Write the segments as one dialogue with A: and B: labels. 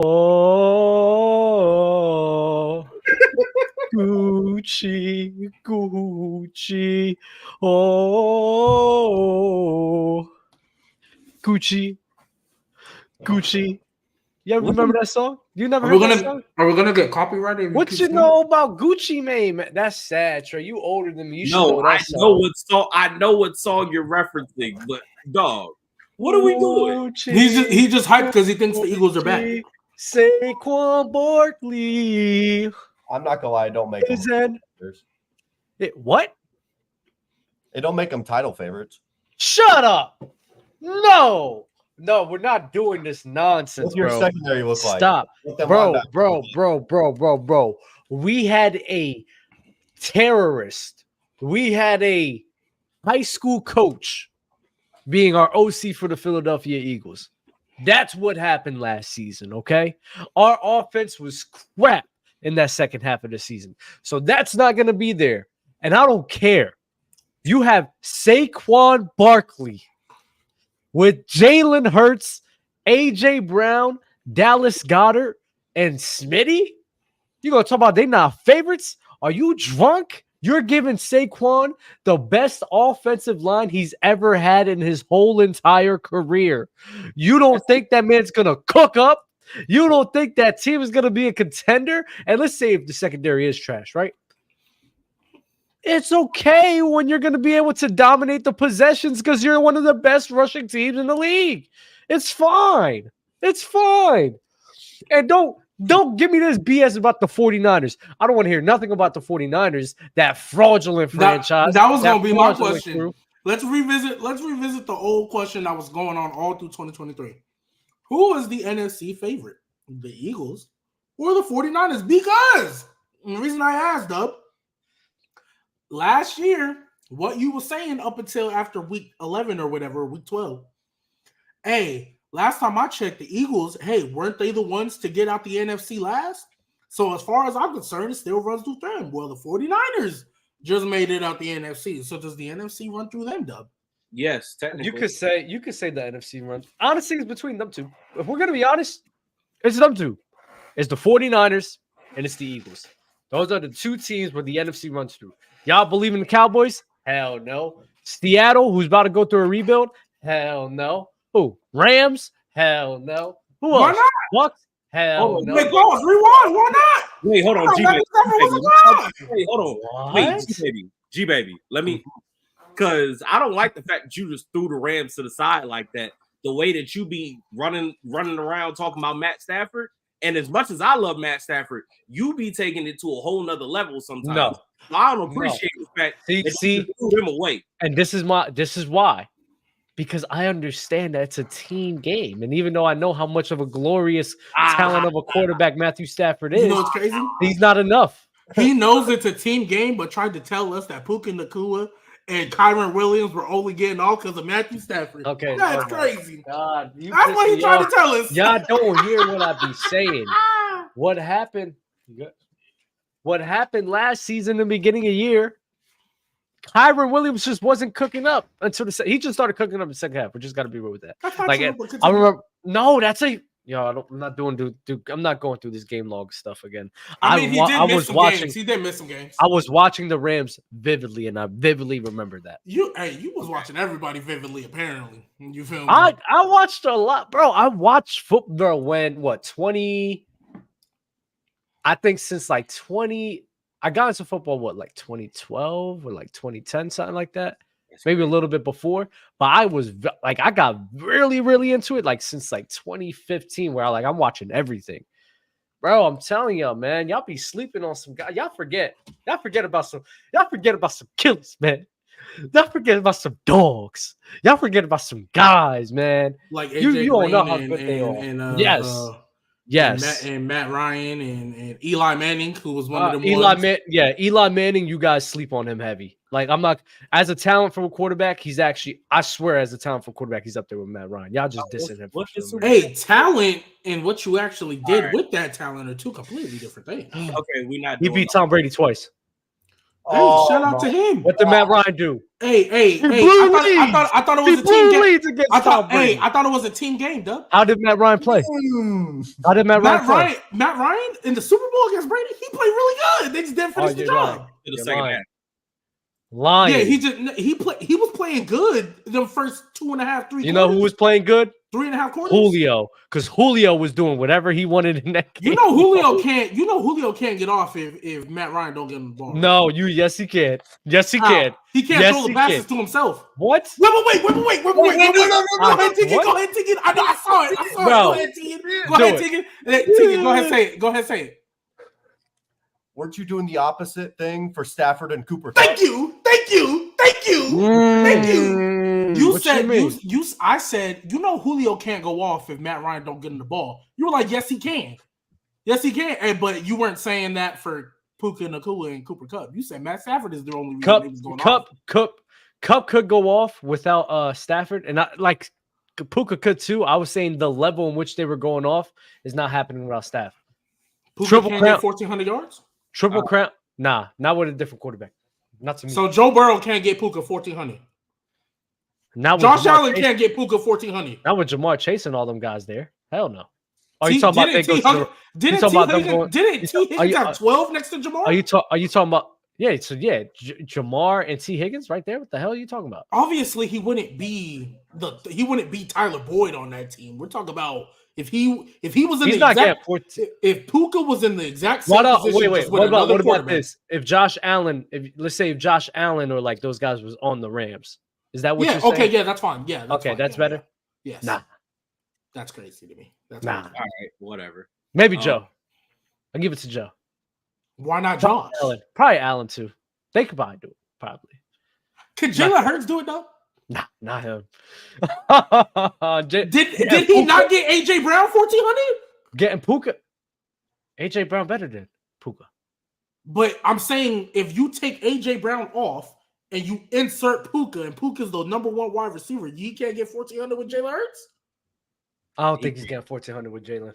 A: Oh, Gucci, Gucci, oh, Gucci, Gucci. You ever remember that song? You never heard that song?
B: Are we gonna get copyrighted?
A: What you know about Gucci Mane, man? That's sad, Trey. You older than me. You should know that song.
C: I know what song you're referencing, but dog, what are we doing?
B: He just hyped because he thinks the Eagles are back.
A: Saquon Barkley.
D: I'm not gonna lie, it don't make them
A: what?
D: It don't make them title favorites.
A: Shut up! No, we're not doing this nonsense.
D: What's your
A: bro.
D: secondary look like?
A: Stop, bro. We had a terrorist. We had a high school coach being our OC for the Philadelphia Eagles. That's what happened last season, okay? Our offense was crap in that second half of the season. So that's not going to be there. And I don't care. You have Saquon Barkley with Jalen Hurts, A.J. Brown, Dallas Goedert, and Smitty? You going to talk about they not favorites? Are you drunk? You're giving Saquon the best offensive line he's ever had in his whole entire career. You don't think that man's going to cook up? You don't think that team is going to be a contender? And let's say if the secondary is trash, right? It's okay when you're going to be able to dominate the possessions because you're one of the best rushing teams in the league. It's fine. It's fine. And don't give me this BS about the 49ers. I don't want to hear nothing about the 49ers, that fraudulent franchise.
B: That was going to be my question. Crew. Let's revisit the old question that was going on all through 2023. Who is the NFC favorite? The Eagles or the 49ers? Because the reason I asked up, last year, what you were saying up until after week 11 or whatever, week 12, hey, last time I checked, the Eagles, hey, weren't they the ones to get out the NFC last? So as far as I'm concerned, it still runs through them. Well, the 49ers just made it out the NFC. So does the NFC run through them, Dub?
C: Yes, technically.
A: You could say the NFC runs. Honestly, it's between them two. If we're going to be honest, it's them two. It's the 49ers and it's the Eagles. Those are the two teams where the NFC runs through. Y'all believe in the Cowboys? Hell no. Seattle, who's about to go through a rebuild? Hell no. Who? Rams? Hell no. Who else?
B: Why not?
A: Bucks? Hell no.
B: Wait, pause. Rewind. Why not?
C: Wait, hold on, G-Baby. Wait, hold on. Wait, G-Baby. Let me, because I don't like the fact that you just threw the Rams to the side like that. The way that you be running around talking about Matt Stafford. And as much as I love Matt Stafford, you be taking it to a whole nother level sometimes.
A: No.
C: I don't appreciate the fact that you threw him away.
A: And this is why. Because I understand that it's a team game. And even though I know how much of a glorious talent of a quarterback Matthew Stafford is,
B: you know what's crazy?
A: He's not enough.
B: He knows it's a team game, but tried to tell us that Puka Nacua and Kyron Williams were only getting all because of Matthew Stafford.
A: Okay.
B: That's crazy.
A: God,
B: that's what he tried to tell us.
A: Y'all don't hear what I be saying. What happened last season in the beginning of the year, Kyron Williams just wasn't cooking up until he just started cooking up in the second half. We just got to be real with that. Like I remember, I'm not going through this game log stuff again.
B: He did miss some games.
A: I was watching the Rams vividly, and I vividly remember that.
B: You was watching everybody vividly. Apparently, you feel me?
A: I watched a lot, bro. I watched football when 20. I think since like 20. I got into football, 2012 or 2010, something like that. Maybe a little bit before. But I was I got really, really into it since 2015, where I'm watching everything. Bro, I'm telling y'all, man, y'all be sleeping on some guys. Y'all forget about some killers, man. Y'all forget about some dogs. Y'all forget about some guys, man.
B: Like
A: you don't know how
B: good
A: they are.
B: And,
A: yes.
B: And Matt Ryan and Eli Manning, who was one of them.
A: Eli Manning, you guys sleep on him heavy. I'm not, as a talent for a quarterback, he's actually, I swear, as a talent for a quarterback, he's up there with Matt Ryan. Y'all just dissing him.
B: Hey, talent and what you actually did with that talent are two completely different things.
C: Okay, we're not.
A: He beat Tom Brady twice.
B: Hey, shout out to him.
A: What did Matt Ryan do?
B: Hey! I thought it was a team game. I thought it was a team game, Doug.
A: How did Matt Ryan play? How did Matt Ryan play?
B: Matt Ryan in the Super Bowl against Brady, he played really good. They just didn't finish the job.
C: In the second half.
A: Lying.
B: Yeah, he was playing good the first 2.5, 3
A: You know who was playing good?
B: 3.5 quarters.
A: Julio, because Julio was doing whatever he wanted in that game.
B: You know Julio can't get off if Matt Ryan don't get him the ball.
A: No, yes he can. Yes he can.
B: He can't throw the passes to himself.
A: What?
B: Wait. Go ahead, Tiggin. I saw it. Go ahead, Tiggin. Go ahead, say it.
D: Weren't you doing the opposite thing for Stafford and Cooper?
B: Thank you. I said, Julio can't go off if Matt Ryan don't get him the ball. You were like, yes, he can. But you weren't saying that for Puka, Nakua, and Cooper Kupp. You said Matt Stafford is the only reason he was going off.
A: Kupp could go off without Stafford, and Puka could too. I was saying the level in which they were going off is not happening without Stafford.
B: Puka can't get 1,400 yards?
A: Triple crown? Nah, not with a different quarterback. Not to me.
B: So Joe Burrow can't get Puka 1,400. Josh Allen can't get Puka 1,400.
A: Not with Jamar Chase and all them guys there. Hell no. Are you talking about
B: Didn't T Higgins have 12 next to Jamar?
A: Are you talking about Jamar and T Higgins right there? What the hell are you talking about?
B: Obviously, he wouldn't be Tyler Boyd on that team. We're talking about if Puka was in the exact same position.
A: Wait. What about this? If Josh Allen or like those guys was on the Rams, is that what you're saying?
B: Okay, yeah, that's fine. Yeah,
A: that's better.
B: Yeah. Yes.
A: Nah,
B: that's crazy to me.
C: All right, whatever.
A: Maybe Joe. I'll give it to Joe.
B: Why not Josh?
A: Probably Allen too. They could probably do it. Probably.
B: Could Jalen Hurts do it though?
A: Nah, not him.
B: Did he not get AJ Brown 1,400?
A: Getting Puka. AJ Brown better than Puka.
B: But I'm saying if you take AJ Brown off and you insert Puka, and Puka's the number 1 wide receiver, you can't get 1,400 with Jalen Hurts?
A: I don't think he's getting 1,400 with Jalen.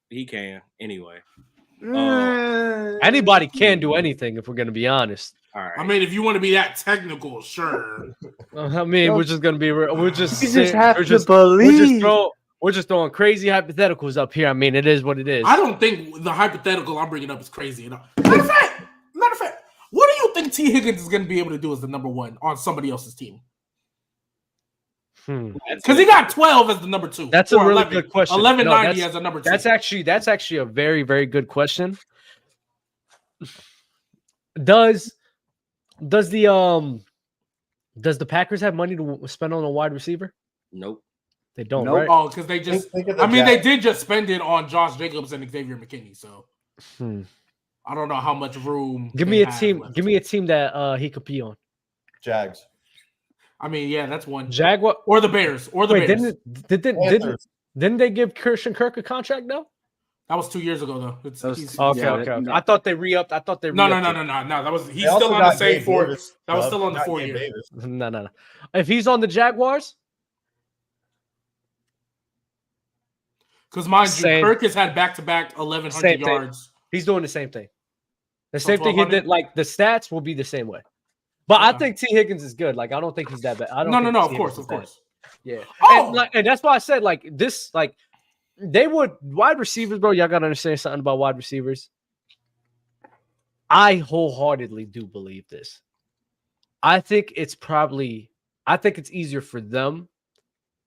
C: He can anyway.
A: Anybody can do anything if we're going to be honest.
C: All right.
B: I mean, if you want to be that technical, sure.
A: I mean, we're just going to be. We're just throwing crazy hypotheticals up here. I mean, it is what it is.
B: I don't think the hypothetical I'm bringing up is crazy enough. Matter of fact, what do you think T. Higgins is going to be able to do as the number 1 on somebody else's team? Because he got 12 as the number 2.
A: That's a really good question.
B: 1190 as a number 2.
A: That's actually a very, very good question. Does the Packers have money to spend on a wide receiver?
C: Nope.
A: They don't.
B: Nope.
A: Right?
B: Oh, because they just. They did just spend it on Josh Jacobs and Xavier McKinney. So I don't know how much room.
A: Give me a team. Give me a team that he could be on.
D: Jags.
B: I mean, yeah, that's one.
A: Jaguar
B: or the Bears Bears.
A: Didn't they give Christian Kirk a contract though?
B: That was 2 years ago though.
A: Okay. I thought they re-upped. No.
B: That was he's still on the same 4. That was still on the 4 year.
A: No. If he's on the Jaguars,
B: because mind you, Kirk has had back-to-back 1,100 yards.
A: He's doing the same thing. The same thing he did. Like the stats will be the same way. But I think T. Higgins is good. Like I don't think he's that bad.
B: No. Of course.
A: Yeah. And that's why I said like this. Like they would wide receivers, bro. Y'all gotta understand something about wide receivers. I wholeheartedly do believe this. I think it's easier for them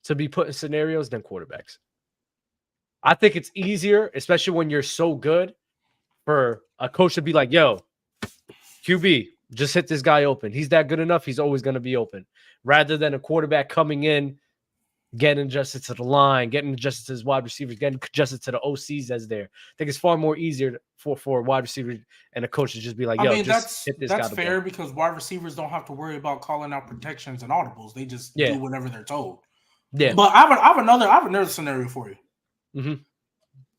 A: to be put in scenarios than quarterbacks. I think it's easier, especially when you're so good, for a coach to be like, yo, QB, just hit this guy open. He's that good enough. He's always going to be open. Rather than a quarterback coming in, getting adjusted to the line, getting adjusted to his wide receivers, getting adjusted to the OCs that's there. I think it's far more easier for a wide receiver and a coach to just be like, yo, hit this guy.
B: That's fair because wide receivers don't have to worry about calling out protections and audibles. They just do whatever they're told.
A: Yeah.
B: But I have another scenario for you.
A: Mm-hmm.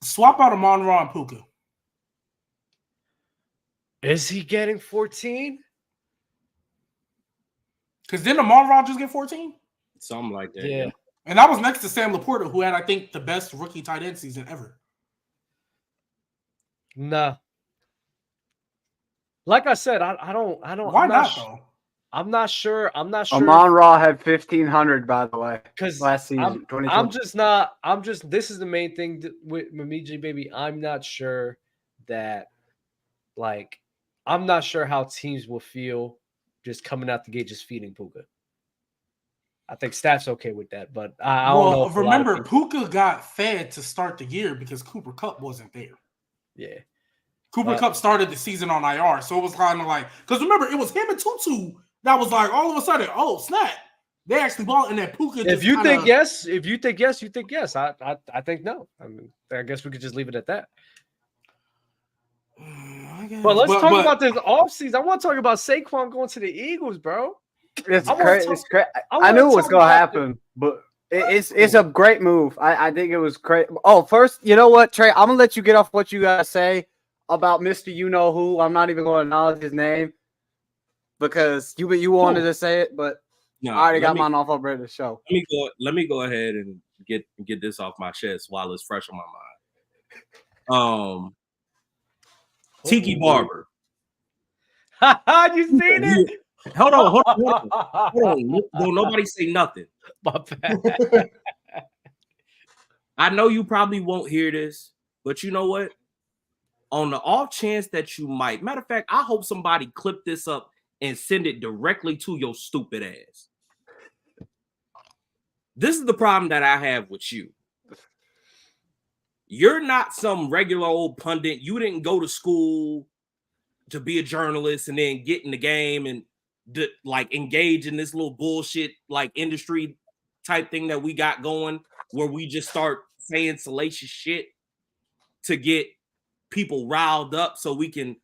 B: Swap out Amon-Ra and Puka.
A: Is he getting 14?
B: Because didn't Amon-Ra just get 14?
C: Something like that.
A: Yeah.
B: And that was next to Sam Laporta, who had, I think, the best rookie tight end season ever.
A: Nah. Like I said, I don't.
B: Why not though?
A: I'm not sure.
E: Amon-Ra had 1,500, by the way,
A: because
E: last season.
A: This is the main thing with me, G baby. I'm not sure that, like, I'm not sure how teams will feel just coming out the gate, just feeding Puka. I think staff's okay with that, but I don't know.
B: Remember, Puka got fed to start the year because Cooper Kupp wasn't there.
A: Yeah.
B: Cooper Kupp started the season on IR, so it was kind of like, because remember, it was him and Tutu that was like, all of a sudden, oh, snap. They actually bought, and then Puka
A: If you think yes, you think yes. I think no. I mean, I guess we could just leave it at that. But let's talk about this offseason. I want to talk about Saquon going to the Eagles, bro.
E: It's crazy. I knew it was going to happen, but it's a great move. I think it was great. Oh, first, you know what, Trey? I'm going to let you get off what you got to say about Mr. You-Know-Who. I'm not even going to acknowledge his name because you wanted to say it, but I already got mine off already the show.
C: Let me go ahead and get this off my chest while it's fresh on my mind. Tiki Barber.
A: You seen it?
C: Hold on. Don't nobody say nothing.
A: My bad.
C: I know you probably won't hear this, but you know what? On the off chance that you might, matter of fact, I hope somebody clip this up and send it directly to your stupid ass. This is the problem that I have with you. You're not some regular old pundit. You didn't go to school to be a journalist and then get in the game and like engage in this little bullshit like industry type thing that we got going where we just start saying salacious shit to get people riled up so we can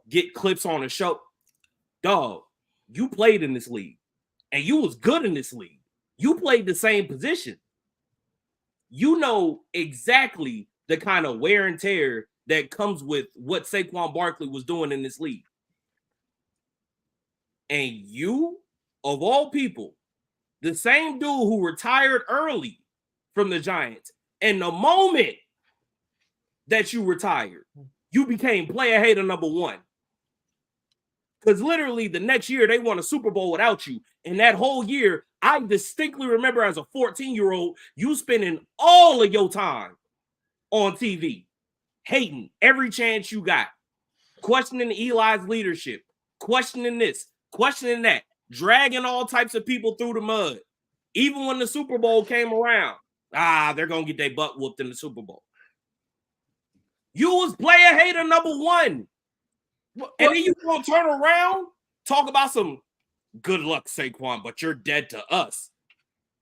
C: get clips on the show. Dog, you played in this league and you was good in this league. You played the same position. You know exactly the kind of wear and tear that comes with what Saquon Barkley was doing in this league. And you, of all people, the same dude who retired early from the Giants, and the moment that you retired, you became player hater number one. Because literally the next year they won a Super Bowl without you. And that whole year, I distinctly remember as a 14-year-old, you spending all of your time on TV, hating every chance you got, questioning Eli's leadership, questioning this, questioning that, dragging all types of people through the mud. Even when the Super Bowl came around, they're going to get their butt whooped in the Super Bowl. You was player hater number one. And then you going to turn around, talk about some good luck, Saquon, but you're dead to us.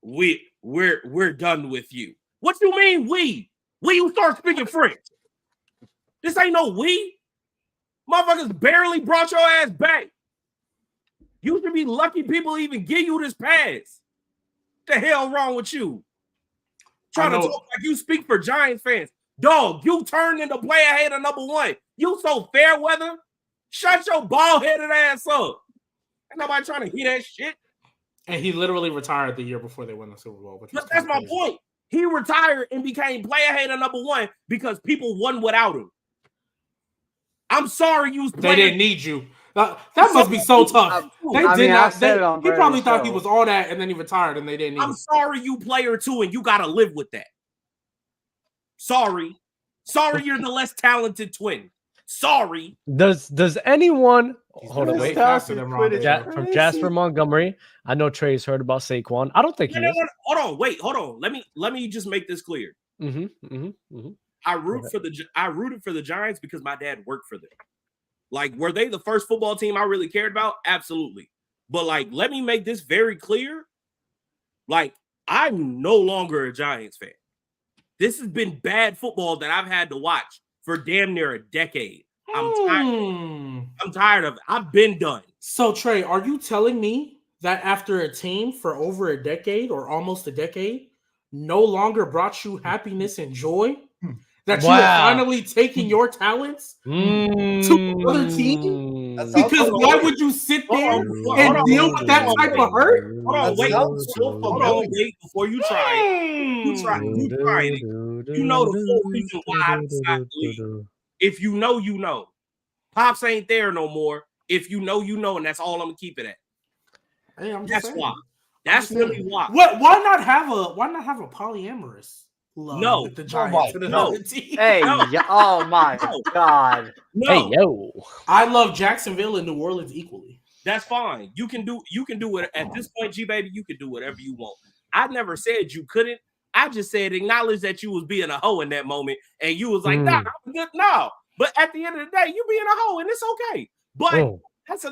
C: We're done with you. What you mean we? We you start speaking French. This ain't no we. Motherfuckers barely brought your ass back. You should be lucky people even give you this pass. What the hell wrong with you? Trying to talk like you speak for Giants fans. Dog, you turned into player hater number one. You so fair weather. Shut your bald-headed ass up. Ain't nobody trying to hear that shit.
B: And he literally retired the year before they won the Super Bowl.
C: But that's my point. He retired and became player hater number one because people won without him. I'm sorry you was playing.
B: They didn't need you. That must be so tough. He probably thought he was all that, and then he retired, and they didn't need him.
C: I'm sorry you player two, and you got to live with that. Sorry. Sorry you're the less talented twin. Sorry.
A: Does anyone hold on? Wait.
B: From
A: Jasper Montgomery. I know Trey's heard about Saquon. I don't think he is.
C: Hold on. Let me just make this clear. I rooted for the Giants because my dad worked for them. Like, were they the first football team I really cared about? Absolutely. But like, let me make this very clear. Like, I'm no longer a Giants fan. This has been bad football that I've had to watch for damn near a decade. I'm tired of it. I've been done.
B: So, Trey, are you telling me that after a team for over a decade or almost a decade no longer brought you happiness and joy, that you are finally taking your talents to another team? Because why would you sit there and deal with that type of hurt?
C: Hold on, wait before you try it. You try it. You know the full reason why I decided to leave. If you know, you know. Pops ain't there no more. If you know, and that's all I'm gonna keep it at.
B: Hey,
C: That's why. That's really why.
B: Why not have a polyamorous love with the Giants and another team?
E: Hey, oh my God.
C: No.
A: Hey, yo.
B: I love Jacksonville and New Orleans equally.
C: That's fine. You can do it at this point, G baby. You can do whatever you want. I never said you couldn't. I just said acknowledge that you was being a hoe in that moment, and you was like, nah, I'm good. No. But at the end of the day, you being a hoe, and it's okay. But that's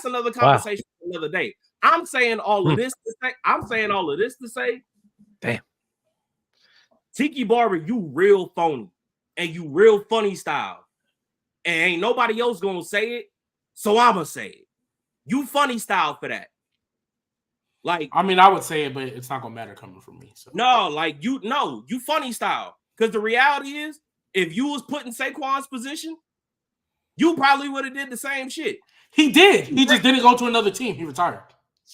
C: another conversation for another day. I'm saying all of this to say.
A: Damn.
C: Tiki Barber, you real phony, and you real funny style, and ain't nobody else gonna say it, so I'ma say it. You funny style for that. Like,
B: I mean, I would say it, but it's not gonna matter coming from me. So.
C: No, like you funny style. Because the reality is, if you was put in Saquon's position, you probably would have did the same shit.
B: He did. He just didn't go to another team. He retired.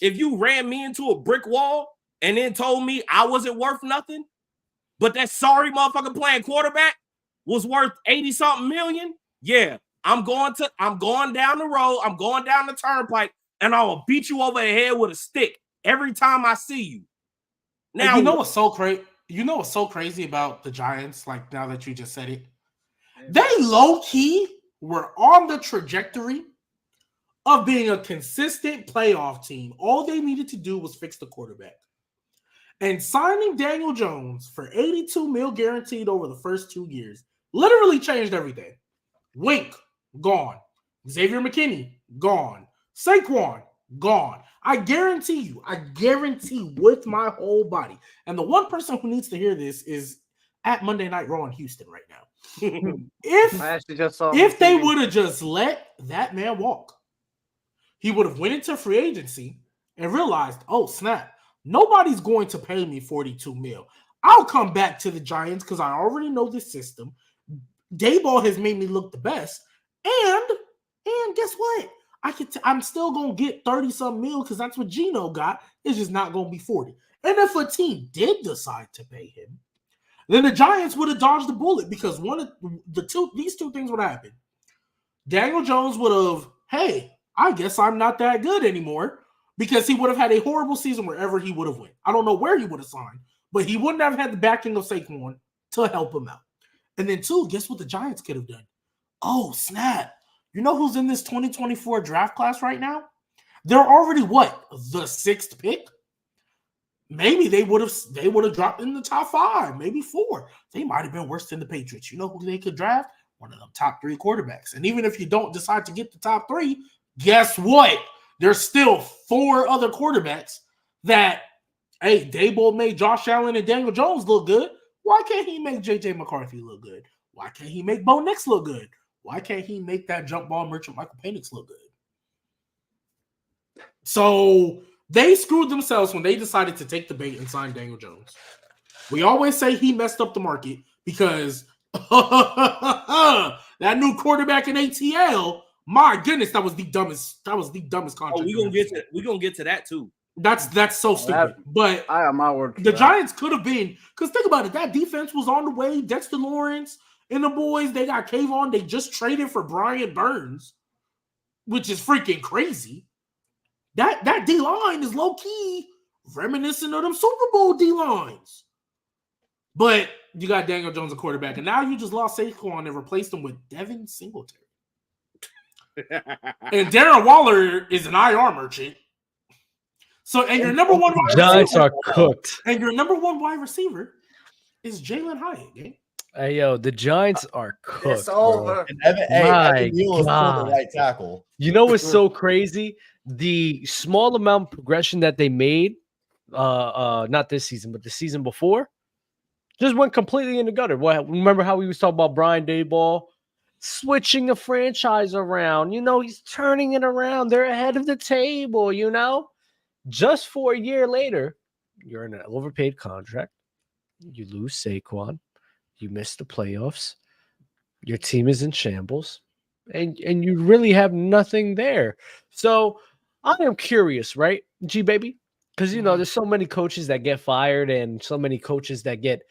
C: If you ran me into a brick wall and then told me I wasn't worth nothing, but that sorry motherfucker playing quarterback was worth 80-something million, yeah. I'm going down the road. I'm going down the turnpike, and I will beat you over the head with a stick every time I see you. Now,
B: you know what's so crazy? You know what's so crazy about the Giants? Like now that you just said it, they low key were on the trajectory of being a consistent playoff team. All they needed to do was fix the quarterback. And signing Daniel Jones for $82 million guaranteed over the first 2 years literally changed everything. Wink. Gone. Xavier McKinney, gone. Saquon, gone. I guarantee with my whole body. And the one person who needs to hear this is at Monday Night Raw in Houston right now. If they would have just let that man walk, he would have went into free agency and realized, oh, snap, nobody's going to pay me $42 million. I'll come back to the Giants because I already know this system. Dayball has made me look the best. And guess what? I'm still gonna get 30-some million because that's what Geno got. It's just not gonna be 40. And if a team did decide to pay him, then the Giants would have dodged the bullet because these two things would happen. Daniel Jones would have, hey, I guess I'm not that good anymore because he would have had a horrible season wherever he would have went. I don't know where he would have signed, but he wouldn't have had the backing of Saquon to help him out. And then two, guess what the Giants could have done? Oh, snap. You know who's in this 2024 draft class right now? They're already the 6th pick? Maybe they would have dropped in the top 5, maybe 4. They might have been worse than the Patriots. You know who they could draft? One of them top 3 quarterbacks. And even if you don't decide to get the top 3, guess what? There's still 4 other quarterbacks that, hey, Daboll made Josh Allen and Daniel Jones look good. Why can't he make J.J. McCarthy look good? Why can't he make Bo Nix look good? Why can't he make that jump ball merchant Michael Penix look good? So they screwed themselves when they decided to take the bait and sign Daniel Jones. We always say he messed up the market because that new quarterback in ATL, my goodness, that was the dumbest contract.
C: Oh, we're gonna get to that too.
B: That's so stupid. But
E: I have my word.
B: The Giants could have been, because think about it, that defense was on the way. Dexter Lawrence and the boys, they got Kayvon. They just traded for Brian Burns, which is freaking crazy. That D-line is low-key reminiscent of them Super Bowl D-lines. But you got Daniel Jones, a quarterback, and now you just lost Saquon and replaced him with Devin Singletary. And Darren Waller is an IR merchant. So, and your number one wide
A: Giants
B: receiver,
A: are cooked.
B: And your number one wide receiver is Jalen Hyatt, man.
A: Hey, yo, the Giants are cooked.
E: It's over.
D: And Evan Neal is still the right tackle.
A: You know what's so crazy? The small amount of progression that they made, not this season, but the season before, just went completely in the gutter. Remember how we was talking about Brian Daboll switching the franchise around? You know, he's turning it around. They're ahead of the table, you know? Just for a year later, you're in an overpaid contract. You lose Saquon. You miss the playoffs. Your team is in shambles. And you really have nothing there. So I am curious, right, G-Baby? Because, you know, there's so many coaches that get fired and so many coaches that get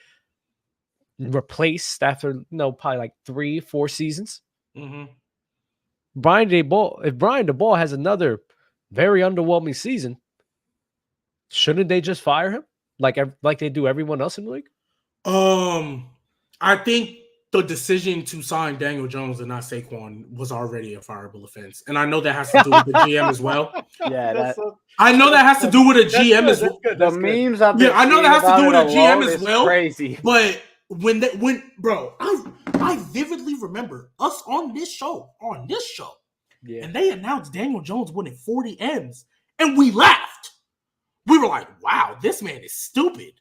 A: replaced after, probably like 3-4 seasons.
B: Mm-hmm.
A: Brian DeBall has another very underwhelming season, shouldn't they just fire him like they do everyone else in the league?
B: I think the decision to sign Daniel Jones and not Saquon was already a fireable offense, and I know that has to do with the GM as well.
E: Yeah,
B: I know that has to do with a GM as well.
E: The memes I've been
B: I know that has to do with a GM as well.
E: Crazy,
B: but bro, I vividly remember us on this show, and they announced Daniel Jones winning 40 M's, and we laughed. We were like, "Wow, this man is stupid."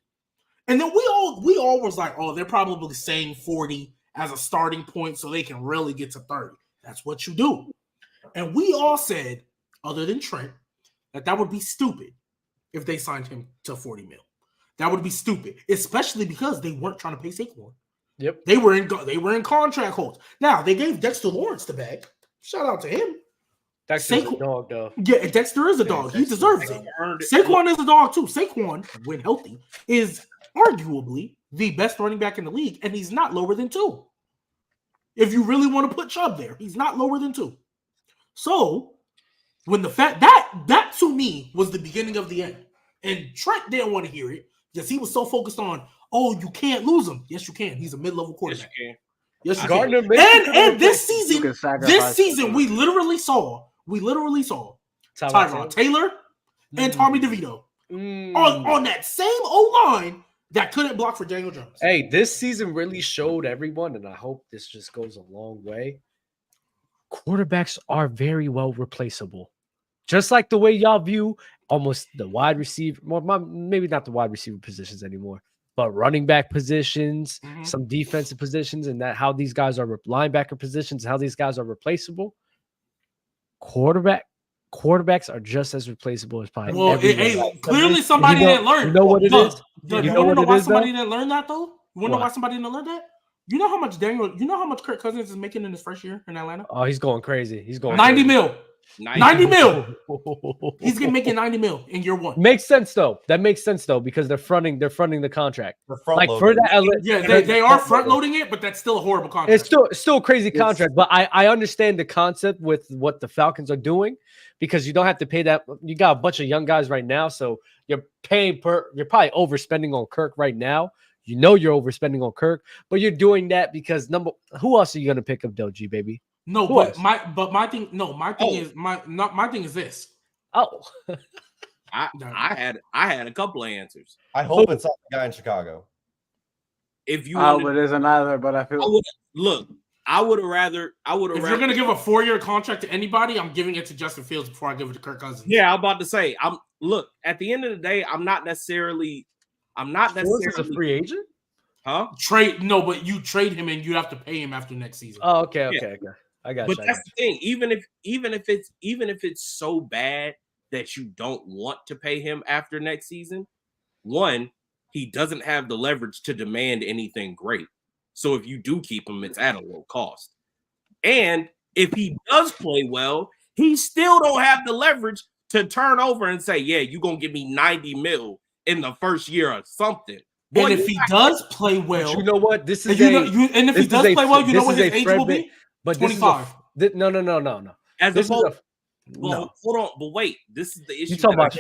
B: And then we all was like, "Oh, they're probably saying 40 as a starting point so they can really get to 30. That's what you do." And we all said, other than Trent, that would be stupid if they signed him to 40 mil. That would be stupid, especially because they weren't trying to pay Saquon.
A: Yep,
B: they were in contract holds. Now they gave Dexter Lawrence the bag. Shout out to him.
A: Dexter's a dog, though.
B: Yeah, Dexter is a dog. He deserves it. Saquon is a dog too. Saquon, when healthy, is arguably the best running back in the league, and he's not lower than 2. If you really want to put Chubb there, he's not lower than 2. So when the fact that to me was the beginning of the end, and Trent didn't want to hear it because he was so focused on, oh, you can't lose him. Yes, you can. He's a mid-level quarterback. Yes, you can. And this season, we literally saw Tyrod Taylor and Tommy DeVito on that same O-line that couldn't block for Daniel Jones.
A: Hey, this season really showed everyone, and I hope this just goes a long way. Quarterbacks are very well replaceable. Just like the way y'all view almost the wide receiver, maybe not the wide receiver positions anymore, but running back positions, some defensive positions, and that how these guys are linebacker positions, how these guys are replaceable. Quarterbacks are just as replaceable as probably.
B: Well, clearly somebody didn't learn.
A: You know what it is?
B: You know why somebody didn't learn that though? You want to know why somebody didn't learn that? You know how much Kirk Cousins is making in his first year in Atlanta?
A: Oh, he's going crazy. He's going
B: 90
A: crazy.
B: mil. 90 mil. He's gonna make it 90 mil in year 1.
A: Makes sense though. That makes sense though because they're fronting the contract.
D: Like for
B: that, they are front loading it, but that's still a horrible contract.
A: It's still a crazy contract, but I understand the concept with what the Falcons are doing because you don't have to pay that. You got a bunch of young guys right now, so you're paying you're probably overspending on Kirk right now. You know you're overspending on Kirk, but you're doing that because who else are you gonna pick up, though, G baby?
B: No, my thing is this.
A: Oh,
C: I had a couple of answers.
D: I hope it's not the guy in Chicago.
C: If you,
E: it isn't either. But
C: I would have rather.
B: If you're gonna give a 4-year contract to anybody, I'm giving it to Justin Fields before I give it to Kirk Cousins.
C: Yeah, I'm about to say. At the end of the day, I'm not necessarily
A: a free agent.
C: Huh?
B: But you trade him and you have to pay him after next season.
A: Oh, okay. I got you.
C: But that's the thing. Even if it's so bad that you don't want to pay him after next season, one, he doesn't have the leverage to demand anything great. So if you do keep him, it's at a low cost. And if he does play well, he still don't have the leverage to turn over and say, "Yeah, you're gonna give me 90 mil in the first year or something."
B: And if he does play well,
A: you know what? This is
B: if he does play well, you know what his age will be?
A: But
B: 25.
A: No.
C: Hold on, but wait. This is the issue.
A: You talking about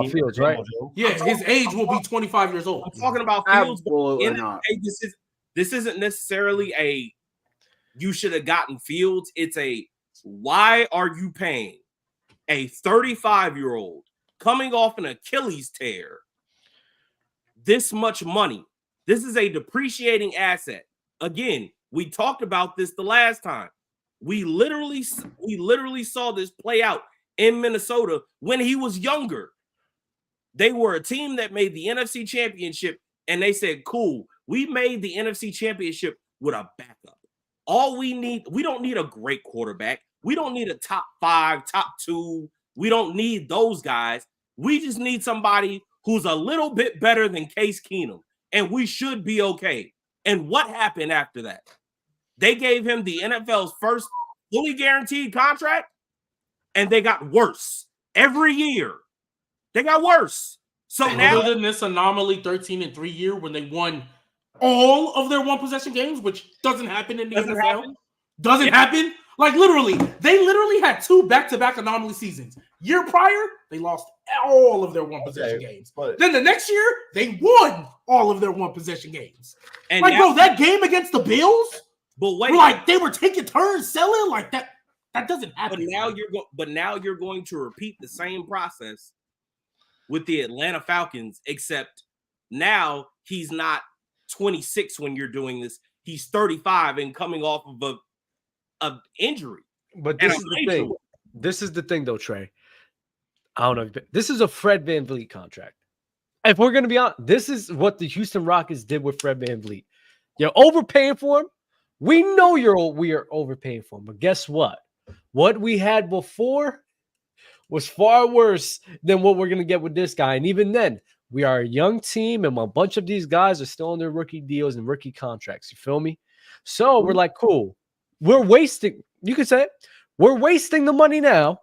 A: Fields, right?
B: Yeah, his age will be 25 years old.
C: I'm talking about Fields. This isn't necessarily a you should have gotten Fields. It's a why are you paying a 35-year-old coming off an Achilles tear this much money? This is a depreciating asset. Again, we talked about this the last time. We literally saw this play out in Minnesota when he was younger. They were a team that made the NFC Championship, and they said, "Cool, we made the NFC Championship with a backup. We don't need a great quarterback. We don't need a top 5, top 2. We don't need those guys. We just need somebody who's a little bit better than Case Keenum, and we should be okay." And what happened after that? They gave him the NFL's first fully guaranteed contract, and they got worse every year. They got worse. So now,
B: other than this anomaly 13-3 year when they won all of their one possession games, which doesn't happen in the NFL. Doesn't happen. Like literally, they literally had 2 back-to-back anomaly seasons. Year prior, they lost all of their one-possession games. Then the next year, they won all of their one-possession games. And like, bro, that game against the Bills, like they were taking turns selling like that. That doesn't happen.
C: But now you're going to repeat the same process with the Atlanta Falcons, except now he's not 26 when you're doing this. He's 35 and coming off of a injury.
A: But this is the thing. This is the thing, though, Trey. I don't know. This is a Fred VanVleet contract. If we're going to be honest, this is what the Houston Rockets did with Fred VanVleet. You're overpaying for him. We know we are overpaying for him. But guess what? What we had before was far worse than what we're going to get with this guy. And even then, we are a young team, and a bunch of these guys are still on their rookie deals and rookie contracts. You feel me? So we're like, cool. We're wasting, you could say it, we're wasting the money now,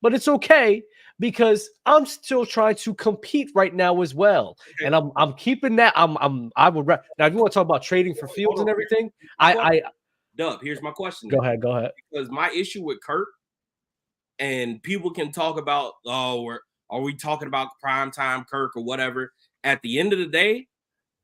A: but it's okay because I'm still trying to compete right now as well. And I'm keeping that. I would now if you want to talk about trading for Fields and everything,
C: Dub, here's my question.
A: Go ahead.
C: Because my issue with Kirk, and people can talk about, are we talking about primetime Kirk or whatever? At the end of the day,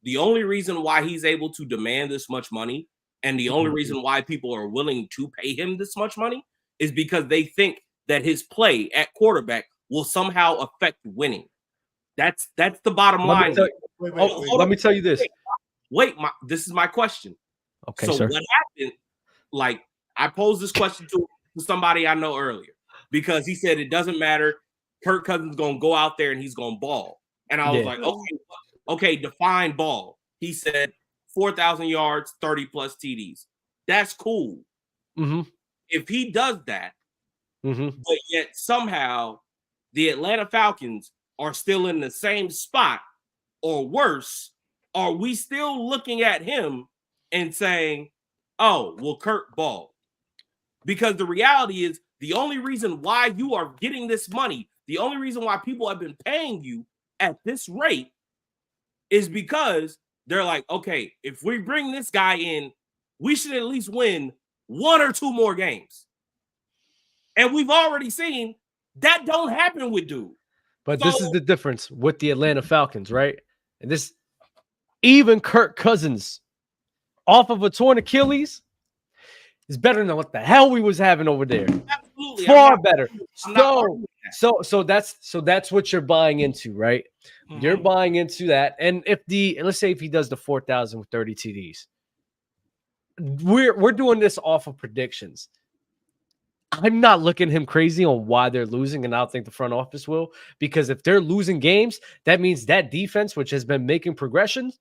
C: the only reason why he's able to demand this much money and the only reason why people are willing to pay him this much money is because they think that his play at quarterback will somehow affect winning. That's the bottom line.
A: Let me tell you this.
C: This is my question.
A: Okay,
C: so
A: sir.
C: What happened? Like, I posed this question to somebody I know earlier because he said it doesn't matter. Kirk Cousins is going to go out there and he's going to ball. And I was like, okay, define ball. He said 4,000 yards, 30-plus TDs. That's cool.
A: Mm-hmm.
C: If he does that, but yet somehow the Atlanta Falcons are still in the same spot or worse, are we still looking at him and saying, oh, well, Kirk ball? Because the reality is the only reason why you are getting this money, the only reason why people have been paying you at this rate is because they're like, okay, if we bring this guy in, we should at least win 1 or 2 more games. And we've already seen that don't happen with dude.
A: But this is the difference with the Atlanta Falcons, right? And this, even Kirk Cousins off of a torn Achilles is better than what the hell we was having over there.
C: Absolutely.
A: Far better. So that's what you're buying into, right? Mm-hmm. You're buying into that. And let's say if he does the 4,000 with 30 TDs, we're doing this off of predictions. I'm not looking him crazy on why they're losing, and I don't think the front office will, because if they're losing games, that means that defense, which has been making progression,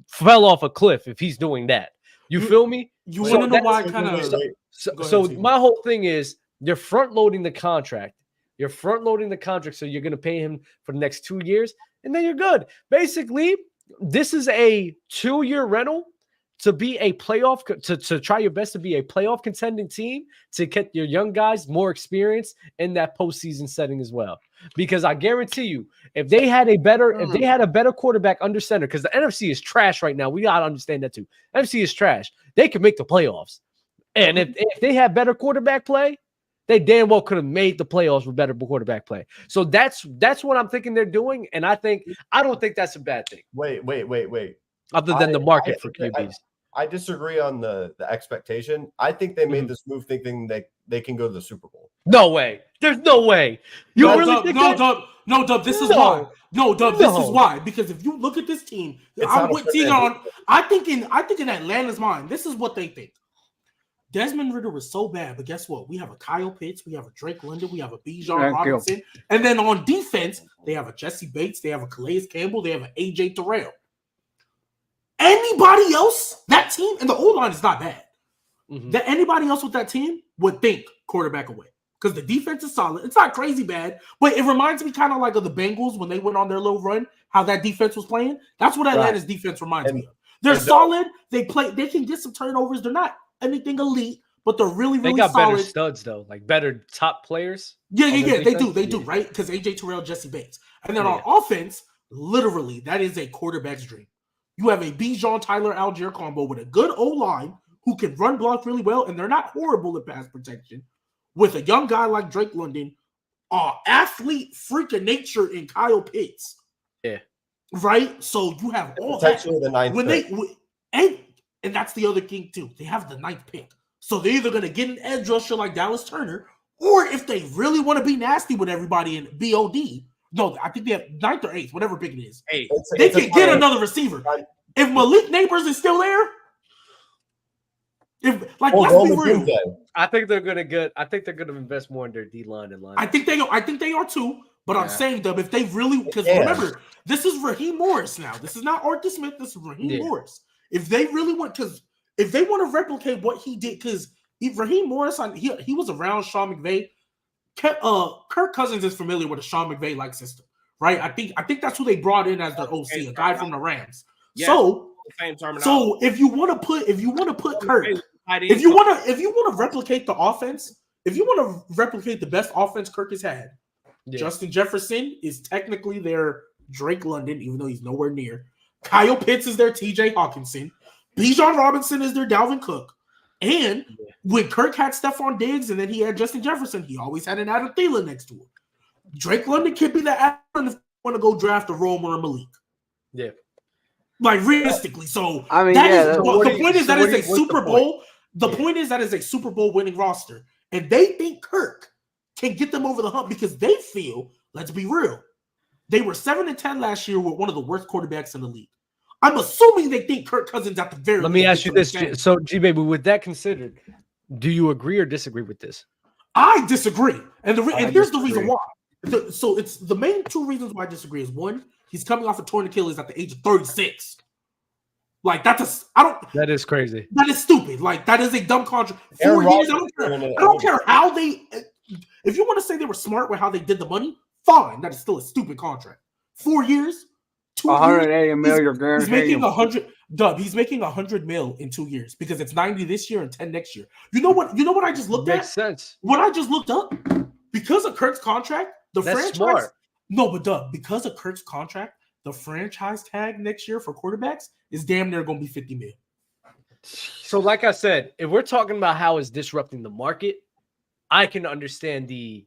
A: fell off a cliff if he's doing that. You feel me?
B: You want to know why kind of...
A: So my whole thing is you're front-loading the contract. You're front-loading the contract, so you're going to pay him for the next 2 years, and then you're good. Basically, this is a 2-year rental to be a playoff, to try your best to be a playoff contending team, to get your young guys more experience in that postseason setting as well. Because I guarantee you, if they had a better quarterback under center, because the NFC is trash right now, we gotta understand that too. NFC is trash. They could make the playoffs, and if they had better quarterback play, they damn well could have made the playoffs with better quarterback play. So that's what I'm thinking they're doing, and I don't think that's a bad thing.
D: Wait.
A: Other than the market for QBs.
D: I disagree on the expectation. I think they made this move thinking they can go to the Super Bowl.
A: No way. There's no way. You really think that?
B: No, Dub, this is why. No, Dub, this is why. Because if you look at this team, I think in Atlanta's mind, this is what they think. Desmond Ridder was so bad, but guess what? We have a Kyle Pitts, we have a Drake London, we have a Bijan Robinson, and then on defense, they have a Jesse Bates, they have a Calais Campbell, they have an AJ Terrell. Anybody else, that team, and the O-line is not bad. That anybody else with that team would think quarterback away. Because the defense is solid. It's not crazy bad, but it reminds me kind of like of the Bengals when they went on their little run, how that defense was playing. That's what Atlanta's defense reminds me of. They're solid. They can get some turnovers. They're not anything elite, but they're really, really solid. They got
A: better studs, though, like better top players.
B: Yeah, they do, right? Because AJ Terrell, Jesse Bates. And then on offense, literally, that is a quarterback's dream. You have a Bijan Tyler Algier combo with a good O-line, who can run block really well, and they're not horrible at pass protection, with a young guy like Drake London, athlete freak of nature in Kyle Pitts.
A: Yeah.
B: Right? So you have all
D: potentially
B: that.
D: the ninth
B: pick. And that's the other thing, too. They have the 9th pick. So they're either going to get an edge rusher like Dallas Turner, or if they really want to be nasty with everybody in BOD, no, I think they have 9th or 8th, whatever pick it is.
C: Hey,
B: they can get another receiver. If Malik Neighbors is still there, let's be real.
A: I think they're gonna invest more in their D line and line.
B: I think they are too. But I'm saying them if they really, because remember, this is Raheem Morris now. This is not Arthur Smith. This is Raheem Morris. If they really want, because if they want to replicate what he did, because Raheem Morris, he was around Sean McVay. Kirk Cousins is familiar with a Sean McVay like system, right? I think that's who they brought in as their OC, a guy from the Rams.
C: Yeah,
B: so if you want to put Kirk, if you want to replicate the offense, if you want to replicate the best offense Kirk has had, Justin Jefferson is technically their Drake London, even though he's nowhere near. Kyle Pitts is their TJ Hawkinson. Bijan Robinson is their Dalvin Cook. And when Kirk had Stephon Diggs and then he had Justin Jefferson, he always had an Adam Thielen next to him. Drake London could be the Adam if you want to go draft a Rome or a Malik.
A: Yeah.
B: Like realistically. So
E: I mean,
B: the point is that is a Super Bowl. The point is that is a Super Bowl winning roster. And they think Kirk can get them over the hump because they feel, let's be real, they were 7-10 last year with one of the worst quarterbacks in the league. I'm assuming they think Kirk Cousins at the very.
A: Let me ask you this. So, G-Baby, with that considered, do you agree or disagree with this?
B: I disagree. And here's the reason why. So it's the main 2 reasons why I disagree is, one, he's coming off a torn Achilles at the age of 36. Like that is crazy. That is stupid. Like that is a dumb contract. 4 years. I don't care how they. If you want to say they were smart with how they did the money, fine. That is still a stupid contract. 4 years,
E: 180 million.
B: He's making 100. Dub. He's making 100 mil in 2 years because it's 90 this year and 10 next year. You know what? I just looked at.
A: Makes sense.
B: What I just looked up, because of Kirk's contract, the franchise. Smart. No, but Dub, because of Kirk's contract, the franchise tag next year for quarterbacks is damn near going to be 50 mil.
A: So, like I said, if we're talking about how it's disrupting the market, I can understand the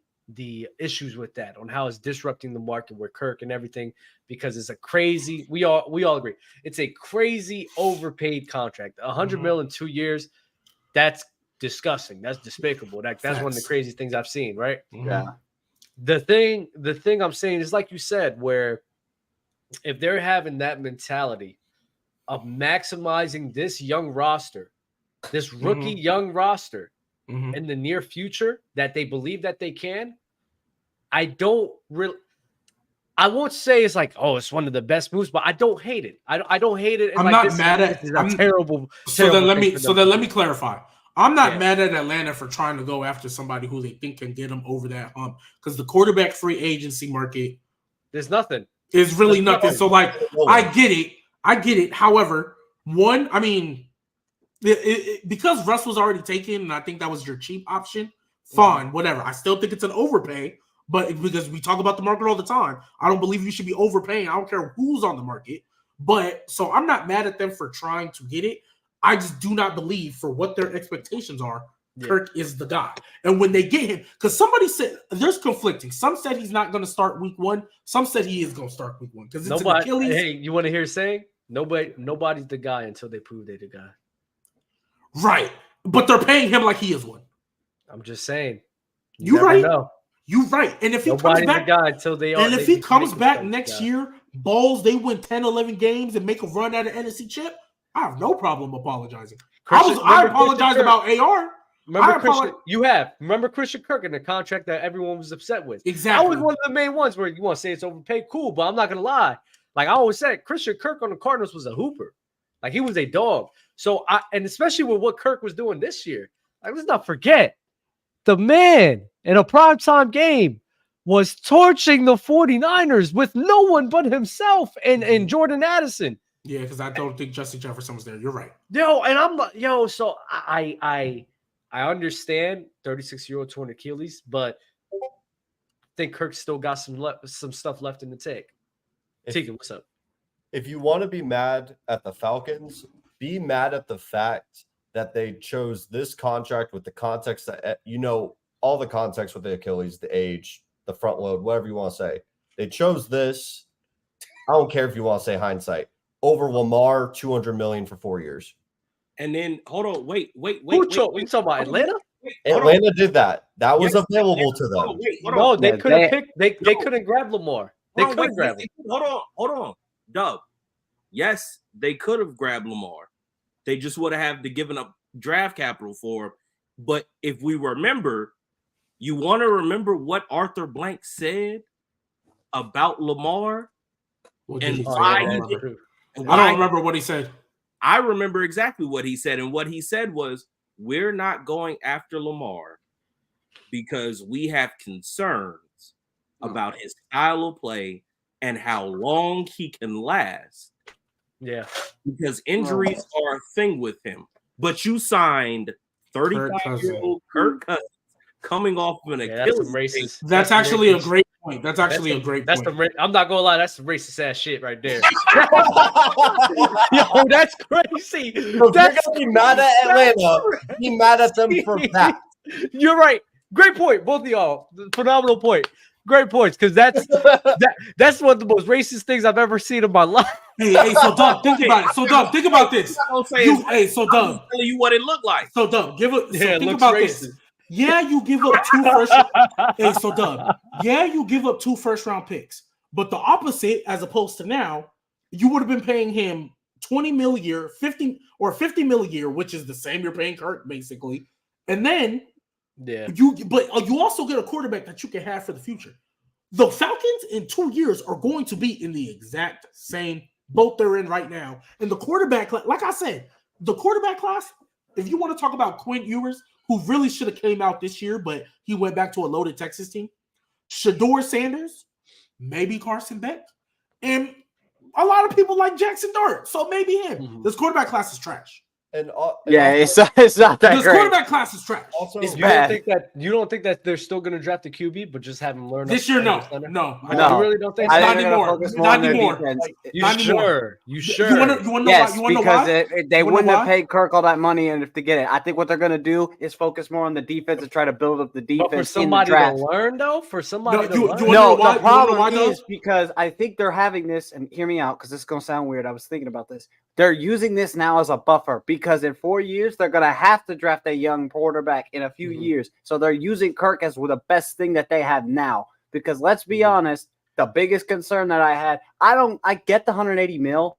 A: issues with that on how it's disrupting the market with Kirk and everything, because it's a crazy. We all agree it's a crazy overpaid contract. 100 mil in 2 years. That's disgusting. That's despicable. That's one of the craziest things I've seen. Right?
E: Yeah.
A: The thing I'm saying is, like you said, where if they're having that mentality of maximizing this young roster, this rookie young roster in the near future, that they believe that they can, I won't say it's like, oh, it's one of the best moves, but I don't hate it. I don't hate it.
B: I'm not mad at it. I'm terrible. So then let me clarify. I'm not mad at Atlanta for trying to go after somebody who they think can get them over that hump, because the quarterback free agency market,
A: there's nothing.
B: There's really nothing. So like, I get it. However, because Russ was already taken, and I think that was your cheap option. Fine, whatever. I still think it's an overpay, but because we talk about the market all the time, I don't believe you should be overpaying. I don't care who's on the market. But so I'm not mad at them for trying to get it. I just do not believe, for what their expectations are, Kirk is the guy. And when they get him, because somebody said there's conflicting. Some said he's not going to start week 1. Some said he is going to start week 1 because it's an Achilles.
A: Hey, you want to hear a saying? Nobody's the guy until they prove they're the guy.
B: Right, but they're paying him like he is one.
A: I'm just saying.
B: You're right. You're right. And if he comes back,
A: the guy until they are.
B: And if he comes back next year, balls, they win 10, 11 games and make a run at an NFC chip, I have no problem apologizing. I apologize about AR.
A: Remember Christian Kirk and the contract that everyone was upset with.
B: Exactly.
A: I was one of the main ones where you want to say it's overpaid. Cool, but I'm not going to lie. Like I always said, Christian Kirk on the Cardinals was a hooper. Like he was a dog. So and especially with what Kirk was doing this year, like let's not forget, the man in a primetime game was torching the 49ers with no one but himself and Jordan Addison.
B: Yeah, because I don't think Justin Jefferson was there. You're right.
A: And I'm like, so I understand 36-year-old torn Achilles, but I think Kirk still got some stuff left in the tank. Tegan, what's up?
D: If you want to be mad at the Falcons, be mad at the fact that they chose this contract with the context that, all the context with the Achilles, the age, the front load, whatever you want to say. They chose this. I don't care if you want to say hindsight over Lamar, $200 million for 4 years.
C: And then hold on, wait.
A: Who talking about Atlanta?
D: Atlanta did that. That was available to them.
A: No, they couldn't pick. They couldn't grab Lamar. They couldn't grab him.
C: Hold on, Dub. Yes, they could have grabbed Lamar. They just would have to given up draft capital for him. But if we remember, you want to remember what Arthur Blank said about Lamar and why he did.
B: I don't remember what he said.
C: I remember exactly what he said. And what he said was, we're not going after Lamar because we have concerns about his style of play and how long he can last.
A: Yeah.
C: Because injuries are a thing with him. But you signed 35-year-old Kirk Cousins coming off of an Achilles.
B: That's actually a great point. That's actually a great point.
A: I'm not gonna lie, that's some racist ass shit right there. Yo, that's crazy.
D: That's gonna be mad at Atlanta. Be mad at them for that.
A: You're right. Great point, both of y'all. Phenomenal point. Great points, because that's one of the most racist things I've ever seen in my life.
B: Hey, so Doug, think about it. So Doug, think about this. So Doug,
C: tell you what it looked like.
B: So Doug, think
A: it
B: about
A: racist.
B: this. Yeah, you give up 2 first. Hey, so Doug, yeah, you give up 2 first-round picks, but the opposite, as opposed to now, you would have been paying him $20 million a year, $50 million a year, which is the same you're paying Kirk basically, and then you also get a quarterback that you can have for the future. The Falcons in 2 years are going to be in the exact same boat they're in right now, and the quarterback, like I said, the quarterback class. If you want to talk about Quinn Ewers, who really should have came out this year, but he went back to a loaded Texas team. Shador Sanders, maybe Carson Beck, and a lot of people like Jackson Dart, so maybe him. Mm-hmm. This quarterback class is trash.
E: It's not that
B: this
E: great.
B: This quarterback class is trash.
E: Also,
A: you don't think that they're still going to draft the QB, but just have him learn
B: this year? No.
A: You really don't think?
B: Not anymore.
E: Not anymore.
A: You sure?
B: You want to know
E: yes,
B: why?
E: Because they wouldn't have paid Kirk all that money, and if they get it, I think what they're going to do is focus more on the defense and try to build up the defense.
A: But for somebody to learn, though,
E: the problem is because I think they're having this, and hear me out, because this is going to sound weird. I was thinking about this. They're using this now as a buffer because in 4 years, they're going to have to draft a young quarterback in a few years. So they're using Kirk as the best thing that they have now. Because let's be honest, the biggest concern that I had, I get the 180 mil.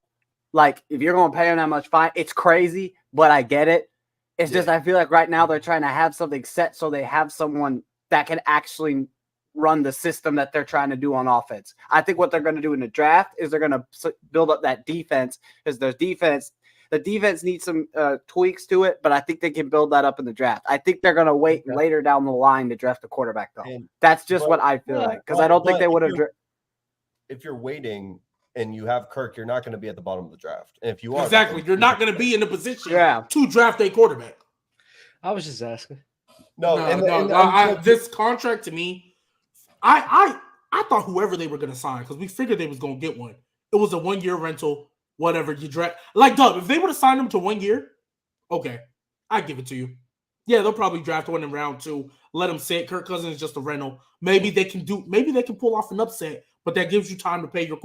E: Like, if you're going to pay him that much, fine. It's crazy, but I get it. It's just I feel like right now they're trying to have something set so they have someone that can actually run the system that they're trying to do on offense. I think what they're going to do in the draft is they're going to build up that defense because the defense needs some tweaks to it, but I think they can build that up in the draft. I think they're going to wait later down the line to draft a quarterback, though. That's just what I feel like because I don't think they would have.
D: If you're waiting and you have Kirk, you're not going to be at the bottom of the draft. And if you are
B: you're not going to be in a position to draft a quarterback.
A: I was just asking.
B: This contract to me. I thought whoever they were going to sign, because we figured they was going to get one. It was a 1 year rental, whatever you draft. Like, Doug, if they would have signed him to 1 year, okay, I give it to you. Yeah, they'll probably draft one in round 2. Let them sit. Kirk Cousins is just a rental. Maybe they can pull off an upset, but that gives you time to pay your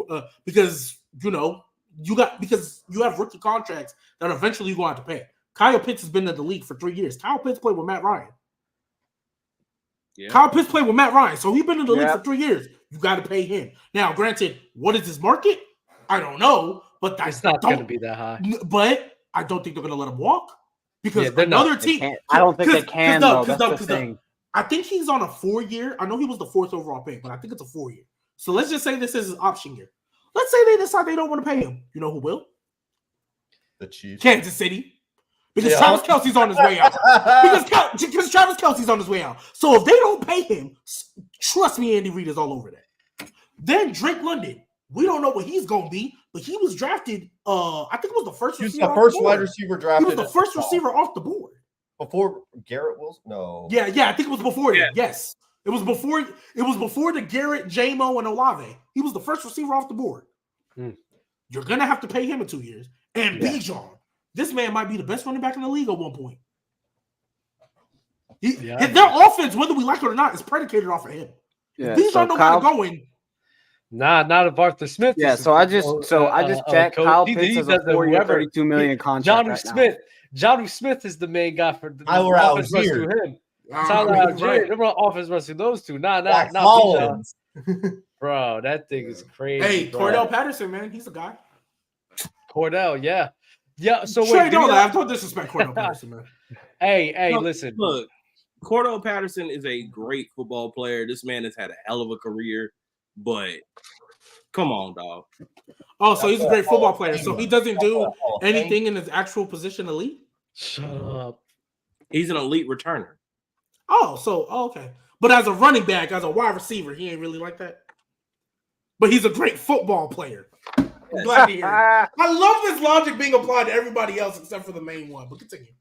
B: because you have rookie contracts that eventually you're going to have to pay. Kyle Pitts has been in the league for 3 years. Kyle Pitts played with Matt Ryan. Yeah. Kyle Pitts played with Matt Ryan, so he's been in the league for 3 years. You got to pay him. Now, granted, what is his market? I don't know, but
A: it's not going to be that high.
B: But I don't think they're going to let him walk because another team.
E: I don't think they can. That's the thing.
B: I think he's on a 4 year. I know he was the 4th overall pick, but I think it's a 4 year. So let's just say this is his option year. Let's say they decide they don't want to pay him. You know who will?
D: The Chiefs.
B: Kansas City. Because Travis Kelce's on his way out. Because Travis Kelce's on his way out. So if they don't pay him, trust me, Andy Reid is all over that. Then Drake London. We don't know what he's going to be, but he was drafted. I think it was the first receiver.
D: He was the first wide receiver drafted.
B: He was the first receiver off the board.
D: Before Garrett Wilson? No.
B: Yeah, I think it was before that. Yes. It was before the Garrett, J-Mo, and Olave. He was the first receiver off the board. You're going to have to pay him in 2 years. And Bijan. this man might be the best running back in the league at one point.
A: Yeah,
B: their offense, whether we like it or not, is predicated off of him.
E: Yeah,
B: These are no guys going.
A: Nah, not if Arthur Smith.
E: Yeah, so I just checked. Kyle Pitts has a 4-year, $32 million contract.
A: Johnny Smith is the main guy for the
D: Tyler
A: offense runs
D: Algier.
A: through him. Tyler Algier, the offense runs through those two. Not
D: Collins.
A: Bro, that thing is crazy.
B: Hey, Cordell Patterson, man, he's a guy.
A: Cordell, yeah. So
B: Trey,
A: wait,
B: don't laugh. Don't disrespect Cordell Patterson, man.
A: Hey, listen.
C: Look, Cordell Patterson is a great football player. This man has had a hell of a career, but come on, dog.
B: Oh, so he's a great football player. So he doesn't do anything in his actual position elite?
A: Shut up.
C: He's an elite returner.
B: Okay. But as a running back, as a wide receiver, he ain't really like that. But he's a great football player. I'm glad to hear it. I love this logic being applied to everybody else except for the main one. But continue.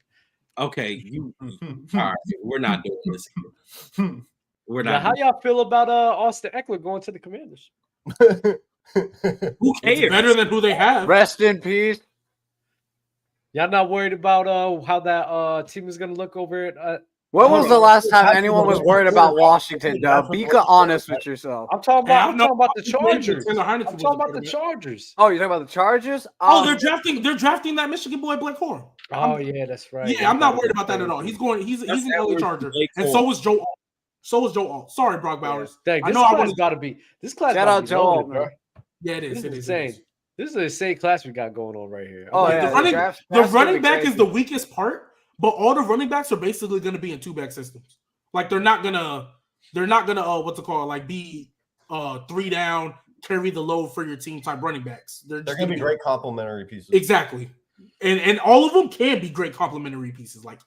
C: Okay, all right, we're not doing this. We're not.
A: Now, how y'all feel about Austin Ekeler going to the Commanders?
C: Who cares?
B: It's better than who they have.
E: Rest in peace.
A: Y'all not worried about how that team is going to look over it?
E: When was the last time anyone was worried about Washington, Dub? Be honest with yourself.
A: I'm talking about the Chargers.
B: I'm
A: I'm talking about the Chargers.
E: Oh, you're talking about the Chargers?
B: They're drafting that Michigan boy Blake Corum.
A: Oh yeah, that's right.
B: Yeah, I'm not worried about that at all. He's an LA Charger, and so was Joe. So was Joe Alt. Sorry, Brock Bowers.
A: Dang, I know I was got to be. This class.
E: Shout out Joe Alt,
A: bro.
B: Yeah, it is.
A: This is insane. This is the same class we got going on right here.
E: Oh yeah,
B: the running back is the weakest part, but all the running backs are basically going to be in 2-back systems. Like they're not gonna what's it called? Like be 3 down, carry the load for your team type running backs. They're
D: gonna be great complementary pieces.
B: Exactly. And all of them can be great complementary pieces, like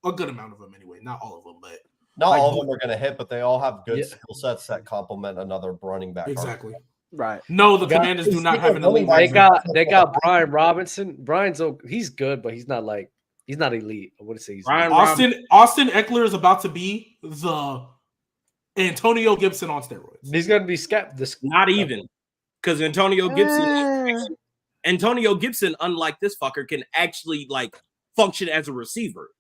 B: a good amount of them anyway. Not all of them, but
D: not all of them are going to hit, but they all have good skill sets that complement another running back.
B: Exactly.
E: Right.
B: No, the Commanders do not have an elite.
A: They got Brian Robinson. He's good, but he's not elite. I wouldn't say he's
B: Austin Ekeler is about to be the Antonio Gibson on steroids.
A: He's going to be
C: not even because Antonio Gibson, unlike this fucker, can actually like function as a receiver.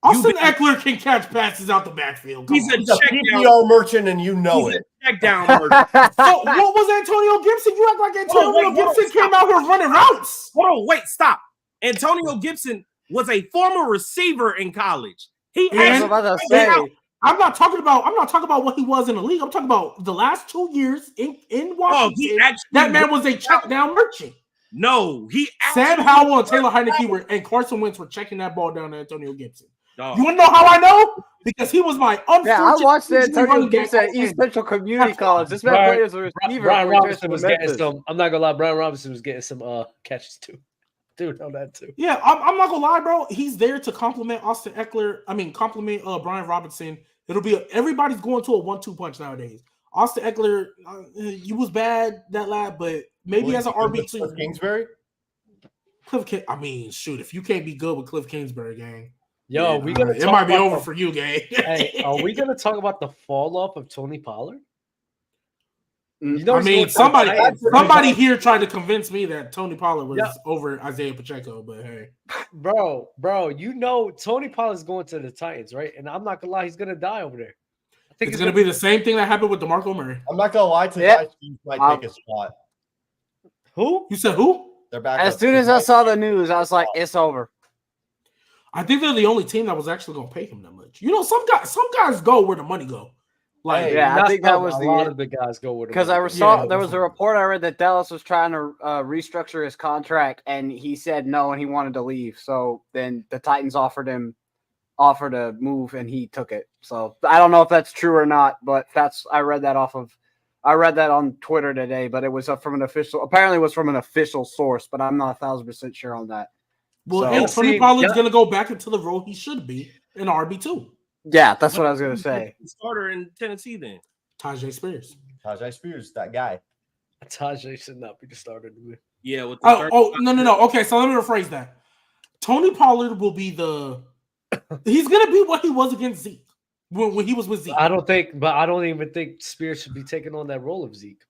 B: Austin Ekeler can catch passes out the backfield.
C: He's a
D: PPR merchant, and you know it.
C: Check down merchant.
B: So what was Antonio Gibson? You act like Antonio Gibson came out here running routes.
C: Hold on, wait, stop. Antonio Gibson was a former receiver in college.
B: I'm not talking about what he was in the league. I'm talking about the last 2 years in Washington. That man was a check down merchant.
C: No,
B: Sam Howell and Taylor Heineke and Carson Wentz were checking that ball down to Antonio Gibson.
C: Dog.
B: You want to know how I know? Because he was my unfortunate.
E: Yeah, I watched Antonio Gibson at East Central Community College. This man played as a receiver.
A: Brian Robinson was getting some. I'm not gonna lie. Brian Robinson was getting some catches too. Dude, know that too.
B: Yeah, I'm not gonna lie, bro. He's there to compliment Austin Ekeler. Compliment Brian Robinson. Everybody's going to a 1-2 punch nowadays. Austin Ekeler, you was bad that lab, but maybe as an RB2.
D: Cliff Kingsbury.
B: If you can't be good with Cliff Kingsbury, gang.
A: Yo,
B: it might be over for you, gang.
A: Hey, are we gonna talk about the fall off of Tony Pollard?
B: Somebody here tried to convince me that Tony Pollard was over Isaiah Pacheco, but hey,
A: bro, Tony Pollard's going to the Titans, right? And I'm not gonna lie, he's gonna die over there.
B: I think it's gonna be the same thing that happened with DeMarco Murray.
D: I'm not gonna lie to you, he might take a spot.
A: Who?
B: You said who?
D: They're back.
E: As soon as I saw the news, I was like, it's over.
B: I think they're the only team that was actually going to pay him that much. You know, some guys go where the money go.
E: Like, I think that was
A: a lot of the guys go where the
E: because I saw there was a report I read that Dallas was trying to restructure his contract, and he said no, and he wanted to leave. So then the Titans offered a move, and he took it. So I don't know if that's true or not, but I read that on Twitter today, but it was from an official source, but I'm not 1,000% sure on that.
B: Well, Tony Pollard's going to go back into the role he should be in RB2.
E: Yeah, that's what I was going to say.
C: Starter in Tennessee then.
B: Tajay Spears,
D: that guy.
A: Tajay should not be the starter.
C: Yeah. With
B: no. Okay, so let me rephrase that. Tony Pollard will be he's going to be what he was against Zeke when he was with Zeke.
A: I don't even think Spears should be taking on that role of Zeke.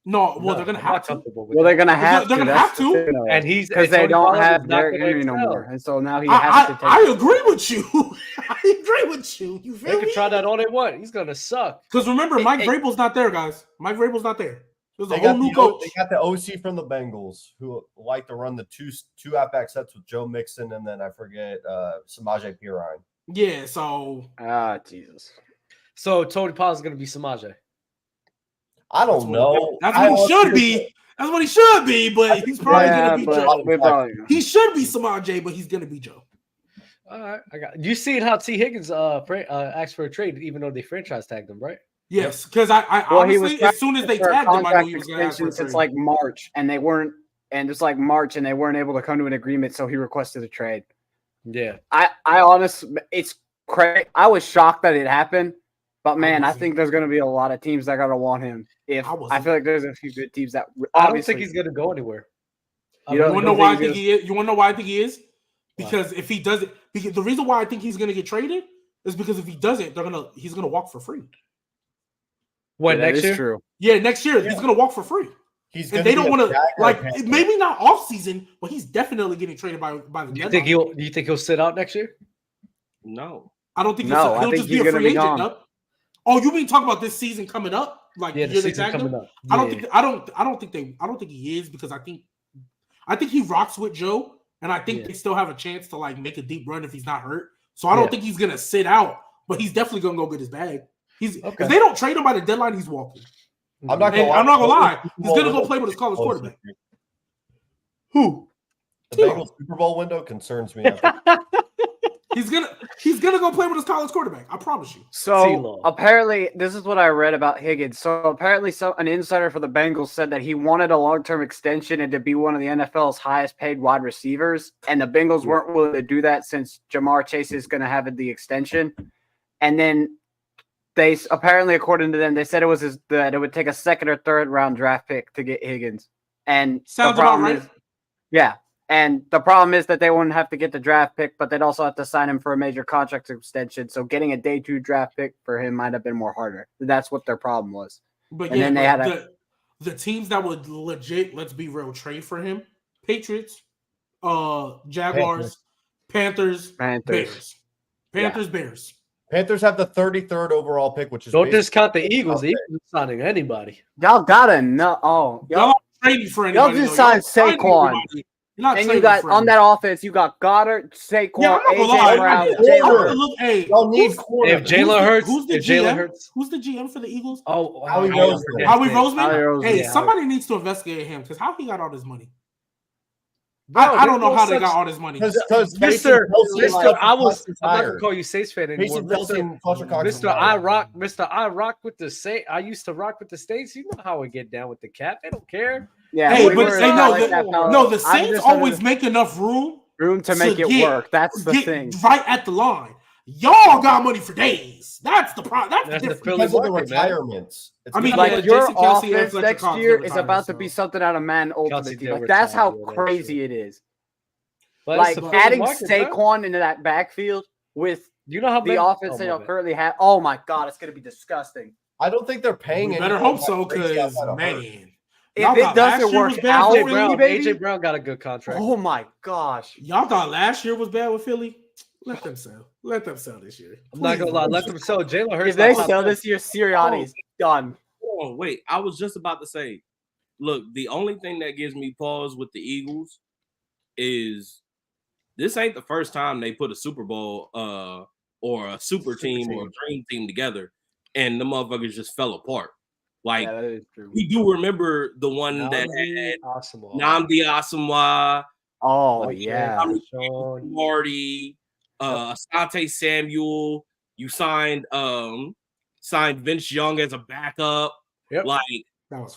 B: No, well, they're gonna have to.
E: Well, they're gonna have
B: They're
E: to.
B: gonna have to.
A: And he's
E: because they
A: Tony
E: don't
A: Pollard
E: have
A: is not
E: Derrick
A: gonna
E: Henry no
A: excel.
E: more, and so now he has to take.
B: I agree with you. I agree with you. You feel
A: They
B: me?
A: can try that all they want. He's gonna suck.
B: Because remember, Mike Vrabel's not there, guys. Mike Vrabel's not there. There's a
D: They
B: whole
D: got
B: new
D: the
B: coach.
D: They got the OC from the Bengals who like to run the two halfback sets with Joe Mixon and then I forget Samaje Perine.
B: Yeah, so
E: Jesus.
A: So Tony Pollard's gonna be Samaje.
D: I don't know.
B: That's what he should be. That's what he should be, but he's probably gonna be Joe. He should be Samaje, but he's gonna be Joe.
A: All right, I got you. Seen how T. Higgins asked for a trade, even though they franchise tagged him, right?
B: Yes, because I honestly, as soon as they tagged him, I knew he was gonna ask for a trade.
E: Since like March, and they weren't, and it's like March, and they weren't able to come to an agreement, so he requested a trade.
A: Yeah,
E: I honestly, it's crazy. I was shocked that it happened, but man, I think there's gonna be a lot of teams that are gonna want him. I feel like there's a few good teams that
A: I don't think he's gonna go anywhere.
B: You want to know why I think he is? You want to know why I think he is? Because if he doesn't, because the reason why I think he's gonna get traded is because if he doesn't, he's gonna walk for free.
A: What, next year?
E: True.
B: Yeah, next year he's gonna walk for free. And they don't want to, like, maybe not off season, but he's definitely getting traded by the deadline.
A: Do you think he'll sit out next year?
C: No,
B: I don't think he'll just be a free agent. Oh, you mean talk about this season coming up? Like,
A: yeah, the season coming up. Yeah.
B: I don't think he is, because I think he rocks with Joe, and I think they still have a chance to like make a deep run if he's not hurt. So I don't think he's gonna sit out, but he's definitely gonna go get his bag. If they don't trade him by the deadline, he's walking. I'm not gonna lie. He's gonna go play with his college quarterback. Who?
D: The Bengals Super Bowl window concerns me.
B: He's gonna go play with his college quarterback. I promise you.
E: So apparently, this is what I read about Higgins. So apparently, an insider for the Bengals said that he wanted a long-term extension and to be one of the NFL's highest-paid wide receivers, and the Bengals weren't willing to do that since Jamar Chase is going to have the extension. And then they apparently, according to them, they said that it would take a second or third round draft pick to get Higgins. And
B: sounds about right.
E: Yeah. And the problem is that they wouldn't have to get the draft pick, but they'd also have to sign him for a major contract extension. So getting a day 2 draft pick for him might have been more harder. That's what their problem was.
B: But and then they had the teams that would legit, let's be real, trade for him: Patriots, Jaguars, Panthers, Bears. Bears.
D: Panthers have the 33rd overall pick, which is
A: don't discount the Eagles. The Eagles are signing anybody.
E: Y'all gotta know. Oh,
B: y'all trading for anybody.
E: Y'all just signed Saquon. And you got on that offense, you got Goddard, Saquon, AJ Brown, Jalen.
B: Y'all need
A: if Jalen Hurts.
B: Who's the GM? Who's the GM for the Eagles?
A: Oh,
B: Howie Roseman. Hey, somebody needs to investigate him because how he got all this money. I don't know how they got all this money.
A: Because Mister, I'm not gonna call you Saints fan anymore. Mister, I rock with the Saints. I used to rock with the States. You know how we get down with the cap. They don't care.
E: Yeah,
B: hey, but the Saints always make enough room
E: to make it work. That's the thing.
B: Right at the line. Y'all got money for days. That's the problem. That's the difference.
D: Because of the retirements.
E: I mean, like your offense next year is about to be something out of Man Ultimate Team. Like, that's how crazy it is. Like adding Saquon into that backfield with the offense they don't currently have. Oh my God, it's gonna be disgusting.
D: I don't think they're paying.
B: You better hope so, because man.
E: If it doesn't work out,
A: AJ Brown got a good contract.
E: Oh my gosh.
B: Y'all thought last year was bad with Philly? Let them sell. Let them sell this year.
A: I'm not gonna lie. Let them sell. Jalen Hurts.
E: If they sell this year, Sirianni's done.
C: Oh, wait. I was just about to say, look, the only thing that gives me pause with the Eagles is this ain't the first time they put a Super Bowl or a super team or a dream team together and the motherfuckers just fell apart. Like, we do remember the one that had Nnamdi Asomugha.
E: Oh, yeah.
C: Marty, Asante Samuel. You signed Vince Young as a backup.
A: Yep.
C: Like,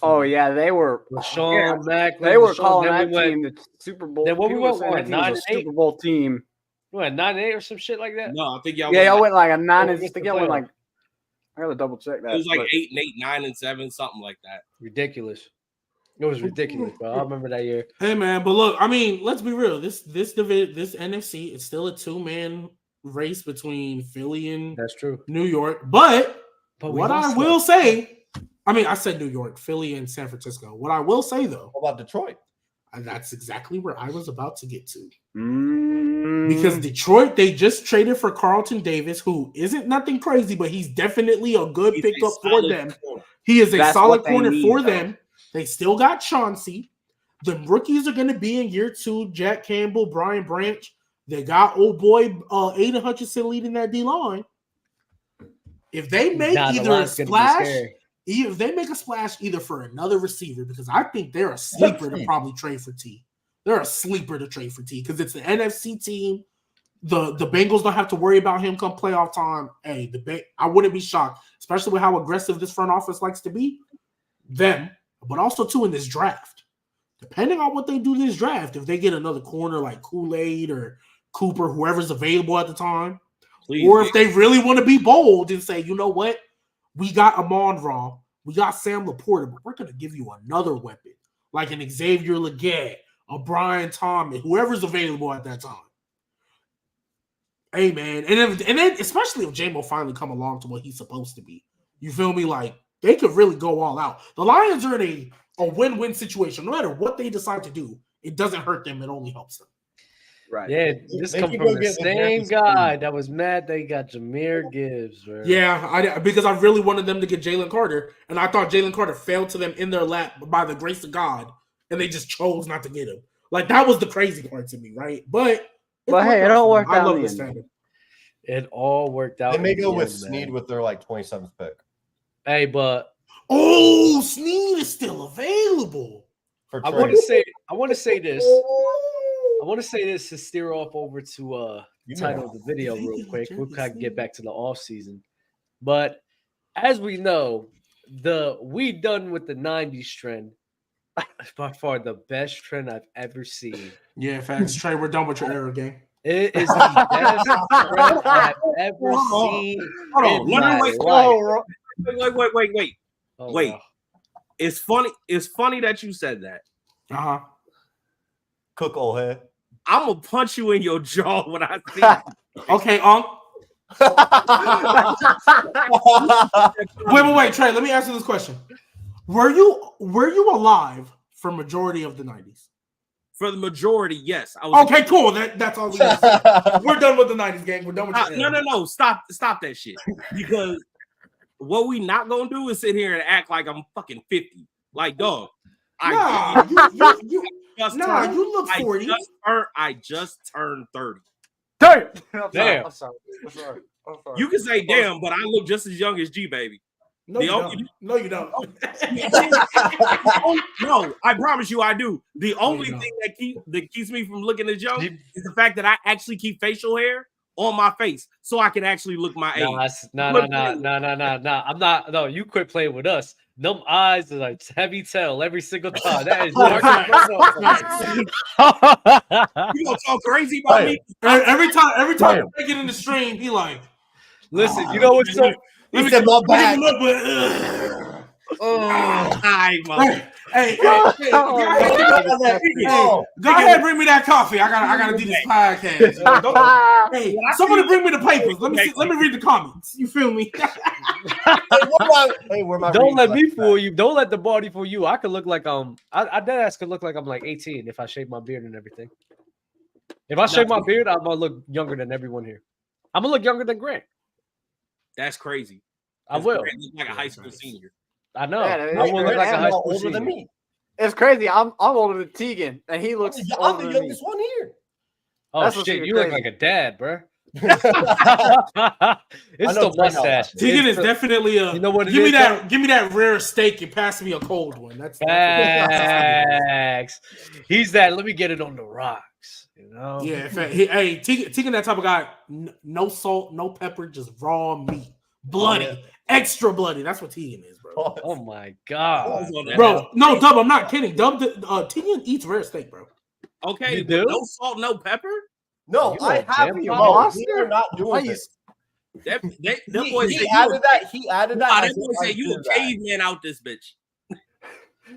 E: oh yeah, they were
A: Sean Mack.
E: They were calling that team the Super Bowl.
A: Then what we went for,
E: 9-8 Super Bowl team.
A: What, 9-8 or some shit like that?
C: No, I think y'all.
E: Yeah, y'all went like a 9. I think y'all went like. I gotta double check that.
C: It was like 8-8, 9-7, something like that.
A: Ridiculous. It was ridiculous, bro. I remember that year.
B: Hey man, but look, I mean, let's be real. This NFC, it's still a 2-man race between Philly and
A: that's true.
B: New York. But what I will say, I mean, I said New York, Philly, and San Francisco. What I will say though,
D: What about Detroit?
B: and that's exactly where I was about to get to. Because Detroit, they just traded for Carlton Davis, who isn't nothing crazy, but he's definitely a good pickup for them. He is a solid corner for them. They still got Chauncey. The rookies are going to be in year 2. Jack Campbell, Brian Branch. They got old boy Aiden Hutchinson leading that D-line. If they make either a splash, if they make a splash either for another receiver, because I think they're a sleeper to probably trade for T. They're a sleeper to trade for T because it's the NFC team. The Bengals don't have to worry about him come playoff time. Hey, I wouldn't be shocked, especially with how aggressive this front office likes to be. Them, but also too in this draft. Depending on what they do this draft, if they get another corner like Kool-Aid or Cooper, whoever's available at the time, or if they really want to be bold and say, you know what, we got Amon-Ra, we got Sam Laporta, but we're going to give you another weapon like an Xavier Leggett, a Brian Thomas, whoever's available at that time. Hey, man. And then especially if J-Mo finally come along to what he's supposed to be. You feel me? Like, they could really go all out. The Lions are in a win-win situation. No matter what they decide to do, it doesn't hurt them. It only helps them.
E: Right.
A: Yeah, this comes from the same guy that was mad they got Jahmyr Gibbs. Bro.
B: Yeah, because I really wanted them to get Jalen Carter, and I thought Jalen Carter fell to them in their lap by the grace of God, and they just chose not to get him. Like, that was the crazy part to me, right? But
E: hey, it all worked out.
B: I love this standard.
A: It all worked out.
D: They may go with Snead with their 27th pick.
A: Hey, but
B: Snead is still available.
A: I want to say this. I want to say this to steer off over to title of the video real quick. We'll kind of get back to the off season. But as we know, we done with the 90s trend. By far the best trend I've ever seen.
B: Yeah, facts. Trey, we're done with your era game.
A: It is the best trend I've ever seen.
C: Hold on. Wait.
A: Oh,
C: Wait.
A: wow.
C: It's funny that you said that.
B: Uh-huh.
D: Cook old head.
C: I'm gonna punch you in your jaw when I see you.
B: Okay, Wait, Trey, let me answer this question. Were you alive for majority of the 90s?
C: For the majority, yes. I was.
B: Okay, cool. That's all we got to say. We're done with the 90s, gang. We're done with
C: No. Stop that shit. Because what we not gonna do is sit here and act like I'm fucking 50. Like, dog.
B: You look 40.
C: I just turned 30.
A: Damn.
E: I'm sorry.
C: You can say damn, but I look just as young as G baby.
B: No, you don't.
C: No, I promise you I do. The only thing that keeps me from looking as young is the fact that I actually keep facial hair on my face so I can actually look my age.
A: No. I'm not. No, you quit playing with us. Them eyes are like heavy tail every single time. That is
C: you gonna talk crazy about me?
B: Every time I get in the stream, he like,
A: listen, you know what's so.
B: Let me get my back. Hey, go ahead, bring me that coffee. I gotta do this podcast. Hey, somebody bring me the papers. Let me read the comments. You feel me?
A: Don't let me fool you. Don't let the body fool you. I could look like I dead ass could look like I'm like 18 if I shave my beard and everything. If I shave my beard, I'm gonna look younger than everyone here. I'm gonna look younger than Grant.
C: That's crazy.
A: I will.
C: Grant look like a high school senior.
A: I know.
E: Yeah,
A: I will look like a high school
D: older
A: senior.
D: than me.
E: It's crazy. I'm older than Tegan, and he looks
D: I'm the youngest one here.
A: Oh
E: That's
A: shit, you look like a dad, bro. It's the mustache.
B: Tegan is definitely a. You know what? Give me that rare steak and pass me a cold one. That's
A: facts. He's that. Let me get it on the rocks. You know.
B: Yeah. Hey, Tegan, that type of guy. No salt, no pepper, just raw meat, bloody, extra bloody. That's what Tegan is, bro.
A: Oh my god,
B: bro. No, Dub. I'm not kidding. Dub. Tegan eats rare steak, bro.
C: Okay,
A: you do?
C: No salt, no pepper.
D: No, I have
E: you
D: We're not doing this.
C: He added
D: that.
C: That boy said you a caveman out this bitch.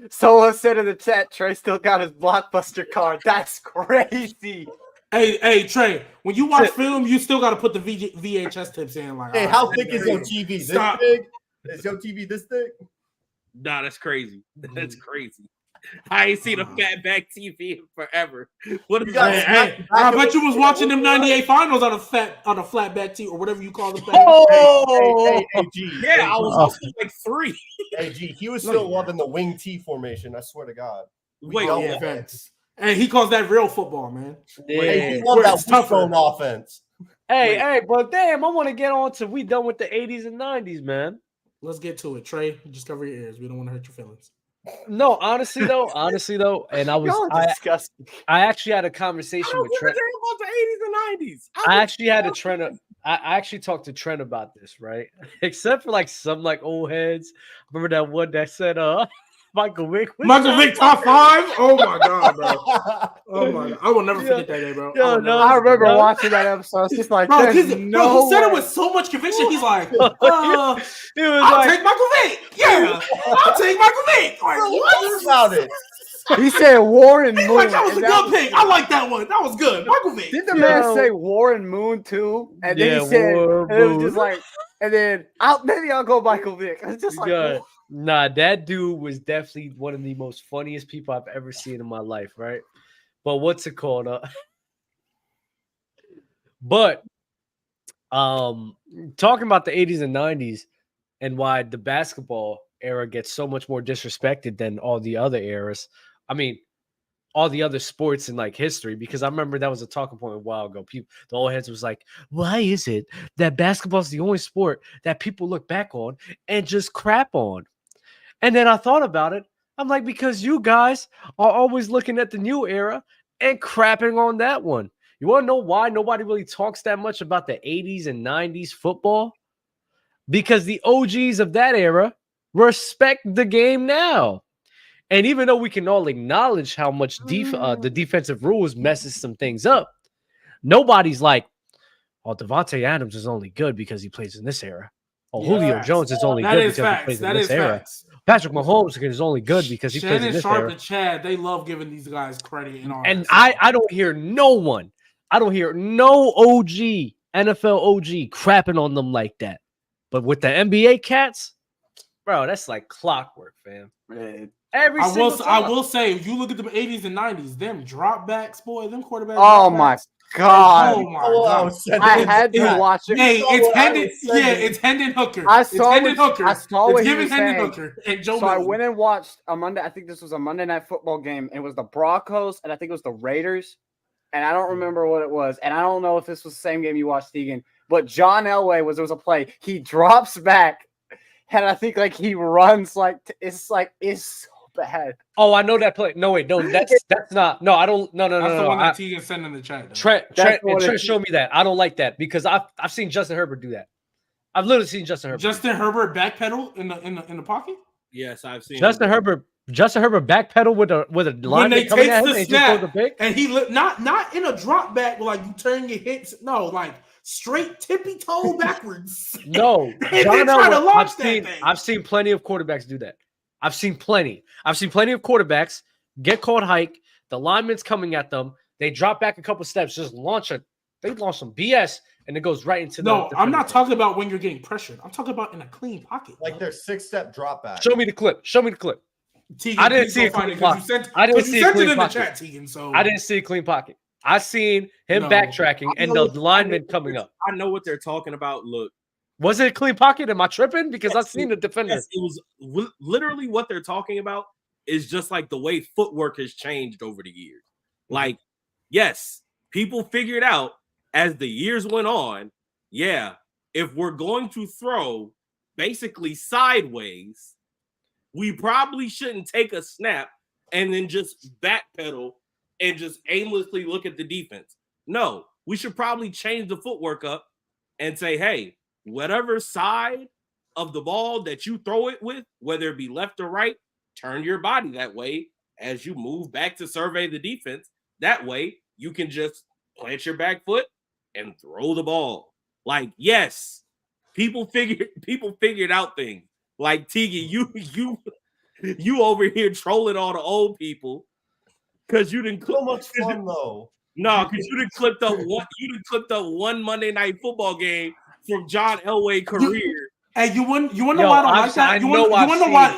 E: Someone said in the chat, Trey still got his Blockbuster card. That's crazy.
B: Hey, Trey, when you watch film, you still got to put the VHS tips in. Like,
D: hey, how thick is your TV? This big? Is your TV this thick?
C: Nah, that's crazy. That's crazy. I ain't seen a fat back TV in forever. What is that?
B: Hey, I bet you was watching them 98 finals on a flat back tee or whatever you call the thing.
D: Hey, G.
C: Yeah, I was also like 3.
D: Hey, G, he was still loving the wing T formation. I swear to God.
C: Wait,
B: offense. And he calls that real football, man.
A: Yeah.
D: Hey, he loved that tough offense.
A: Hey, but damn, I want to get on to we done with the 80s and 90s, man.
B: Let's get to it, Trey. Just cover your ears. We don't want to hurt your feelings.
A: No, honestly though, and I actually had a conversation with Trent
C: about the 80s and 90s.
A: I actually talked to Trent about this, right? Except for like some like old heads. Remember that one that said Michael Vick
B: top 5? Oh my God, bro. Oh my God. I will never forget that day, bro.
E: I remember watching that episode. It's just like,
B: bro, he said it with so much conviction. He's like, I'll take Michael Vick. Yeah, I'll take Michael Vick. Like, what
D: about it?
E: He said Warren Moon.
B: Like, that was a good pick. I like that one. That was good. Michael Vick.
E: Did the man say Warren Moon too? And then he said, and it was just like, and then maybe I'll go Michael Vick. It's just like,
A: nah, that dude was definitely one of the most funniest people I've ever seen in my life, right? But what's it called? But talking about the 80s and 90s and why the basketball era gets so much more disrespected than all the other eras. I mean, all the other sports in like history, because I remember that was a talking point a while ago. The old heads was like, why is it that basketball is the only sport that people look back on and just crap on? And then I thought about it. I'm like, because you guys are always looking at the new era and crapping on that one. You want to know why nobody really talks that much about the 80s and 90s football? Because the OGs of that era respect the game now. And even though we can all acknowledge how much the defensive rules messes some things up, nobody's like, oh, Devontae Adams is only good because he plays in this era. Oh, Julio Jones is only good because he plays in this era. Patrick Mahomes is only good because he plays in this era.
B: Shannon Sharp and Chad, they love giving these guys credit.
A: And I don't hear no one. I don't hear no OG, NFL OG crapping on them like that. But with the NBA cats, bro, that's like clockwork, fam.
E: Man.
B: I will say, if you look at the 80s and 90s, them dropbacks, boy, them quarterbacks.
E: Oh my God!
B: Oh my God!
E: I had to watch it.
B: Hey, it's Hendon Hooker.
E: I saw
B: what he was saying. Hooker and Joe.
E: So I went and watched a Monday. I think this was a Monday Night Football game. It was the Broncos, and I think it was the Raiders. And I don't remember what it was. And I don't know if this was the same game you watched, Tegan. But John Elway there was a play. He drops back, and I think like he runs it's so bad.
A: Oh, I know that play. No, wait, no, that's not. No, I don't. No.
B: That's the one that Tegan sent in the chat. Though.
A: Trent showed me that. I don't like that because I've seen Justin Herbert do that. I've literally seen Justin Herbert.
B: Justin Herbert backpedal in the pocket.
C: Yes, I've seen
A: Justin Herbert backpedal with a lineman coming at him and
B: snap, and he not in a drop back where like you turn your hips. No, like straight tippy toe backwards.
A: No, John Elway, I've seen plenty of quarterbacks do that. I've seen plenty of quarterbacks get caught hike. The lineman's coming at them. They drop back a couple steps, just launch some BS, and it goes right into
B: the. No, I'm not talking about when you're getting pressured. I'm talking about in a clean pocket.
D: Like their 6-step drop back.
A: Show me the clip.
B: Tegan,
A: I didn't see a clean pocket. I didn't see a clean pocket. Chat, Tegan, so I didn't see a clean pocket. I seen him backtracking and the lineman coming up.
C: I know what they're talking about. Look.
A: Was it a clean pocket? Am I tripping? Because I've seen the defender.
C: Yes, it was literally what they're talking about is just like the way footwork has changed over the years. Like, yes, people figured out as the years went on, yeah, if we're going to throw basically sideways, we probably shouldn't take a snap and then just backpedal and just aimlessly look at the defense. No, we should probably change the footwork up and say, hey, whatever side of the ball that you throw it with, whether it be left or right, turn your body that way as you move back to survey the defense. That way, you can just plant your back foot and throw the ball. Like, yes, people figured out things. Like Tegan, you over here trolling all the old people because you didn't
D: so much fun though.
C: No, because you didn't clipped up one Monday Night Football game from John Elway career
B: Hey, you want to know why I don't like that? You want to know why?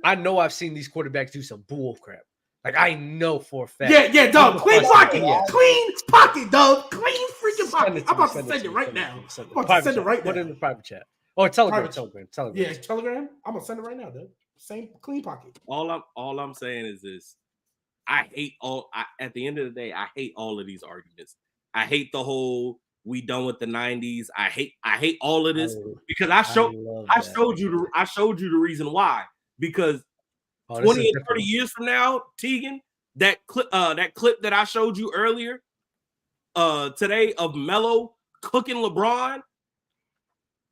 A: I know I've seen these quarterbacks do some bull crap. Like I know for a fact.
B: Yeah, Dub. Clean pocket, Dub. Clean freaking pocket. I'm about to send it right now. I'm about to send it right now.
A: Put it in the private chat. Or Telegram.
B: Yeah, Telegram. I'm gonna send it right now, Dub. Same clean pocket.
C: All I'm saying is this. At the end of the day, I hate all of these arguments. I hate the whole we done with the 90s. I hate all of this because I showed you the reason why. Because 20 and 30 years from now, Tegan, that clip that I showed you earlier today of Melo cooking LeBron,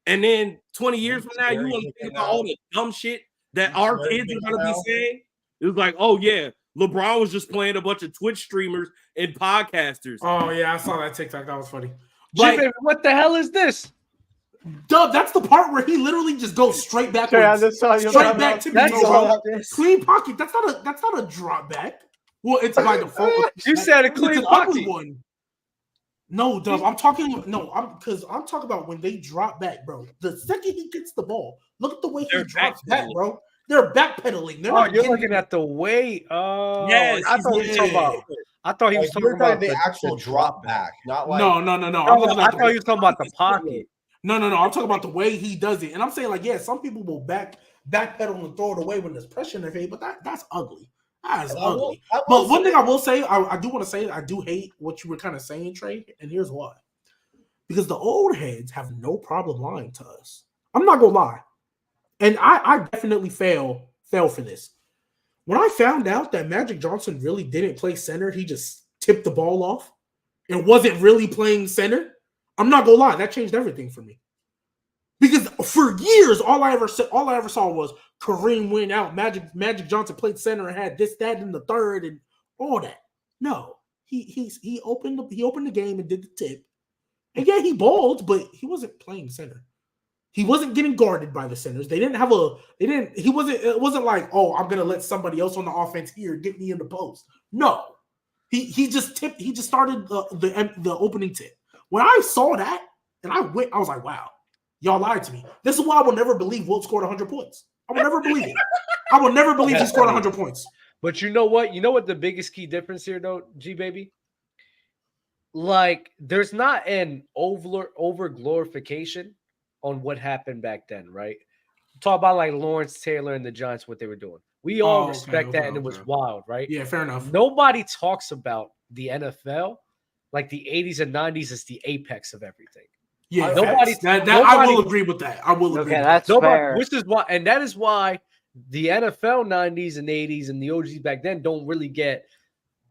C: and then 20 years from now, you want to think about all the dumb shit that our kids are gonna be saying. It was like, oh yeah, LeBron was just playing a bunch of Twitch streamers and podcasters.
B: Oh yeah, I saw that TikTok. That was funny.
A: But what the hell is this?
B: Dub, that's the part where he literally just goes straight back.
E: I just saw you.
B: Straight back to me. Clean pocket. That's not a drop back. Well, it's by default.
A: You said a clean pocket
B: one. No, Dub. I'm talking about when they drop back, bro. The second he gets the ball, look at the way he drops back, bro. They're backpedaling.
A: You're looking at the way.
C: Yes,
A: I thought he was talking about. I thought he was talking about
D: the actual drop back, not like
B: no.
A: I thought he was talking about the pocket.
B: No. I'm talking about the way he does it, and I'm saying like, yeah, some people will backpedal and throw it away when there's pressure in their face, but that's ugly. That's ugly. But one thing I will say, I do want to say, I do hate what you were kind of saying, Trey, and here's why. Because the old heads have no problem lying to us. I'm not gonna lie, and I definitely fell for this. When I found out that Magic Johnson really didn't play center, he just tipped the ball off and wasn't really playing center. I'm not gonna lie, that changed everything for me. Because for years, all I ever saw was Kareem went out, Magic Johnson played center and had this, that, and the third, and all that. No, he opened the game and did the tip, and yeah, he balled, but he wasn't playing center. He wasn't getting guarded by the centers. It wasn't like, oh, I'm gonna let somebody else on the offense here get me in the post. No, he just tipped. He just started the opening tip. When I saw that, and I was like, wow, y'all lied to me. This is why I will never believe Wilt scored 100 points. I will never believe it. I will never believe he scored 100 points.
A: But you know what? You know what the biggest key difference here, though, G baby? Like, there's not an over glorification on what happened back then, right? Talk about like Lawrence Taylor and the Giants, what they were doing. We all respect that, and it was wild, right?
B: Yeah, fair enough.
A: Nobody talks about the NFL like the 80s and 90s is the apex of everything.
B: Yeah, I will agree with that. I will agree.
E: Okay, that's fair.
A: Which is why, and that is why the NFL 90s and 80s and the OGs back then don't really get.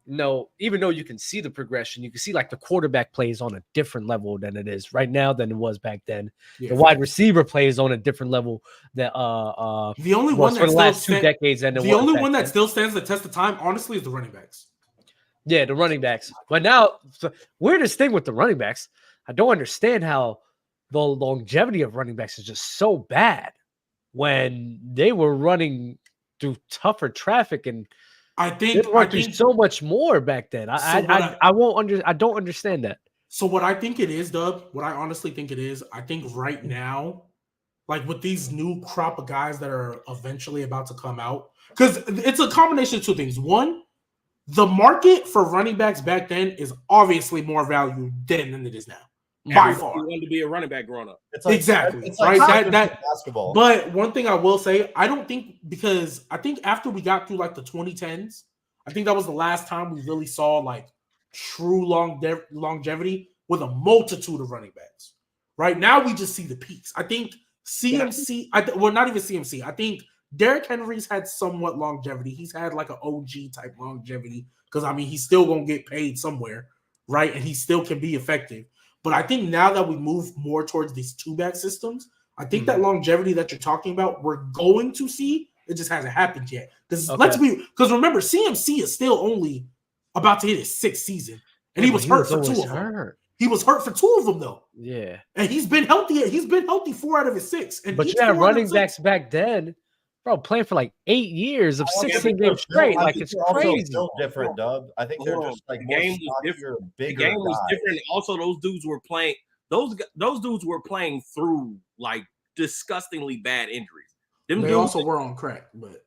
A: No, even though you can see the progression, you can see like the quarterback plays on a different level than it is right now than it was back then. Yeah, the wide receiver plays on a different level that
B: the only one
A: for the last 2 decades. And
B: the only one that still stands the test of time, honestly, is the running backs.
A: Yeah, the running backs. But now, the weirdest thing with the running backs, I don't understand how the longevity of running backs is just so bad when they were running through tougher traffic and. I think so much more back then. I don't understand that.
B: So what I think it is, Dub, what I honestly think it is, I think right now, like with these new crop of guys that are eventually about to come out, because it's a combination of two things. One, the market for running backs back then is obviously more value than it is now. By far.
C: You wanted to be a running back growing up.
B: Exactly.
D: It's like
B: right. That
D: basketball.
B: But one thing I will say, I think after we got through like the 2010s, I think that was the last time we really saw like true longevity with a multitude of running backs. Right now, we just see the peaks. I think CMC, not even CMC. I think Derrick Henry's had somewhat longevity. He's had like an OG type longevity because I mean he's still gonna get paid somewhere, right? And he still can be effective. But I think now that we move more towards these 2-back systems, I think that longevity that you're talking about, we're going to see. It just hasn't happened yet. Because remember, CMC is still only about to hit his 6th season, and he was hurt for 2 of them. He was hurt for 2 of them though.
A: Yeah,
B: and he's been healthy. He's been healthy 4 out of his 6. And
A: but you had running backs back then, bro, playing for like 8 years of 16 games straight. Like it's crazy.
D: Still different, Dub. I think they're just like
C: the game was different. The game was different. Also, those dudes were playing. those dudes were playing through like disgustingly bad injuries. Them
B: They
C: dudes,
B: also were on crack, but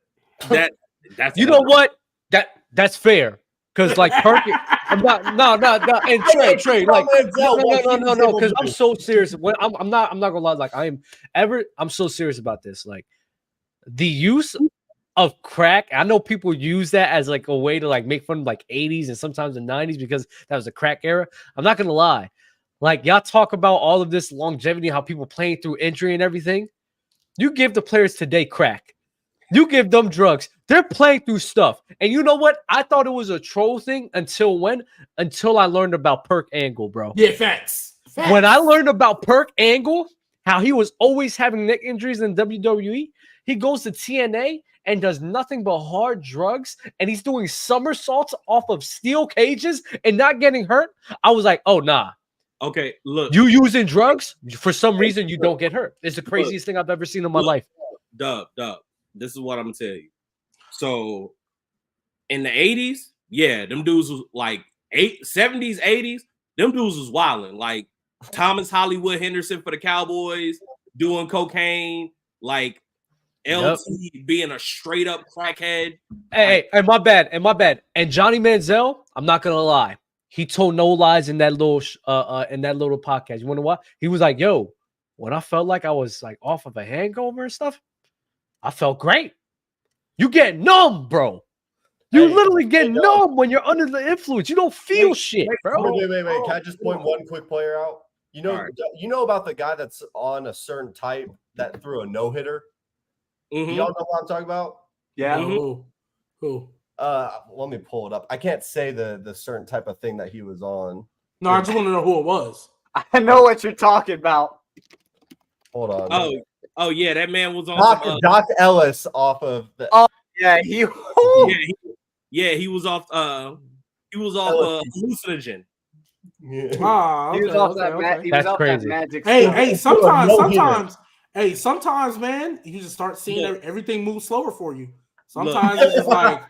C: that's
A: You know what? That's fair. Because like Perk, I'm not and Trey, like no, because I'm so serious. When I'm not gonna lie, like I'm so serious about this. Like the use of crack, I know people use that as like a way to like make fun of like 80s and sometimes the 90s because that was a crack era. I'm not gonna lie. Like y'all talk about all of this longevity, how people playing through injury and everything. You give the players today crack. You give them drugs. They're playing through stuff. And you know what? I thought it was a troll thing until when? Until I learned about Perk Angle, bro.
B: yeah, facts.
A: When I learned about Perk Angle, how he was always having neck injuries in WWE, he goes to TNA and does nothing but hard drugs, and he's doing somersaults off of steel cages and not getting hurt. I was like, oh, nah.
C: Okay, look.
A: You using drugs, for some reason you don't get hurt. It's the craziest thing I've ever seen in my life.
C: Dub. This is what I'm gonna tell you. So in the 80s, yeah, them dudes was like 70s, 80s, them dudes was wilding. Like Thomas Hollywood Henderson for the Cowboys, doing cocaine, like LT being a straight up crackhead.
A: Hey, my bad. And Johnny Manziel, I'm not gonna lie, he told no lies in that little podcast. You wanna know what? He was like, "Yo, when I felt like I was like off of a hangover and stuff, I felt great." You get numb, bro. You literally get numb when you're under the influence. You don't feel shit, bro.
D: Wait. Can I just point one quick player out? You know about the guy that's on a certain type that threw a no-hitter?
C: Mm-hmm.
D: Y'all know what I'm talking about?
E: Yeah.
B: Mm-hmm. Who?
D: Let me pull it up. I can't say the certain type of thing that he was on.
B: No, I just want to know who it was.
E: I know what you're talking about.
D: Hold on.
C: Oh yeah, that man was on
D: Doc Ellis off of the.
E: Oh yeah, he
C: was off. He was off hallucinogen.
D: Yeah.
E: He was off that. He was off
A: crazy.
E: that magic.
B: Hey, sometimes, man, you just start seeing everything move slower for you. Sometimes it's just like,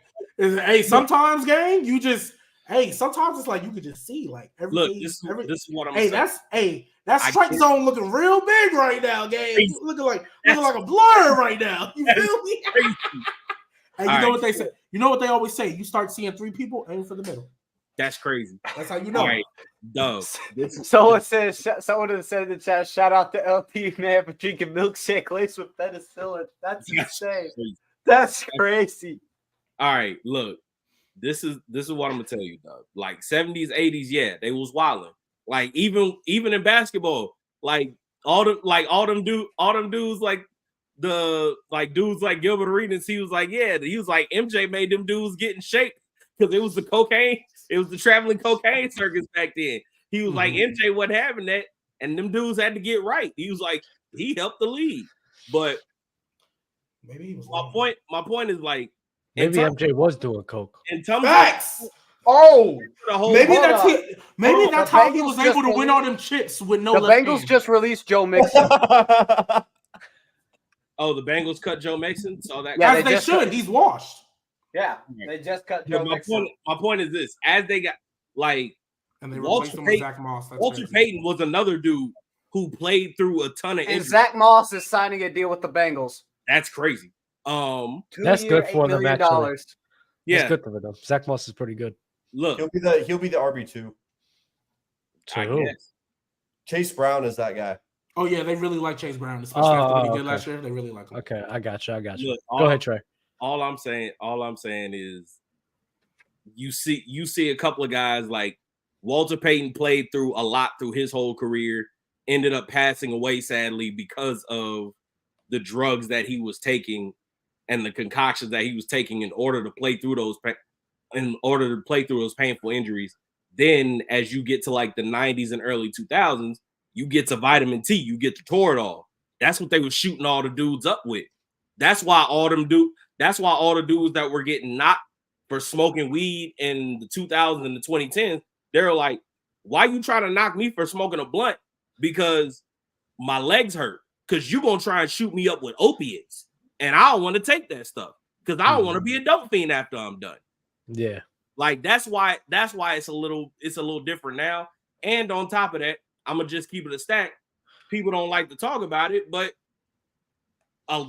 B: sometimes, gang, you just. Sometimes it's like you could just see like everything.
C: Look, this is what I'm saying.
B: That's strike zone looking real big right now, gang. Looking like a blur right now. You feel me? Hey, you know what they say? You know what they always say? You start seeing three people, aim for the middle.
C: That's crazy.
B: That's how you know.
C: All right, dub.
E: Someone said in the chat, shout out to LT man for drinking milkshake laced with penicillin. That's insane. That's crazy.
C: All right, look. This is what I'm gonna tell you, dog. Like 70s, 80s, yeah, they was wilding. Like even in basketball, like all them dudes like dudes like Gilbert Arenas, he was like MJ made them dudes get in shape because it was the cocaine, it was the traveling cocaine circus back then. He was like MJ wasn't having that, and them dudes had to get right. He was like he helped the league, but
B: maybe he was
C: my point is like.
A: Maybe MJ was doing coke.
C: In terms
B: facts. Maybe that's how he was able to win all them chips with no.
E: The Bengals just released Joe Mixon.
C: Oh, the Bengals cut Joe Mixon. So that
B: as they should. He's washed.
E: Yeah, they just cut Joe Mixon.
C: My point is this: as they got like,
B: and they replaced him with Zach Moss.
C: Walter Payton was another dude who played through a ton of injuries.
E: And Zach Moss is signing a deal with the Bengals.
C: That's crazy.
A: That's good for them, actually.
C: Yeah,
A: that's good for them. Zach Moss is pretty good.
C: Look,
D: he'll be the RB2.
C: I guess.
D: Chase Brown is that guy.
B: Oh yeah, they really like Chase Brown, especially after what he did last year. They really like him.
A: Okay, I got you.
C: Look,
A: Go ahead, Trey.
C: All I'm saying is, you see a couple of guys like Walter Payton played through a lot through his whole career, ended up passing away sadly because of the drugs that he was taking and the concoctions that he was taking in order to play through those painful injuries. Then as you get to like the 90s and early 2000s, you get to vitamin T, you get to Toradol. That's what they were shooting all the dudes up with. That's why all the dudes that were getting knocked for smoking weed in the 2000s and the 2010s, they're like, why you trying to knock me for smoking a blunt? Because my legs hurt. Because you're going to try and shoot me up with opiates. And I don't want to take that stuff. Because I don't want to be a dope fiend after I'm done.
A: Yeah.
C: Like that's why it's a little different now. And on top of that, I'm gonna just keep it a stack. People don't like to talk about it, but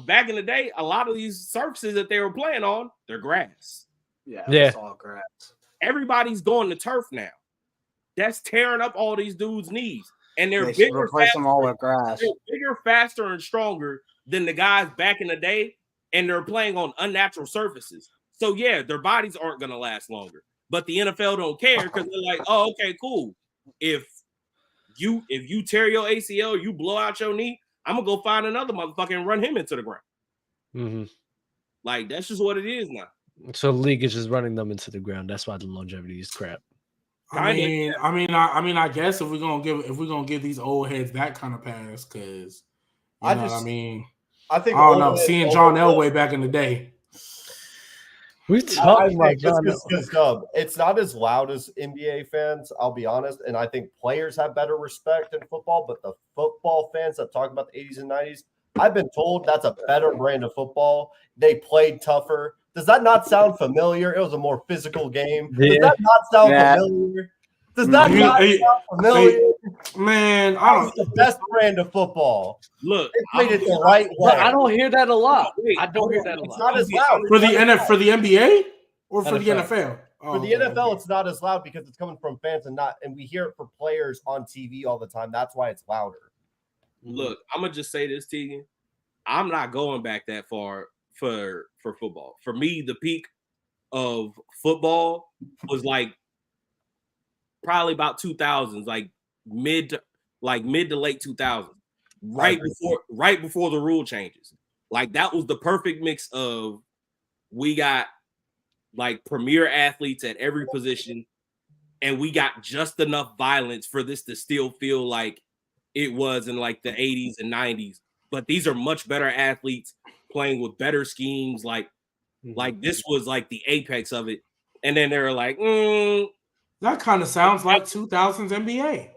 C: back in the day, a lot of these surfaces that they were playing on, they're grass.
E: Yeah,
A: it's
E: all grass.
C: Everybody's going to turf now. That's tearing up all these dudes' knees, and they're
E: They
C: bigger,
E: replace
C: faster,
E: them all with grass.
C: they're bigger, faster, and stronger than the guys back in the day, and they're playing on unnatural surfaces. So yeah, their bodies aren't gonna last longer. But the NFL don't care because they're like, oh, okay, cool. If you tear your ACL, you blow out your knee, I'm gonna go find another motherfucker and run him into the ground.
A: Mm-hmm.
C: Like that's just what it is now.
A: So the league is just running them into the ground. That's why the longevity is crap.
B: I guess if we're gonna give these old heads that kind of pass, because I think I don't know. Seeing John Elway back in the day.
A: We talking about John
D: Elway. It's not as loud as NBA fans, I'll be honest. And I think players have better respect in football, but the football fans that talk about the 80s and 90s, I've been told that's a better brand of football. They played tougher. Does that not sound familiar? It was a more physical game. Does that not sound familiar? Does that not sound familiar?
B: Man,
D: the best brand of football.
C: Look,
D: they played it the right way.
A: I don't hear that a lot. I don't hear that a lot.
D: It's not as loud
B: for the NBA or for the NFL.
D: For the NFL, it's not as loud because it's coming from fans and we hear it for players on TV all the time. That's why it's louder.
C: Look, I'm gonna just say this, Tegan. I'm not going back that far for football. For me, the peak of football was like probably about 2000s, like mid to late 2000s, right before the rule changes. Like that was the perfect mix of we got like premier athletes at every position, and we got just enough violence for this to still feel like it was in like the 80s and 90s. But these are much better athletes playing with better schemes. Like this was like the apex of it. And then they were like,
B: that kind of sounds like 2000s NBA.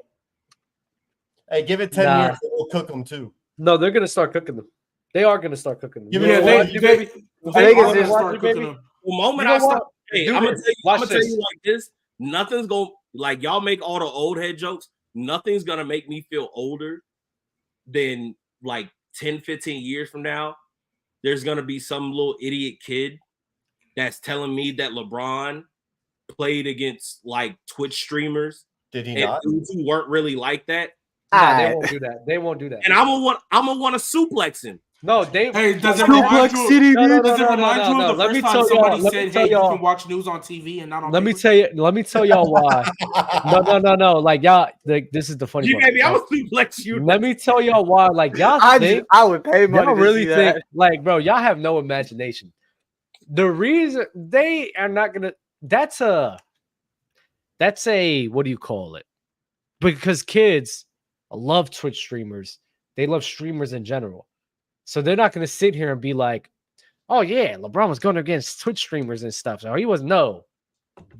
D: Hey, give it 10 years, we'll cook them too.
A: No, they're gonna start cooking them. They are gonna start cooking them.
B: They are gonna start cooking them.
C: The moment I'm gonna tell you like this, nothing's gonna like y'all make all the old head jokes. Nothing's gonna make me feel older than like 10, 15 years from now. There's gonna be some little idiot kid that's telling me that LeBron played against like Twitch streamers.
D: Did he not?
C: Dudes who weren't really like that.
A: No, they won't do that. They won't do that.
C: And I'm gonna want to suplex him.
A: No, they.
B: Hey, does it remind you?
A: City,
B: does it remind you of the
A: let
B: first
A: me
B: time
A: tell
B: somebody
A: y'all,
B: said, "Hey, you can watch news on TV and not on"?
A: Let me tell y'all why. No. Like y'all, like this is the funny part.
C: Baby, I will suplex you.
A: Let me tell y'all why. Like y'all think
E: I would pay money.
A: Y'all
E: to
A: really
E: see
A: think
E: that.
A: like, bro? Y'all have no imagination. The reason they are not gonna. That's a. What do you call it? Because kids love Twitch streamers. They love streamers in general. So they're not going to sit here and be like, oh, yeah, LeBron was going against Twitch streamers and stuff. So he was no.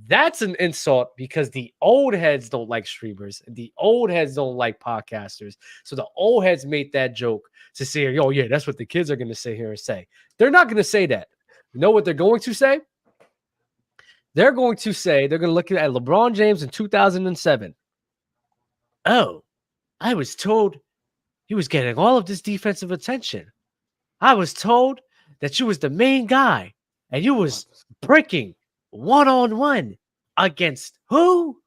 A: That's an insult because the old heads don't like streamers. The old heads don't like podcasters. So the old heads made that joke to say, oh, yeah, that's what the kids are going to sit here and say. They're not going to say that. You know what they're going to say? They're going to look at LeBron James in 2007. Oh, I was told he was getting all of this defensive attention. I was told that you was the main guy and you was breaking one-on-one against who?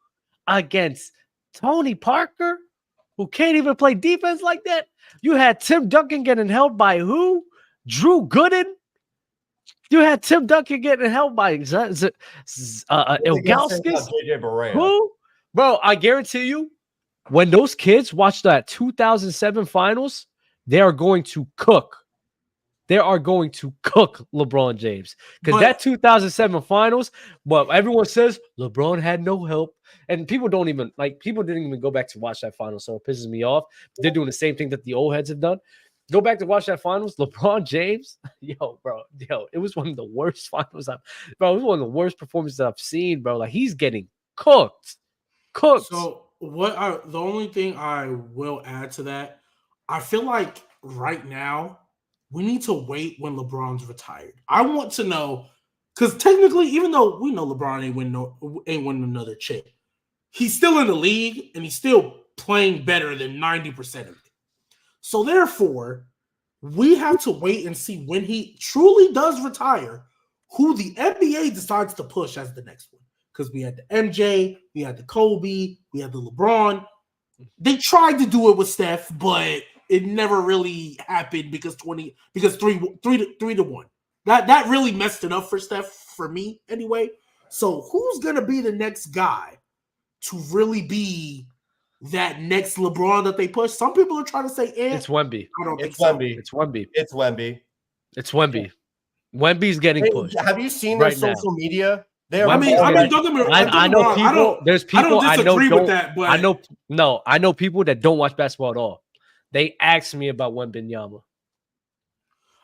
A: Against Tony Parker, who can't even play defense like that. You had Tim Duncan getting held by who? Drew Gooden. You had Tim Duncan getting held by Ilgauskas. Who? Bro, I guarantee you, when those kids watch that 2007 finals, they are going to cook. They are going to cook LeBron James. Because that 2007 finals, but everyone says LeBron had no help. And people didn't even go back to watch that final. So it pisses me off. They're doing the same thing that the old heads have done. Go back to watch that finals. LeBron James, it was one of the worst finals. It was one of the worst performances I've seen, bro. Like he's getting cooked.
B: So the only thing I will add to that, I feel like right now we need to wait when LeBron's retired. I want to know, because technically, even though we know LeBron ain't win another chip, he's still in the league and he's still playing better than 90% of it. So therefore, we have to wait and see when he truly does retire, who the NBA decides to push as the next one. Because we had the MJ, we had the Kobe, we had the LeBron. They tried to do it with Steph, but it never really happened because 3 to 1. That really messed it up for Steph, for me anyway. So who's gonna be the next guy to really be that next LeBron that they push? Some people are trying to say
A: it's Wemby.
B: I don't think
D: It's
B: so.
D: Wemby.
A: It's Wemby.
D: It's Wemby.
A: It's Wemby. Wemby's getting pushed.
D: Have you seen their social media?
B: I mean, don't get me wrong.
A: I know people. There's people
B: I don't disagree with that, but
A: I know people that don't watch basketball at all. They ask me about Wembanyama.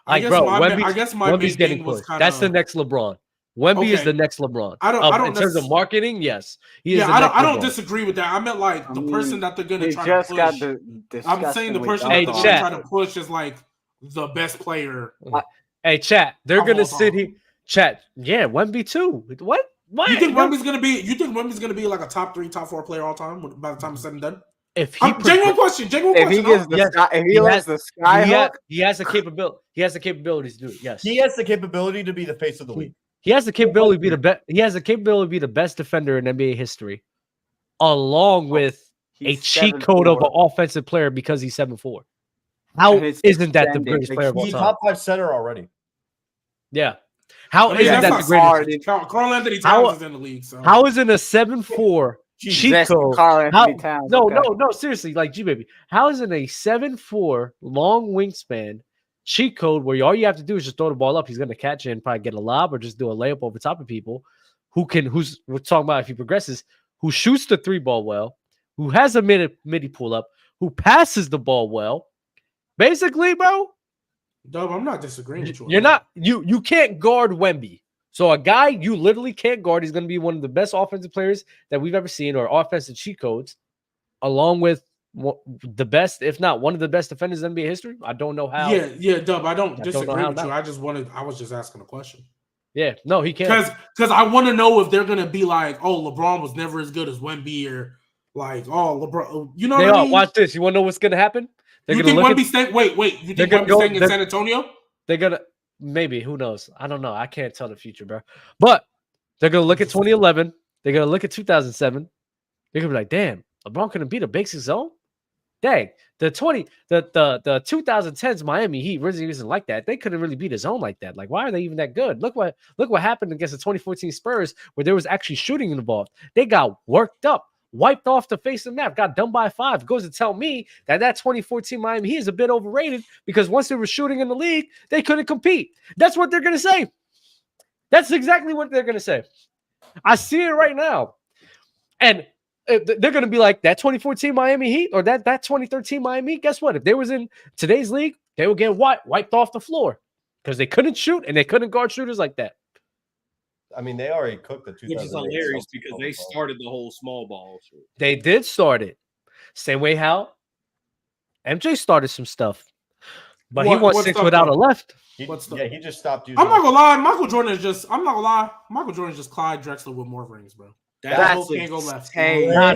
A: Like, Wemby's getting pushed. That's the next LeBron. Wemby is the next LeBron. In terms of marketing, yes.
B: I don't disagree with that. I meant like the person that they're gonna try to push. I'm saying the person that they're gonna try to push is like the best player.
A: Hey, chat. They're gonna sit here. Chat. Yeah, Wemby too. What?
B: You think Wemby's gonna be? You think Wemby's gonna be like a top 3, top 4 player all time by the time it's said and done? Genuine question.
E: If he gets the sky,
A: he has the capability. He has the capability to do it. Yes,
D: he has the capability to be the face of the league.
A: He has the capability to be the best. He has the capability to be the best defender in NBA history, along with a cheat code of an offensive player because he's 7'4". How isn't that the greatest player of all time?
D: He's top 5 center already.
A: Yeah. How isn't that the greatest?
B: Carl Anthony Towns is in the league. So.
A: How is it a 7'4" cheat code? No, seriously, like G baby. How is it a 7'4" long wingspan cheat code where all you have to do is just throw the ball up? He's gonna catch it and probably get a lob or just do a layup over top of people. Who's we're talking about if he progresses, who shoots the 3-ball well, who has a midi pull up, who passes the ball well. Basically, bro.
B: Dub, I'm not disagreeing with you.
A: You're not you can't guard Wemby. So a guy you literally can't guard is going to be one of the best offensive players that we've ever seen, or offensive cheat codes, along with the best, if not one of the best defenders in NBA history. I don't know how.
B: Yeah, Dub. I don't disagree with you. I was just asking a question.
A: Yeah, no, he can't.
B: Because I want to know if they're going to be like, oh, LeBron was never as good as Wemby, or like, oh, LeBron. You know what I mean?
A: Watch this. You want to know what's going to happen?
B: You think Wemby's staying? Wait. You think Wemby's staying in San Antonio?
A: They're gonna maybe. Who knows? I don't know. I can't tell the future, bro. But they're gonna look at 2011. They're gonna look at 2007. They're gonna be like, damn, LeBron couldn't beat a basic zone. Dang, the 2010s Miami Heat really isn't like that. They couldn't really beat a zone like that. Like, why are they even that good? Look what happened against the 2014 Spurs, where there was actually shooting involved. They got worked up. Wiped off the face of the map, got done by 5. Goes to tell me that 2014 Miami Heat is a bit overrated because once they were shooting in the league, they couldn't compete. That's what they're going to say. That's exactly what they're going to say. I see it right now. And they're going to be like, that 2014 Miami Heat or that 2013 Miami Heat, guess what? If they was in today's league, they would get wiped off the floor because they couldn't shoot and they couldn't guard shooters like that.
D: I mean, they already cooked the 2008.
C: Which is hilarious because they started the whole small ball shit.
A: They did start it. Same way how MJ started some stuff. But he won 6 without a left.
D: He just stopped using.
B: I'm not gonna lie, Michael Jordan is just Clyde Drexler with more rings, bro. That both can't go left. That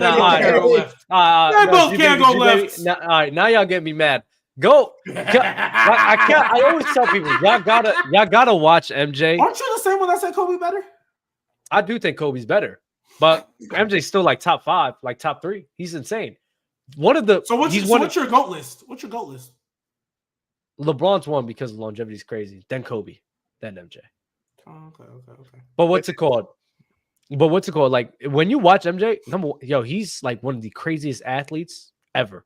B: both can't go left.
A: All right, now y'all get me mad. Go. I always tell people, y'all gotta watch MJ.
B: Aren't you the same one that said Kobe better?
A: I do think Kobe's better, but MJ's still like top 5, like top 3. He's insane. What's your GOAT list? What's your GOAT list? LeBron's one because of longevity is crazy. Then Kobe, then MJ.
B: Oh, okay.
A: But what's it called? Like when you watch MJ, he's like one of the craziest athletes ever.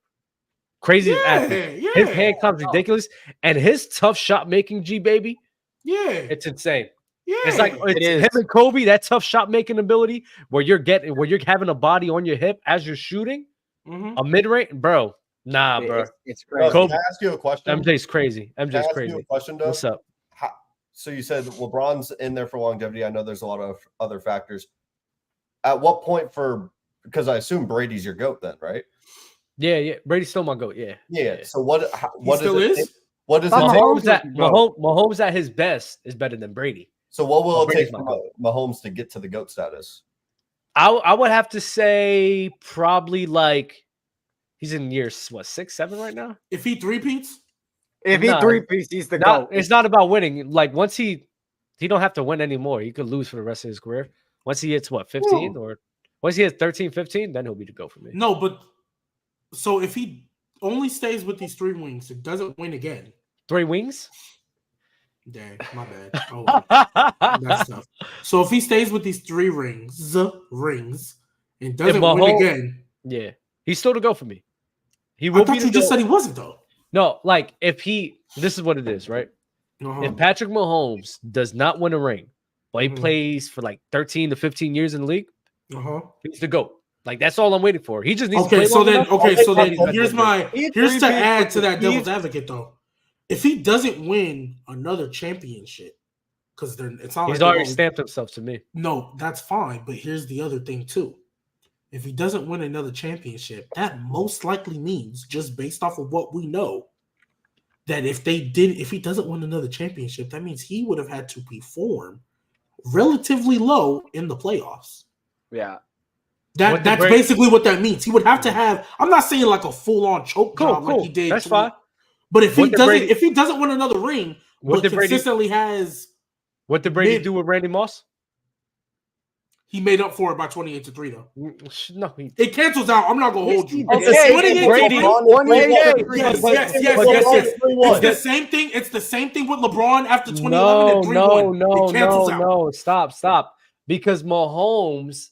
A: Craziest athlete. Yeah. His hand comes ridiculous, and his tough shot making, G baby.
B: Yeah,
A: it's insane.
B: Yeah,
A: it's like him and Kobe. That tough shot making ability, where you're having a body on your hip as you're shooting, a mid range, bro. Nah, bro,
E: it's crazy.
D: Bro, can I ask you a question?
A: MJ's crazy. MJ's crazy.
D: You a question,
A: What's up?
D: So you said LeBron's in there for longevity. I know there's a lot of other factors. At what point because I assume Brady's your GOAT then, right?
A: Yeah. Brady's still my GOAT. Yeah.
D: So what
B: still is?
D: What is
A: Mahomes at his best is better than Brady.
D: So what will it take for Mahomes to get to the GOAT status?
A: I would have to say probably like He's in year 6, 7 right now.
B: If he three-peats,
E: three-peats, he's the GOAT.
A: It's not about winning. Like once he don't have to win anymore. He could lose for the rest of his career. Once he hits 15 or once he hits 13, 15, then he'll be the GOAT for me.
B: No, but so if he only stays with these 3 wings, it doesn't win again.
A: 3 wings?
B: Dang, my bad. Oh, that's tough. So if he stays with these 3 rings, and doesn't win again,
A: yeah, he's still the GOAT for me. He
B: I
A: will
B: thought
A: be.
B: You just said he wasn't though.
A: No, like if this is what it is, right? If Patrick Mahomes does not win a ring, but he plays for like 13 to 15 years in the league, he's the GOAT. Like that's all I'm waiting for. He just needs to play
B: so then here's to
E: three-peat
B: add to that devil's advocate though. If he doesn't win another championship, because it's not
A: he's already stamped himself to me.
B: No, that's fine. But here's the other thing too. If he doesn't win another championship, that most likely means, just based off of what we know, that if he doesn't win another championship, that means he would have had to perform relatively low in the playoffs.
E: Yeah.
B: That's basically what that means. He would have to have. I'm not saying like a full-on choke job like he did.
A: That's fine.
B: But if he doesn't win another ring, but consistently has.
A: What did Brady do with Randy Moss?
B: He made up for it by 28-3 though.
A: No,
B: it cancels out. I'm not gonna hold you.
A: Okay, Brady.
B: Yes. It's the same thing. It's the same thing with LeBron after 2011 and 3-1.
A: No. Stop. Because Mahomes,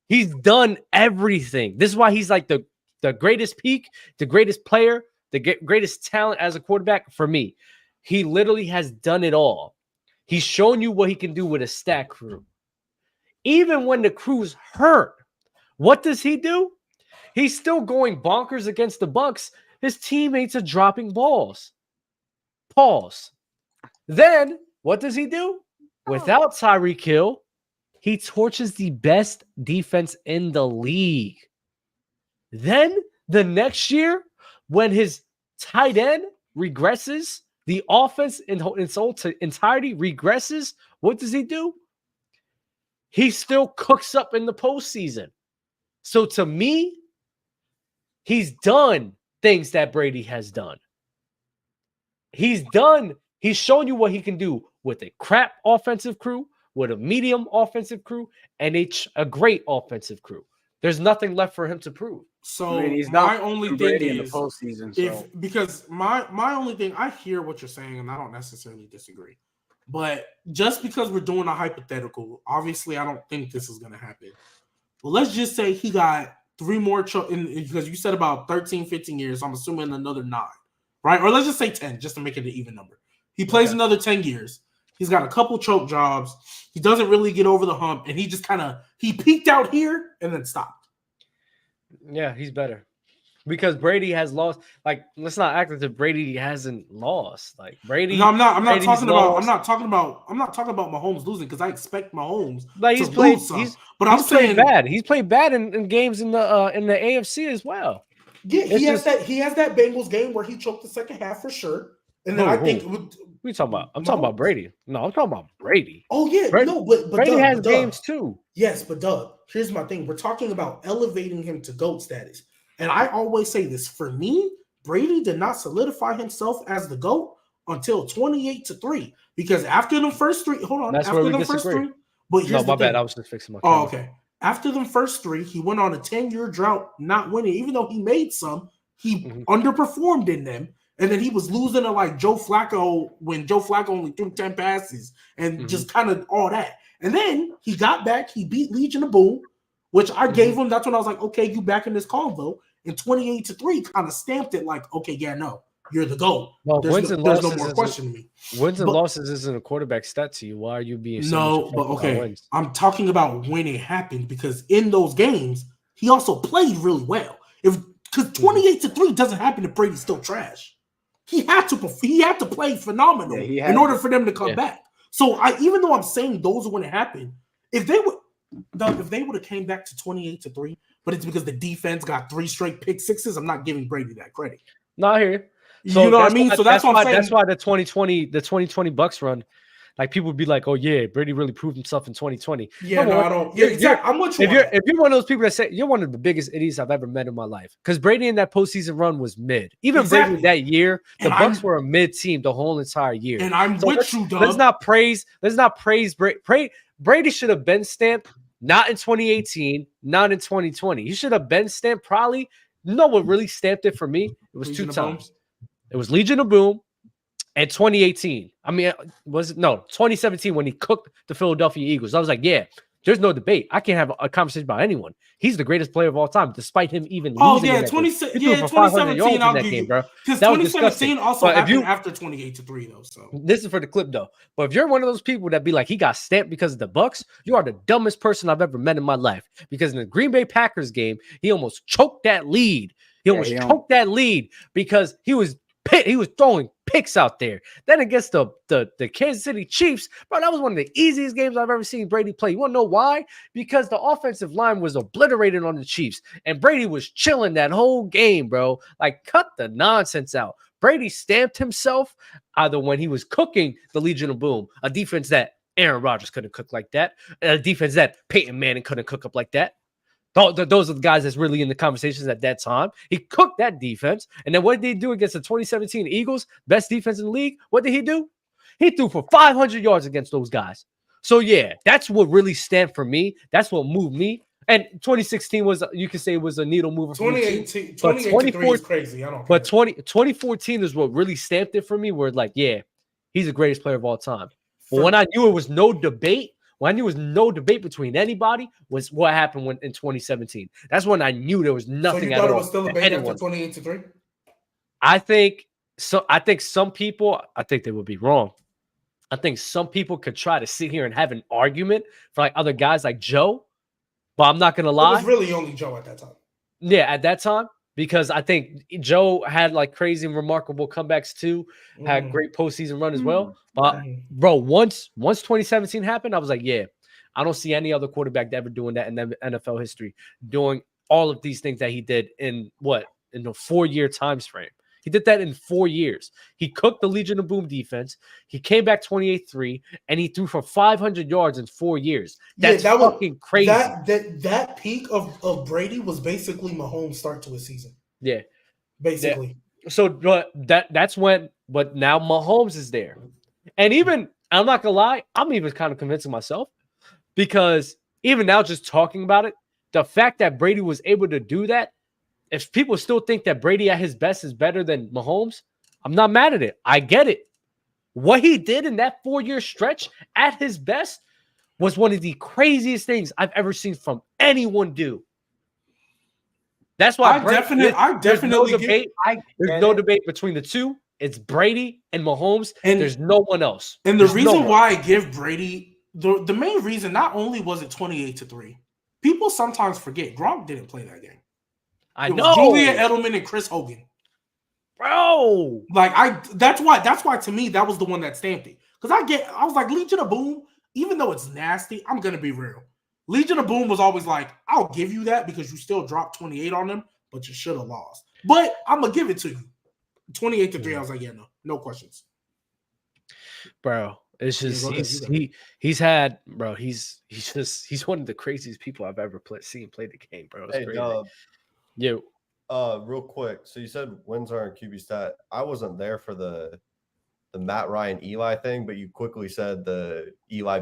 A: he's done everything. This is why he's like the greatest peak, the greatest player, the greatest talent as a quarterback for me. He literally has done it all. He's shown you what he can do with a stack crew. Even when the crew's hurt, what does he do? He's still going bonkers against the Bucs. His teammates are dropping balls. Pause. Then, what does he do? Without Tyreek Hill, he torches the best defense in the league. Then, the next year, when his tight end regresses, the offense in its entirety regresses, what does he do? He still cooks up in the postseason. So to me, he's done things that Brady has done. He's shown you what he can do with a crap offensive crew, with a medium offensive crew, and a great offensive crew. There's nothing left for him to prove.
B: So
E: he's
B: my
E: not
B: only thing
E: in the
B: is
E: postseason.
B: Because my only thing, I hear what you're saying, and I don't necessarily disagree. But just because we're doing a hypothetical, obviously I don't think this is going to happen. But let's just say he got 3 more because you said about 13, 15 years. I'm assuming another 9, right? Or let's just say 10, just to make it an even number. He plays another 10 years. He's got a couple choke jobs. He doesn't really get over the hump, and he just he peaked out here and then stopped.
A: Yeah, he's better. Because Brady has lost. Like, let's not act as if Brady hasn't lost. Like Brady.
B: No, I'm not talking about Mahomes losing, because I expect Mahomes to lose some. I'm saying
A: bad. He's played bad in games in the AFC as well.
B: Yeah, he has that Bengals game where he choked the second half for sure. And then
A: what are you talking about? I'm talking about Brady. No, I'm talking about Brady.
B: Oh yeah, but
A: Brady has games too.
B: Yes, but Doug, here's my thing. We're talking about elevating him to GOAT status. And I always say this, for me, Brady did not solidify himself as the GOAT until 28-3. Because after the first 3,
A: bad. I was just fixing my
B: camera. Oh, okay. After the first 3, he went on a 10-year drought, not winning. Even though he made some, he underperformed in them. And then he was losing to like Joe Flacco when Joe Flacco only threw 10 passes and just kind of all that. And then he got back. He beat Legion of Boom, which I gave him. That's when I was like, okay, you back in this convo. And 28-3 kind of stamped it like, okay, yeah, no, you're the GOAT.
A: Well,
B: there's no more question to me.
A: Wins and losses isn't a quarterback stat to you. Why are you being
B: so but okay. I'm talking about when it happened, because in those games, he also played really well. Because 28-3 doesn't happen if Brady's still trash. He had to play phenomenal in order for them to come back. So even though I'm saying those are when it happened, if they would have came back to 28-3, but it's because the defense got 3 straight pick sixes, I'm not giving Brady that credit.
A: Not here.
B: So, you know what I mean? So that's what I'm saying.
A: That's why the 2020 Bucs run, like people would be like, "Oh yeah, Brady really proved himself in 2020."
B: Yeah, no, I don't. Yeah, exactly. I'm with you.
A: If you're one of those people that say you're one of the biggest idiots I've ever met in my life, because Brady in that postseason run was mid. Even Brady that year, the Bucs were a mid team the whole entire year.
B: And I'm with you, Doug.
A: Let's not praise Brady. Brady should have been stamped not in 2018, not in 2020. He should have been stamped probably. You know what really stamped it for me? It was
B: Legion
A: 2
B: of
A: times.
B: Boom.
A: It was Legion of Boom and 2018. I mean, 2017 when he cooked the Philadelphia Eagles. I was like, yeah, there's no debate. I can't have a conversation about anyone. He's the greatest player of all time, despite him even losing.
B: Yeah, 2017. I'll give you, bro. Because 2017 also happened after 28-3, though. So
A: this is for the clip, though. But if you're one of those people that be like, he got stamped because of the Bucs, you are the dumbest person I've ever met in my life. Because in the Green Bay Packers game, he almost choked that lead. He almost choked that lead because he was throwing picks out there. Then against the Kansas City Chiefs, bro, that was one of the easiest games I've ever seen Brady play. You want to know why? Because the offensive line was obliterated on the Chiefs, and Brady was chilling that whole game, bro. Like, cut the nonsense out. Brady stamped himself either when he was cooking the Legion of Boom, a defense that Aaron Rodgers couldn't cook like that, and a defense that Peyton Manning couldn't cook up like that. Those are the guys that's really in the conversations at that time. He cooked that defense. And then what did he do against the 2017 Eagles, best defense in the league? What did he do? He threw for 500 yards against those guys. So, yeah, that's what really stamped for me. That's what moved me. And 2016 was, you could say, was a needle mover for me.
B: 2018 is crazy. I don't care.
A: But 2014 is what really stamped it for me, where, like, yeah, he's the greatest player of all time. But when I knew it was no debate, between anybody, was what happened in 2017. That's when I knew there was nothing.
B: So you thought it was still a debate after 28-3?
A: I think so. I think some people, I think they would be wrong. I think some people could try to sit here and have an argument for like other guys like Joe, but I'm not gonna lie.
B: It was really only Joe at that time.
A: Yeah, at that time. Because I think Joe had like crazy and remarkable comebacks too, had great postseason run as well. But bro, once 2017 happened, I was like, yeah, I don't see any other quarterback ever doing that in the NFL history, doing all of these things that he did in a 4-year time frame. He did that in 4 years. He cooked the Legion of Boom defense. He came back 28-3, and he threw for 500 yards in 4 years. That's fucking crazy.
B: That peak of Brady was basically Mahomes' start to his season.
A: Yeah.
B: Basically.
A: Yeah. So that's when, but now Mahomes is there. And even, I'm not going to lie, I'm even kind of convincing myself, because even now just talking about it, the fact that Brady was able to do that, if people still think that Brady at his best is better than Mahomes, I'm not mad at it. I get it. What he did in that 4-year stretch at his best was one of the craziest things I've ever seen from anyone do. That's why there's no debate between the two. It's Brady and Mahomes, and there's no one else.
B: And the reason why I give Brady, the main reason, not only was it 28-3, people sometimes forget Gronk didn't play that game.
A: I know.
B: Julian Edelman and Chris Hogan.
A: Bro.
B: That's why to me that was the one that stamped it. Because I was like, Legion of Boom, even though it's nasty, I'm gonna be real. Legion of Boom was always like, I'll give you that because you still dropped 28 on them, but you should have lost. But I'm gonna give it to you. 28-3, I was like, yeah, no questions.
A: Bro. It's just he's one of the craziest people I've ever seen play the game, bro. It's crazy. Yeah.
D: Real quick. So you said wins are in QB stat. I wasn't there for the Matt Ryan Eli thing, but you quickly said the Eli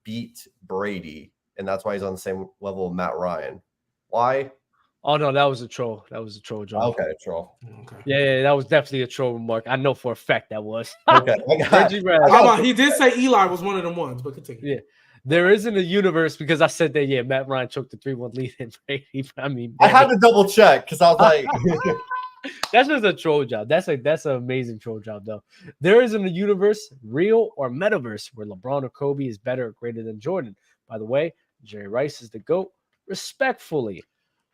D: beat Brady, and that's why he's on the same level of Matt Ryan. Why?
A: Oh no, that was a troll. That was a troll, John.
D: Okay, troll.
B: Okay.
A: Yeah, that was definitely a troll remark. I know for a fact that was.
D: Okay.
B: He did say Eli was one of them ones, but continue.
A: Yeah. There isn't a universe, because I said that, yeah, Matt Ryan choked the 3-1 lead in Brady. I mean,
D: I had to double check because I was like,
A: that's just a troll job. That's an amazing troll job, though. There isn't a universe, real or metaverse, where LeBron or Kobe is better or greater than Jordan. By the way, Jerry Rice is the GOAT, respectfully.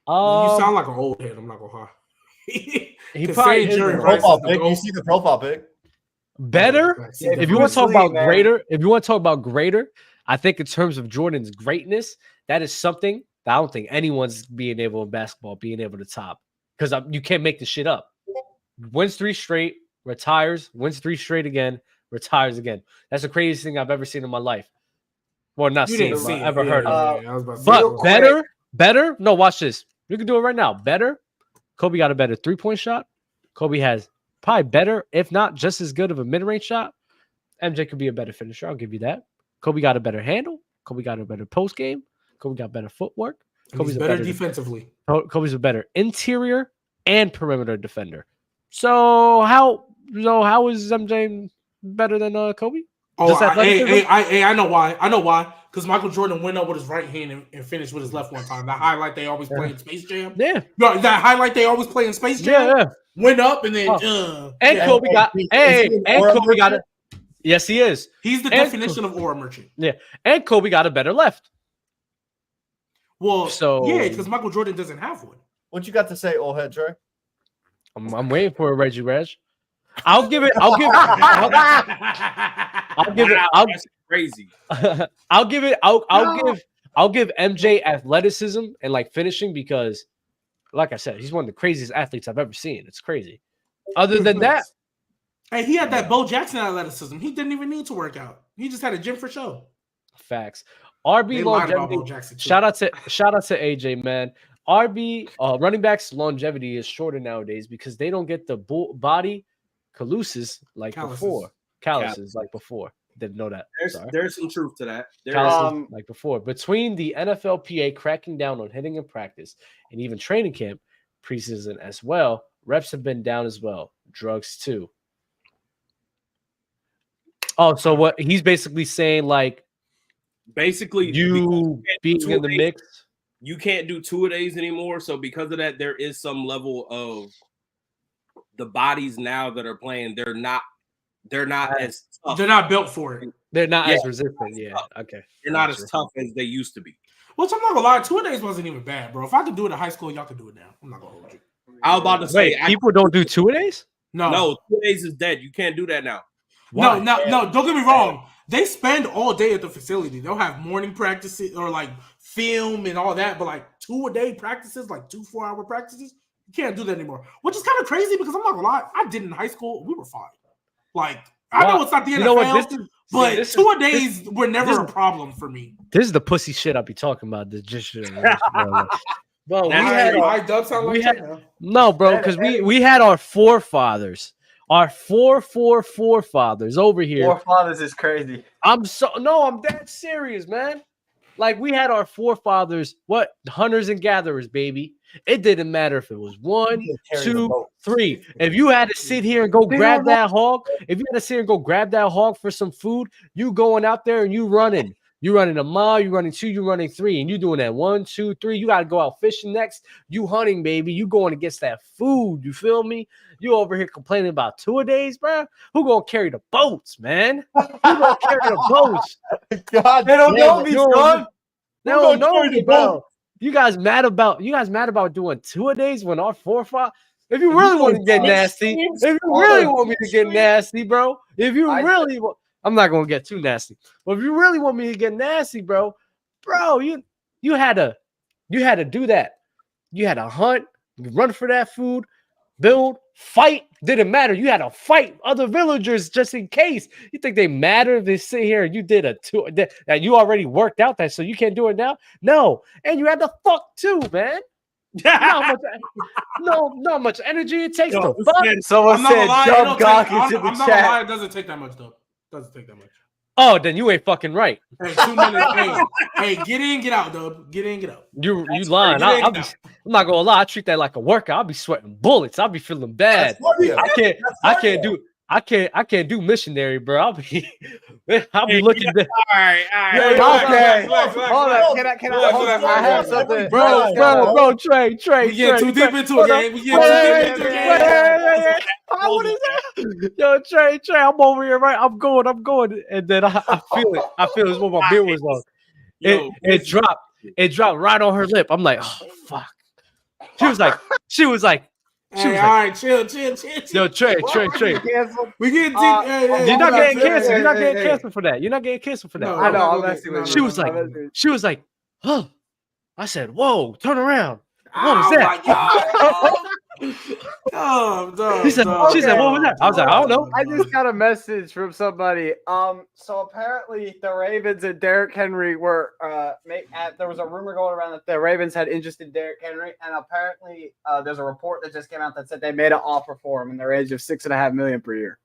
B: You sound like an old head. I'm not gonna lie.
A: He probably
B: Jerry Rice.
D: You see the profile pic.
A: Better. If you want to talk about greater, I think in terms of Jordan's greatness, that is something that I don't think anyone's being able to top, because you can't make the shit up. Wins 3 straight, retires, wins 3 straight again, retires again. That's the craziest thing I've ever seen in my life. Well, not
B: You
A: seen,
B: didn't
A: but
B: see it.
A: ever heard of.
B: I was about to say
A: But
B: that.
A: better. No, watch this. You can do it right now. Better. Kobe got a better 3-point shot. Kobe has probably better, if not just as good of a mid-range shot. MJ could be a better finisher. I'll give you that. Kobe got a better handle. Kobe got a better post game. Kobe got better footwork. Kobe's
B: better defensively.
A: Kobe's a better interior and perimeter defender. So how is MJ better than Kobe?
B: Oh, I know why. Because Michael Jordan went up with his right hand and finished with his left one time. That highlight they always play in Space Jam.
A: Yeah.
B: That highlight they always play in Space Jam.
A: Yeah.
B: Went up and then
A: Kobe got Kobe got it. Yes, he is.
B: He's the definition of aura merchant.
A: Yeah. And Kobe got a better left.
B: Well, because Michael Jordan doesn't have one.
D: What you got to say, old head Trey?
A: I'm waiting for a Reggie Reg. I'll give it.
C: That's crazy.
A: I'll give MJ athleticism and like finishing because, like I said, he's one of the craziest athletes I've ever seen. It's crazy. Other than that,
B: hey, he had that Bo Jackson athleticism. He didn't even need to work out. He just had a gym for show.
A: Facts. RB longevity. Shout out to AJ, man. RB running backs longevity is shorter nowadays because they don't get the body calluses like before. Calluses like before. Didn't know that.
C: There's some truth to that.
A: Like before. Between the NFLPA cracking down on hitting in practice and even training camp, preseason as well, reps have been down as well. Drugs too. Oh, so what he's basically saying, like,
C: basically
A: you being in the mix.
C: You can't do 2-a-days anymore. So because of that, there is some level of the bodies now that are playing. They're not as tough.
B: They're not built for it.
A: They're not as resistant. Yeah. Okay.
C: They're not as tough as they used to be.
B: Which I'm not gonna lie, 2-a-days wasn't even bad, bro. If I could do it in high school, y'all could do it now. I'm not gonna hold you.
C: I was about to say,
A: people don't do 2-a-days?
C: No, 2-a-days is dead. You can't do that now.
B: Why? No. Don't get me wrong. They spend all day at the facility. They'll have morning practices or like film and all that, but like 2-a-day practices, like 2 4-hour practices, you can't do that anymore. Which is kind of crazy because I'm not gonna lie, I did in high school. We were fine. Like I know it's not the NFL, but 2-a-days were never a problem for me.
A: This is the pussy shit I'll be talking about. This just shit. Bro, no, bro, because we had our forefathers. Our forefathers over here.
E: Forefathers is crazy.
A: I'm dead serious, man. Like we had our forefathers, hunters and gatherers, baby. It didn't matter if it was 1, 2, 3. If you had to sit here and go grab that hog, for some food, you going out there and you running. You running a mile, you running 2, you running 3, and you doing that 1, 2, 3. You got to go out fishing next. You hunting, baby. You going against that food. You feel me? You over here complaining about 2-a-days, bro? Who gonna carry the boats, man? Who gonna carry the boats?
E: God, they don't know me, son.
A: They don't know me, bro. You guys mad about doing 2-a-days when our forefathers? If you really want to get nasty, if you really want me to get nasty, bro, I'm not gonna get too nasty. But if you really want me to get nasty, bro, you had to do that. You had to hunt, run for that food, build, fight. Didn't matter. You had to fight other villagers just in case. You think they matter if they sit here and you did that you already worked out that, so you can't do it now? No. And you had to fuck too, man. Not much energy it takes to fuck.
E: Someone said jump Gawk into the chat.
B: I'm not gonna lie, it doesn't take that much though. Doesn't take that much.
A: Oh, then you ain't fucking right.
B: Hey, 2 minutes. hey, get in, get out, dub. Get in, get out.
A: You lying. I'm not gonna lie. I treat that like a workout. I'll be sweating bullets. I'll be feeling bad. I can't do missionary, bro. I'll be looking.
C: All right.
E: Okay. Hold on. Can I have something,
A: bro. Trey.
B: We get too deep into it, gang. We get too deep into it.
A: What is that? Yo, Trey. I'm over here, right? I'm going, and then I feel it. I feel it's when my beard was on. It dropped right on her lip. I'm like, oh fuck. She was like.
B: Hey, all right, chill.
A: Yo, Trey.
B: We get deep.
A: You're not getting canceled. You're not getting canceled for that. You're not getting canceled for that.
B: No,
E: I know.
A: She was like, huh. I said, whoa, turn around. What was that? She said, "What was that?" I was like, "I don't know."
E: I just got a message from somebody. So apparently the Ravens and Derrick Henry were there was a rumor going around that the Ravens had interest in Derrick Henry, and apparently there's a report that just came out that said they made an offer for him in the range of $6.5 million per year.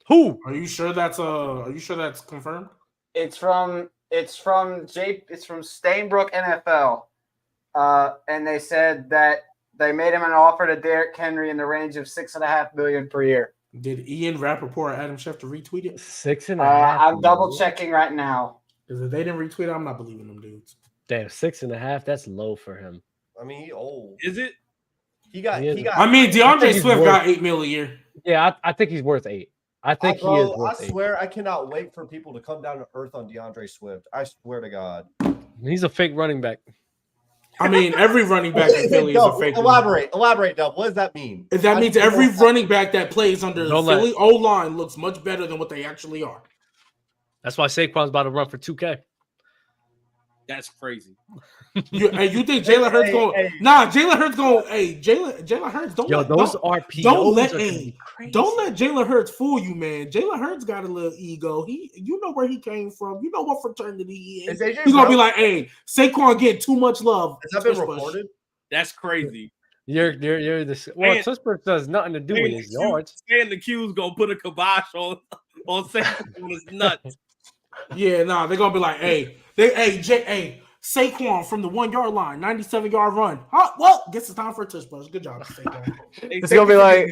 A: Who?
B: Are you sure that's confirmed?
E: It's from Stainbrook NFL, and they said that they made him an offer to Derrick Henry in the range of $6.5 million per year.
B: Did Ian Rappaport or Adam Schefter retweet it?
A: 6.5.
E: I'm double checking right now.
B: Because if they didn't retweet it, I'm not believing them dudes.
A: Damn, 6.5. That's low for him.
D: I mean, he old.
C: Is it?
D: He got.
B: I mean, DeAndre Swift got $8 million a year.
A: Yeah, I think he's worth 8. I think he is worth 8.
D: I swear, I cannot wait for people to come down to earth on DeAndre Swift. I swear to God.
A: He's a fake running back.
B: I mean, every running back in Philly is a fake.
D: Elaborate, Dub. What does that mean?
B: That means every running back that plays under the Philly O-line looks much better than what they actually are.
A: That's why Saquon's about to run for 2K.
C: That's crazy.
B: You think Jalen Hurts going? Nah, Jalen Hurts going. Hey, Jalen Hurts don't.
A: Yo, those RPOs
B: don't let Jalen Hurts fool you, man. Jalen Hurts got a little ego. You know where he came from. You know what fraternity he is. He's gonna be like, hey, Saquon getting too much love.
D: Has that been recorded?
C: That's crazy.
A: You're the well. Tushbert does nothing to do with his yards.
C: And the Q's gonna put a kibosh on Saquon on his nuts.
B: Yeah, nah, they're gonna be like, hey, Saquon from the 1 yard line, 97-yard run. Huh? Well, guess it's time for a tush push. Good job, Saquon.
E: It's gonna be like,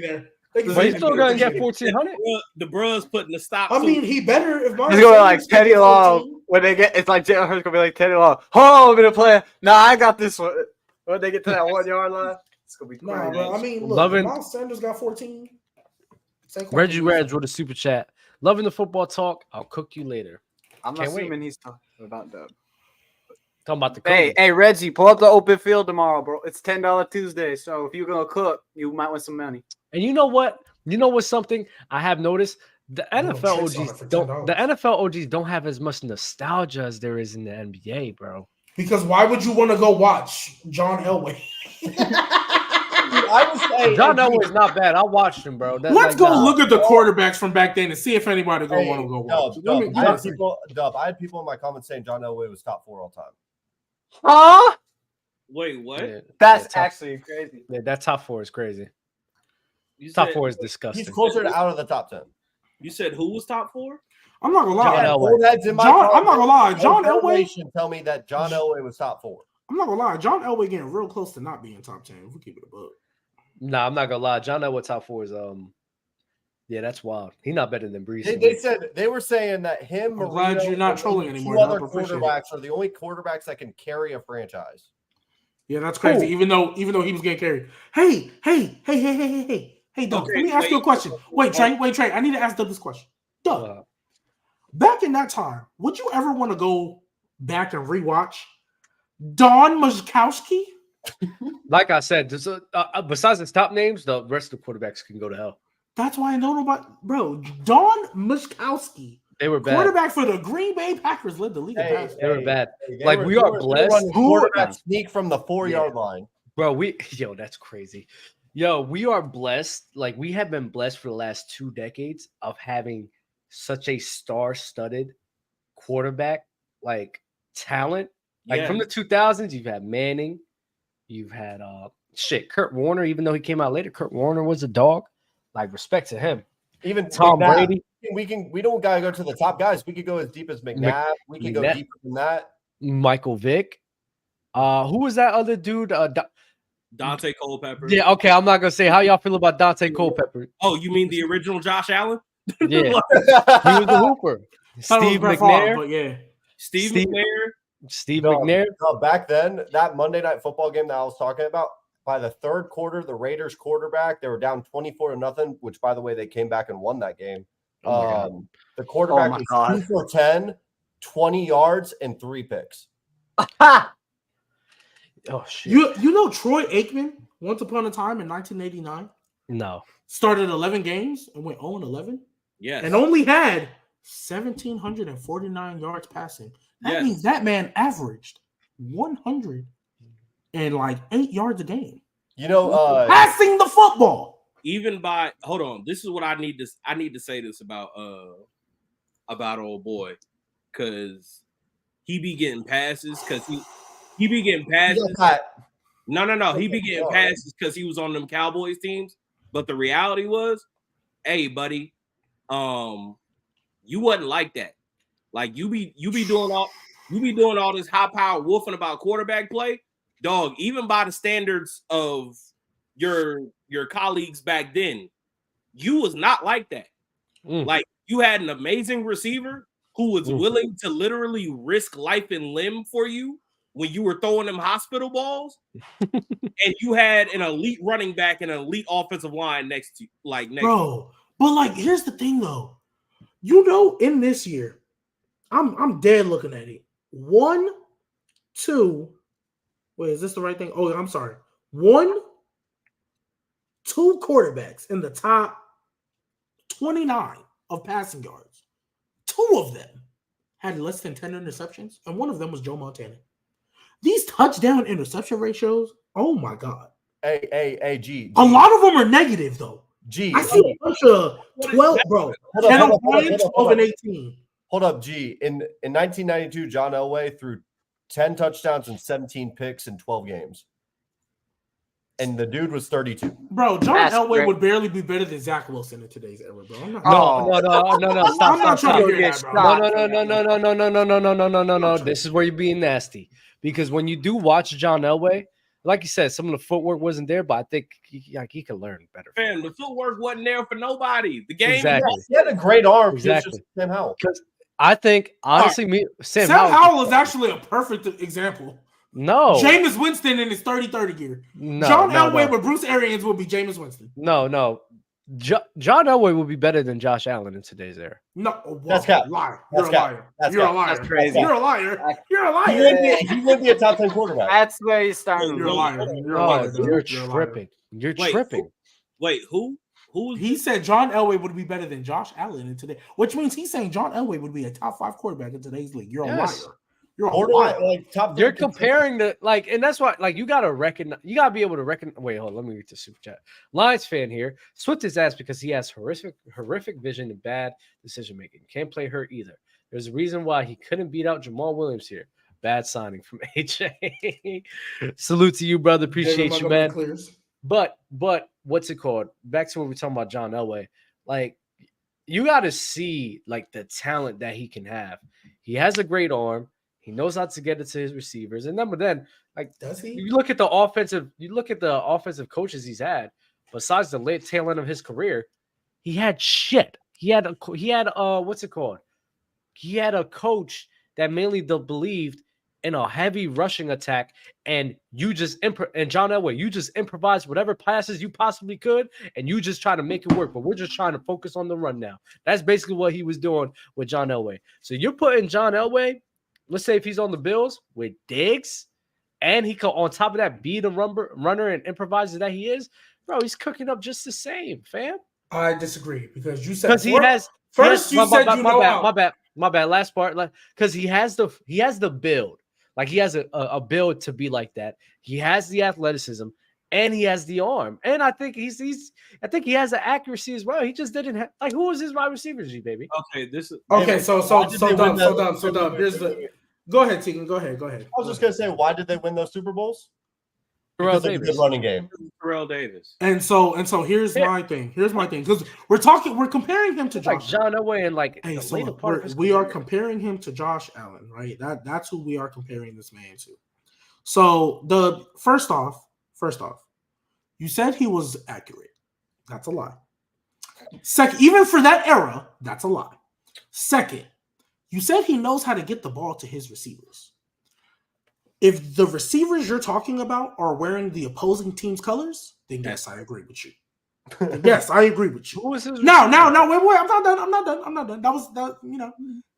A: but he's still gonna get 1,400.
C: The bruh's putting the stop.
B: I mean, he better. If
E: it's gonna be like Teddy Long when they get. It's like Jalen Hurts gonna be like Teddy Long. Oh, I'm gonna play. Nah, I got this one. When they get to that 1 yard line, it's gonna be crazy.
B: Nah, bro. I mean, look, Miles Sanders got 14.
A: Reggie Reds with a super chat. Loving the football talk. I'll cook you later.
E: I'm assuming he's talking about that.
A: Talking about the cooking.
E: Hey, Reggie, pull up the open field tomorrow, bro. It's $10 Tuesday, so if you're gonna cook, you might win some money.
A: And you know what? You know what's something I have noticed? The NFL OGs don't have as much nostalgia as there is in the NBA, bro.
B: Because why would you want to go watch John Elway?
D: I would say
A: John Elway's not bad. I watched him, bro.
B: Let's go look at the quarterbacks from back then and see if anybody want to go watch.
D: I had people in my comments saying John Elway was top 4 all time.
E: Huh?
C: Wait, what?
A: Yeah,
E: That's actually crazy.
A: Yeah, that top 4 is crazy. Top 4 is disgusting.
D: He's closer to out of the top 10.
C: You said who was top 4?
B: I'm not gonna lie.
D: I'm
B: not gonna lie. John Elway
D: tell me that John Elway was top 4.
B: I'm not gonna lie. John Elway getting real close to not being top 10. If we keep it above.
A: Nah, I'm not gonna lie. John Elway top 4 is yeah, that's wild. He's not better than Brees.
D: They were saying that him.
B: I'm glad you're not trolling anymore.
D: 2 other quarterbacks are the only quarterbacks that can carry a franchise.
B: Yeah, that's crazy. Even though he was getting carried. Hey, Doug. Let me ask you a question. Wait, Trey. I need to ask Doug this question. Doug, back in that time, would you ever want to go back and rewatch Don Majkowski?
A: Like I said, besides his top names, the rest of the quarterbacks can go to hell.
B: That's why I don't know about, bro. Don Majkowski.
A: They were bad.
B: Quarterback for the Green Bay Packers led the league in passing.
A: They were bad. We are blessed.
D: Quarterback sneak from the 4-yard line.
A: Bro, that's crazy. We are blessed. Like, we have been blessed for the last 2 decades of having such a star-studded quarterback, like, talent. Like, from the 2000s, you've had Manning. You've had, Kurt Warner, even though he came out later. Kurt Warner was a dog. Like, respect to him.
D: Even
A: Tom Brady.
D: We don't gotta go to the top guys. We could go as deep as McNabb. We could go deeper than that.
A: Michael Vick. Who was that other dude?
C: Dante Culpepper.
A: Yeah, okay. I'm not gonna say how y'all feel about Dante Culpepper.
C: Oh, you mean the original Josh Allen?
A: Yeah, he was the hooper. Steve McNair.
C: Steve McNair.
A: Steve McNair.
D: No, back then, that Monday Night Football game that I was talking about, by the third quarter, the Raiders quarterback, they were down 24-0, which, by the way, they came back and won that game. The quarterback was 2 for 10, 20 yards, and 3 picks.
A: Oh, shit.
B: You know Troy Aikman, once upon a time in 1989?
A: No.
B: Started 11 games and went 0-11?
C: Yes.
B: And only had 1,749 yards passing. That means that man averaged 108 yards a game.
D: You know,
B: passing the football.
C: Even by hold on, this is what I need to say this about old boy, because he be getting passes because he be getting passes. No. He be getting passes because he was on them Cowboys teams. But the reality was, hey, buddy, you wasn't like that. Like you be doing all this high power woofing about quarterback play, dog. Even by the standards of your colleagues back then, you was not like that. Like you had an amazing receiver who was willing to literally risk life and limb for you when you were throwing them hospital balls, and you had an elite running back and an elite offensive line next to you,
B: bro. But like, here's the thing though, you know, in this year, I'm dead looking at it. 1, 2. Wait, is this the right thing? Oh, I'm sorry. 1, 2 quarterbacks in the top 29 of passing yards. 2 of them had less than 10 interceptions, and one of them was Joe Montana. These touchdown interception ratios, oh my God.
D: Hey, G.
B: A lot of them are negative, though.
D: G.
B: I see a bunch of 12, bro. 10 of 12 and 18.
D: Hold up, G. In 1992, John Elway threw 10 touchdowns and 17 picks in 12 games. And the dude was 32.
B: Bro, John Elway would barely be better than Zach Wilson in today's era, bro. I'm not,
A: No. Stop.
B: I'm not trying to hear that, bro.
A: No. This is where you're being nasty. Because when you do watch John Elway, like you said, some of the footwork wasn't there, but I think he could learn better.
C: Man, the footwork wasn't there for nobody. The game,
A: exactly.
D: He had a great arm.
A: Exactly.
D: Sam Howell.
A: I think, honestly,
B: Sam Howell is actually a perfect example.
A: No.
B: Jameis Winston in his 30-30 gear. John Elway with Bruce Arians will be Jameis Winston.
A: No. John Elway will be better than Josh Allen in today's era.
B: No,
D: that's cap.
B: Liar. You're a liar. You're a liar.
E: That's crazy.
B: You're a liar. You're a liar.
D: He would be a top 10 quarterback.
E: That's where he's starting.
B: You're a liar. You're a liar.
A: You're tripping. You're tripping.
C: Wait, who?
B: He said John Elway would be better than Josh Allen in today, which means he's saying John Elway would be a top 5 quarterback in today's league. You're a liar. You're a liar.
A: You're comparing and that's why, you gotta recognize, you gotta be able to recognize. Wait, hold on, let me read the super chat. Lions fan here, Swift his ass because he has horrific vision and bad decision making. Can't play hurt either. There's a reason why he couldn't beat out Jamal Williams here. Bad signing from AJ. Salute to you, brother. Appreciate you, man. But what's it called? Back to what we're talking about, John Elway. You got to see the talent that he can have. He has a great arm. He knows how to get it to his receivers. And then,
B: does he?
A: You look at the offensive coaches he's had. Besides the late tail end of his career, he had shit. He had what's it called? He had a coach that mainly believed in a heavy rushing attack, and you just and John Elway, you just improvise whatever passes you possibly could, and you just try to make it work. But we're just trying to focus on the run now. That's basically what he was doing with John Elway. So you're putting John Elway, let's say if he's on the Bills with Diggs, and he can on top of that be the runner and improviser that he is, bro, he's cooking up just the same, fam.
B: I disagree because you said
A: he has
B: first. You said
A: my bad. Last part, because he has the build. He has a build to be like that. He has the athleticism and he has the arm. And I think he has the accuracy as well. He just didn't have who was his wide receiver, G baby?
B: Okay, so dumb. Here's the go ahead, Tegan. Go ahead.
D: I was just gonna say, why did they win those Super Bowls?
A: Because
D: of a good running game.
C: Terrell Davis.
B: And so here's my thing. Because we're comparing him to Josh
A: John Elway and
B: we are comparing him to Josh Allen, right? That's who we are comparing this man to. So the first off, you said he was accurate. That's a lie. Second, even for that era, that's a lie. Second, you said he knows how to get the ball to his receivers. If the receivers you're talking about are wearing the opposing team's colors, then yes, I agree with you. Yes, I agree with you.
A: Who was his
B: wait, I'm not done. That was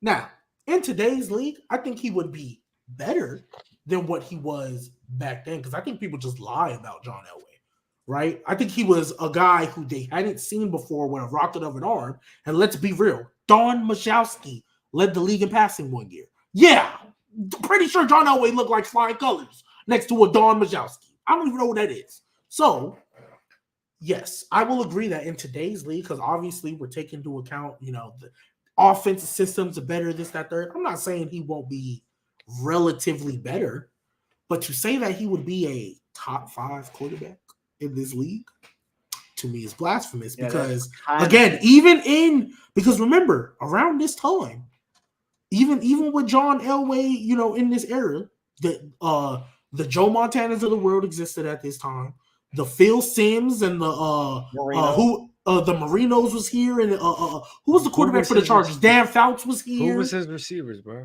B: Now, in today's league, I think he would be better than what he was back then, because I think people just lie about John Elway, right? I think he was a guy who they hadn't seen before with a rocket of an arm. And let's be real, Don Majkowski led the league in passing one year. Yeah, pretty sure John Elway looked like flying colors next to a Don Majkowski. I don't even know what that is. So, yes, I will agree that in today's league, because obviously we're taking into account, the offensive systems are better, this, that, third. I'm not saying he won't be relatively better, but to say that he would be a top 5 quarterback in this league, to me, is blasphemous. Because, again, because remember, around this time, even with John Elway, in this era, the Joe Montanas of the world existed at this time. The Phil Simms and the Marinos was here, and who was the quarterback for the Chargers? Dan Fouts was here.
A: Who was his receivers, bro?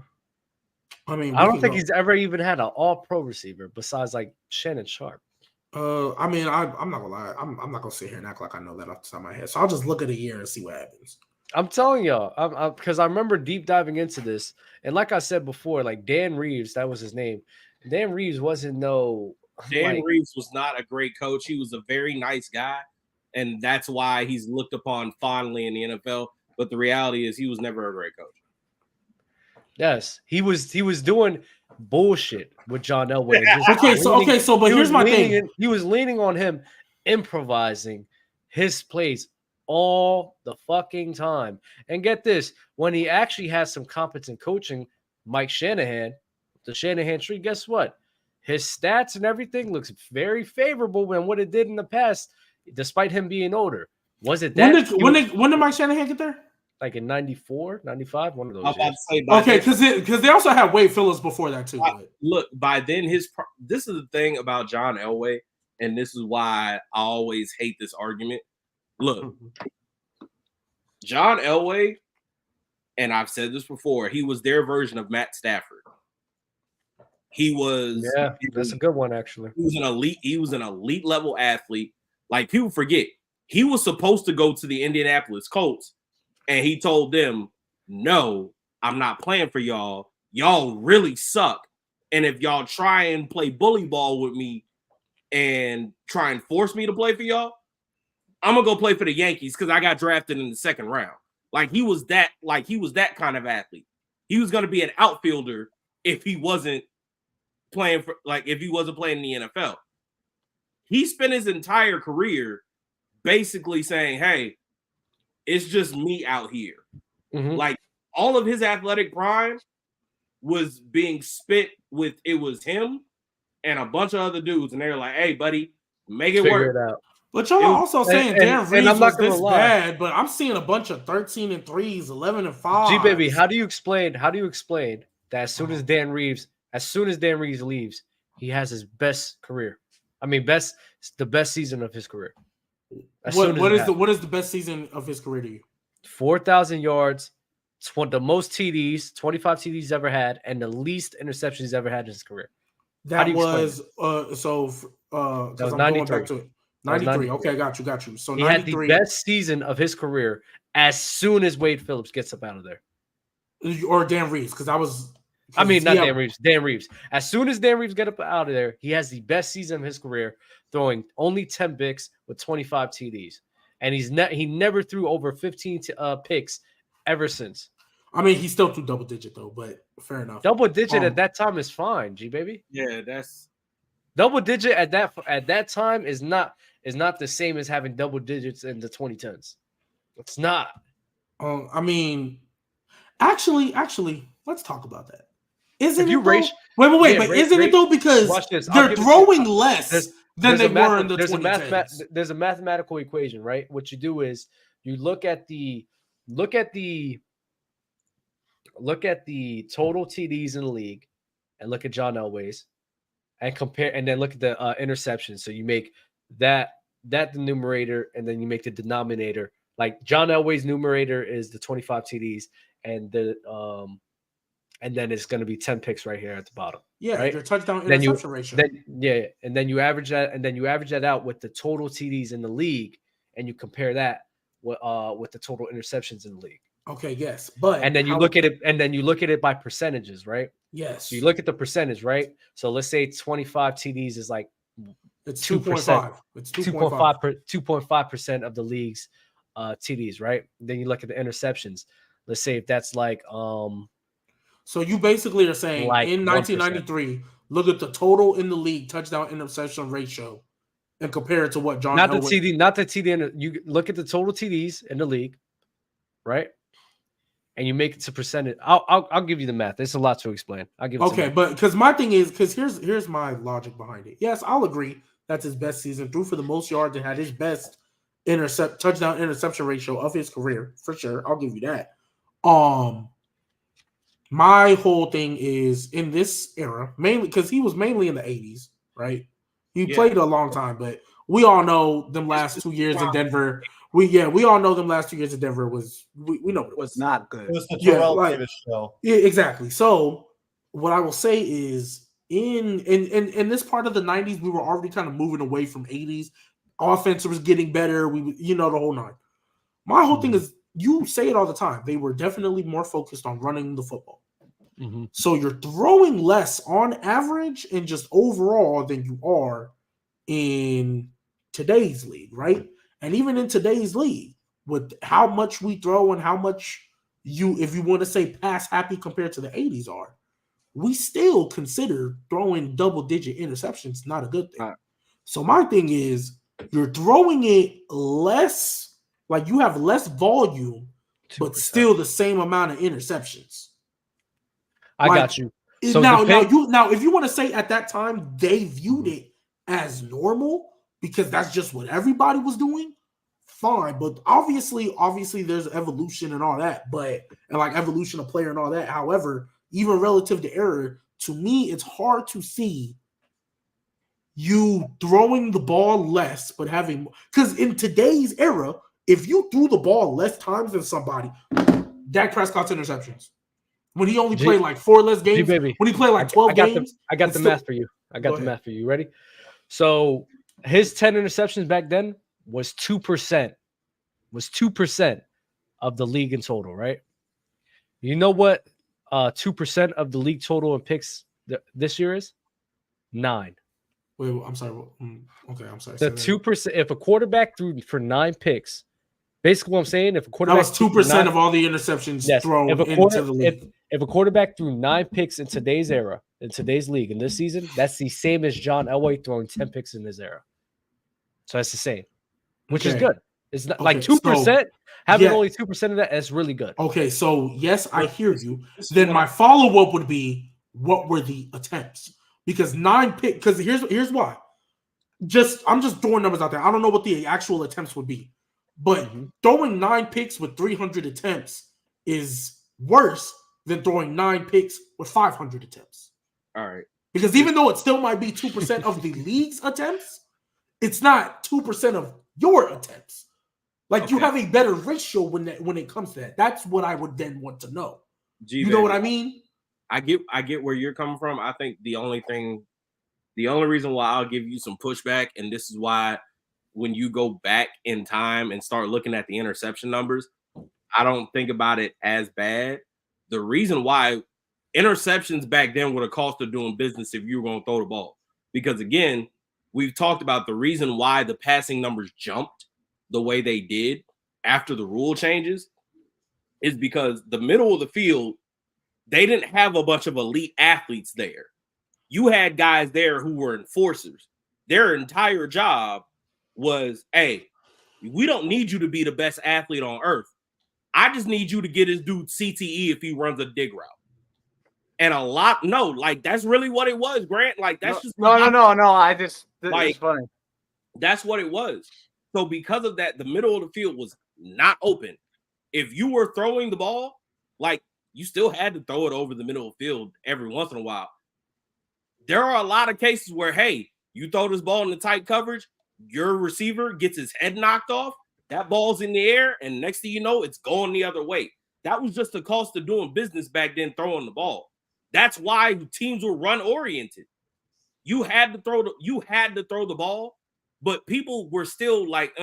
B: I mean,
A: I don't think he's ever even had an all-pro receiver besides like Shannon Sharp.
B: I mean, I'm not gonna lie. I'm not gonna sit here and act like I know that off the top of my head. So I'll just look at a year and see what happens.
A: I'm telling y'all, because I remember deep diving into this, and like I said before, like Dan Reeves, that was his name. Dan Reeves wasn't
C: Reeves was not a great coach. He was a very nice guy, and that's why he's looked upon fondly in the NFL. But the reality is, he was never a great coach.
A: Yes, he was doing bullshit with John Elway.
B: But here's my thing.
A: He was leaning on him, improvising his plays all the fucking time. And get this, when he actually has some competent coaching, Mike Shanahan, the Shanahan tree, guess what? His stats and everything looks very favorable than what it did in the past, despite him being older. Was it that?
B: When did Mike Shanahan get there?
A: Like in 94, 95, one of those.
B: Because they also had Wade Phillips before that too.
C: Look, by then this is the thing about John Elway, and this is why I always hate this argument. Look, John Elway, and I've said this before, he was their version of Matt Stafford.
A: That's a good one, actually.
C: He was an elite level athlete. Like, people forget, he was supposed to go to the Indianapolis Colts, and he told them, no, I'm not playing for y'all. Y'all really suck. And if y'all try and play bully ball with me and try and force me to play for y'all, I'm gonna go play for the Yankees because I got drafted in the 2nd round. He was that kind of athlete. He was gonna be an outfielder if he wasn't playing in the NFL. He spent his entire career basically saying, hey, it's just me out here.
A: Mm-hmm.
C: Like, all of his athletic prime was being spent with, it was him and a bunch of other dudes, and they were like, hey, buddy, make it work.
A: It out.
B: But y'all also saying Dan Reeves was this
A: lie.
B: bad, but I'm seeing a bunch of 13-3s, 11-5.
A: G baby, how do you explain that as soon as Dan Reeves leaves, he has his best career? I mean, the best season of his career.
B: What is the best season of his career to you?
A: 4,000 yards, the most TDs, 25 TDs he's ever had, and the least interceptions he's ever had in his career.
B: That was that was 93. 93. Okay, got you. So
A: he had the best season of his career as soon as Wade Phillips gets up out of there.
B: Or Dan Reeves, because
A: Dan Reeves. Dan Reeves. As soon as Dan Reeves get up out of there, he has the best season of his career, throwing only 10 picks with 25 TDs, and he never threw over 15 picks ever since.
B: I mean, he still threw double digit though, but fair enough.
A: Double digit at that time is fine, G baby.
C: Yeah, that's
A: double digit at that time is not the same as having double digits in the 2010s. It's not.
B: I mean, actually, let's talk about that. Isn't it? Wait. Isn't it though? Because they're throwing less than they were in the 2010s.
A: There's a mathematical equation, right? What you do is you look at the total TDs in the league, and look at John Elway's, and compare, and then look at the interceptions. So you make that the numerator, and then you make the denominator. Like John Elway's numerator is the 25 TDs, and then it's going to be 10 picks right here at the bottom.
B: Yeah,
A: right?
B: your touchdown interception ratio.
A: And then you average that, out with the total TDs in the league, and you compare that with the total interceptions in the league.
B: Okay, yes, but
A: and then you look at it by percentages, right?
B: Yes.
A: So you look at the percentage, right? So let's say 25 TDs is like
B: it's 2.5. It's
A: 2.5% of the league's TDs, right? Then you look at the interceptions. Let's say if that's like
B: So you basically are saying in 1993, 1%. Look at the total in the league touchdown interception ratio. and compare it to what John
A: not
B: Elway.
A: the TD. You look at the total TDs in the league, right? And you make it to percentage. I'll give you the math. There's a lot to explain. I'll give it
B: Okay,
A: to
B: but because my thing is, because here's my logic behind it. Yes, I'll agree that's his best season. Threw for the most yards and had his best touchdown interception ratio of his career for sure. I'll give you that. My whole thing is in this era, mainly because he was mainly in the 80s, right? He played a long time, but we all know them last 2 years in Denver. We all know them last 2 years in Denver we know what it was
E: not good.
D: It was the Terrell Davis show.
B: Yeah, exactly. So what I will say is in this part of the 90s, we were already kind of moving away from 80s. Offense was getting better. The whole nine. My whole thing is, you say it all the time. They were definitely more focused on running the football.
A: Mm-hmm.
B: So you're throwing less on average and just overall than you are in today's league, right? And even in today's league, with how much we throw and how much if you want to say pass happy compared to the 80s are, we still consider throwing double-digit interceptions not a good thing. So my thing is, you're throwing it less, like you have less volume, 2%. But still the same amount of interceptions.
A: I got you. So
B: now, if you want to say at that time they viewed it as normal because that's just what everybody was doing, fine. But obviously, there's evolution and all that, and like evolution of player and all that. However, even relative to error, to me, it's hard to see you throwing the ball less, but having, because in today's era, if you threw the ball less times than somebody, Dak Prescott's interceptions. When he only played like 4 less games, when he played like 12 games.
A: I got the math for you. Math for you. Ready? So his 10 interceptions back then was 2%. Was 2% of the league in total, right? You know what 2% of the league total in picks this year is? 9.
B: Wait, I'm sorry. Okay, I'm sorry.
A: The 2%, if a quarterback threw for 9 picks, basically what I'm saying, if a quarterback
B: that was 2% of all the interceptions thrown into the league.
A: If a quarterback threw 9 picks in today's era, in today's league, in this season, that's the same as John Elway throwing 10 picks in this era. So that's the same, which is good. It's not like 2%. Having only 2% of that is really good.
B: Okay, so yes, I hear you. Then my follow-up would be, what were the attempts? Because 9 picks, because here's why. I'm just throwing numbers out there. I don't know what the actual attempts would be. But throwing 9 picks with 300 attempts is worse than throwing 9 picks with 500 attempts.
C: All right.
B: Because even though it still might be 2% of the league's attempts, it's not 2% of your attempts. Like, you have a better ratio when it comes to that. That's what I would then want to know. You know what I mean?
C: I get where you're coming from. I think the only reason why I'll give you some pushback, and this is why when you go back in time and start looking at the interception numbers, I don't think about it as bad. The reason why interceptions back then were the cost of doing business if you were going to throw the ball. Because again, we've talked about the reason why the passing numbers jumped the way they did after the rule changes is because the middle of the field, they didn't have a bunch of elite athletes there. You had guys there who were enforcers. Their entire job was, hey, we don't need you to be the best athlete on earth. I just need you to get this dude CTE if he runs a dig route. And that's really what it was, Grant. Like, that's just
E: no. It's funny.
C: That's what it was. So because of that, the middle of the field was not open. If you were throwing the ball, like, you still had to throw it over the middle of the field every once in a while. There are a lot of cases where, hey, you throw this ball in the tight coverage, your receiver gets his head knocked off, that ball's in the air, and next thing you know, it's going the other way. That was just the cost of doing business back then, throwing the ball. That's why teams were run-oriented. You had to throw the ball, but people were still like,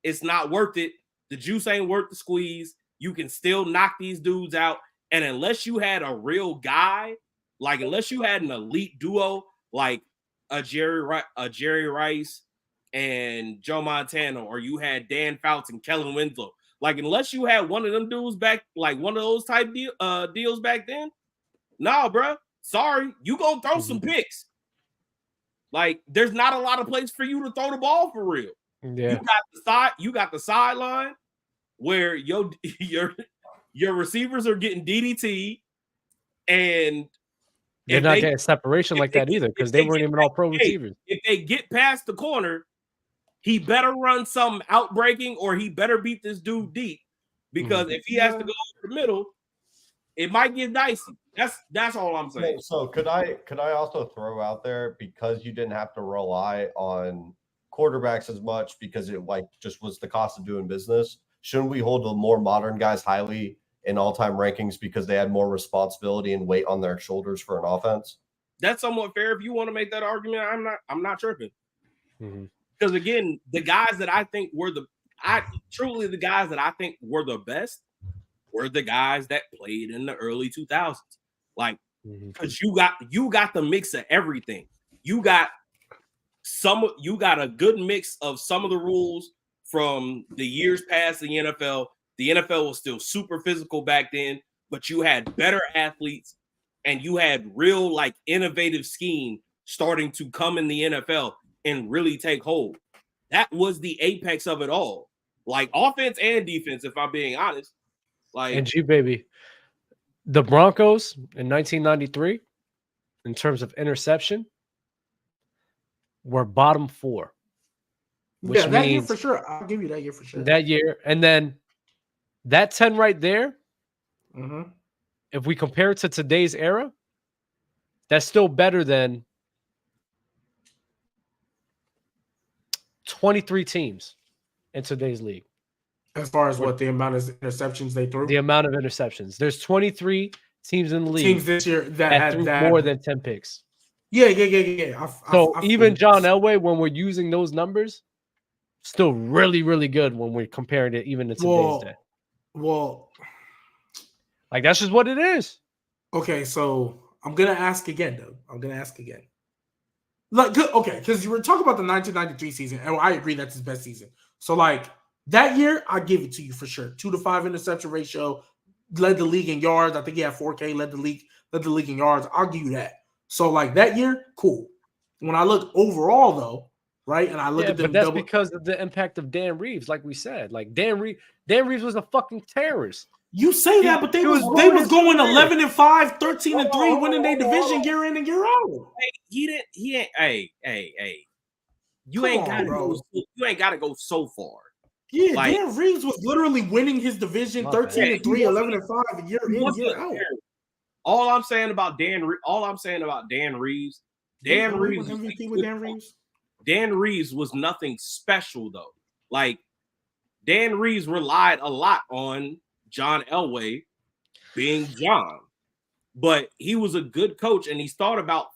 C: it's not worth it. The juice ain't worth the squeeze. You can still knock these dudes out. And unless you had a real guy, like unless you had an elite duo, like a Jerry Rice and Joe Montana, or you had Dan Fouts and Kellen Winslow, like unless you had one of them dudes back, like one of those type deals back then, nah, bro. Sorry, you gonna throw some picks. Like, there's not a lot of place for you to throw the ball for real.
A: Yeah.
C: You got the sideline where your receivers are getting DDT, and
A: they're not getting separation like that either because they weren't even all pro receivers.
C: If they get past the corner, he better run something outbreaking or he better beat this dude deep because if he has to go over the middle, it might get dicey. That's all I'm saying.
D: So could I also throw out there, because you didn't have to rely on quarterbacks as much because it just was the cost of doing business? Shouldn't we hold the more modern guys highly in all-time rankings because they had more responsibility and weight on their shoulders for an offense?
C: That's somewhat fair if you want to make that argument. I'm not tripping. Because again, the guys that I think were the best were the guys that played in the early 2000s. Like, because you got the mix of everything. You got a good mix of some of the rules from the years past the NFL. The NFL was still super physical back then, but you had better athletes and you had real innovative scheme starting to come in the NFL and really take hold. That was the apex of it all. Like offense and defense, if I'm being honest.
A: And G-Baby, the Broncos in 1993, in terms of interception, were bottom 4.
B: Yeah, that year for sure. I'll give you that year for sure.
A: That year. And then that 10 right there, if we compare it to today's era, that's still better than 23 teams in today's league.
B: As far as what the amount of interceptions they threw?
A: The amount of interceptions. There's 23 teams in the league.
B: Teams this year that
A: threw
B: had
A: more than 10 picks.
B: Yeah.
A: So even John Elway, when we're using those numbers, still really, really good when we're comparing it even to today's day.
B: Well,
A: that's just what it is.
B: Okay, so I'm gonna ask again, though. Okay, because you were talking about the 1993 season, and I agree that's his best season. So, that year, I give it to you for sure. 2-to-5 interception ratio, led the league in yards. I think he had 4K, led the league in yards. I'll give you that. So, that year, cool. When I look overall, though, right, and I look at them,
A: but that's because of the impact of Dan Reeves, like we said. Dan Reeves was a fucking terrorist.
B: You say that, but they was going 11-5, 13-3, winning their division year in and year out.
C: Hey, you ain't got to go so far.
B: Yeah, Dan Reeves was literally winning his division 13-3, 11-5 year in, year out.
C: All I'm saying about Dan Reeves, Dan Reeves was nothing special though. Dan Reeves relied a lot on John Elway being John, but he was a good coach, and he's thought about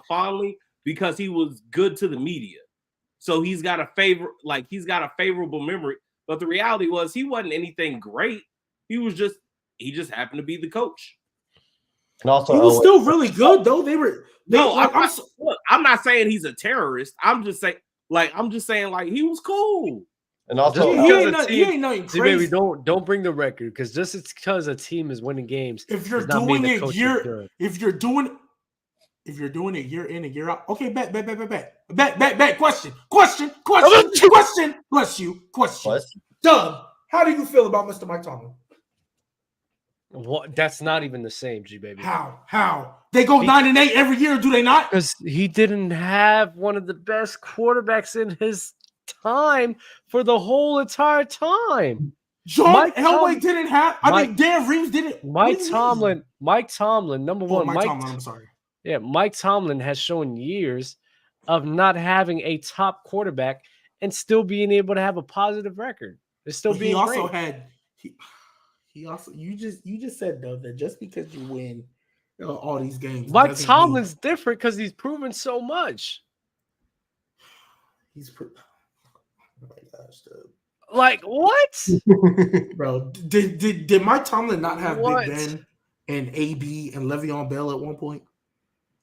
C: fondly because he was good to the media. So he's got a favorable memory. But the reality was he wasn't anything great. He just happened to be the coach.
D: And also,
B: he was still really good though.
C: I'm not saying he's a terrorist. I'm just saying he was cool.
D: And also,
B: he ain't nothing crazy.
A: Baby, don't bring the record because just it's because a team is winning games.
B: If you're doing it year in and year out, okay, bet. Question. Bless you. Question. Doug, how do you feel about Mr. Mike Tomlin?
A: What? That's not even the same, G-Baby.
B: How? They go 9-8 every year, do they not?
A: Because he didn't have one of the best quarterbacks in his time for the whole entire time.
B: John Elway didn't have. Dan Reeves didn't.
A: Mike Tomlin, number one.
B: Mike Tomlin, I'm sorry.
A: Yeah, Mike Tomlin has shown years of not having a top quarterback and still being able to have a positive record. It's still being great.
B: He also you just said though that just because you win all these games,
A: Mike Tomlin's different because he's proven so much.
B: Oh my gosh, dude.
A: What?
B: Bro, did Mike Tomlin not have Big Ben and AB and Le'Veon Bell at one point?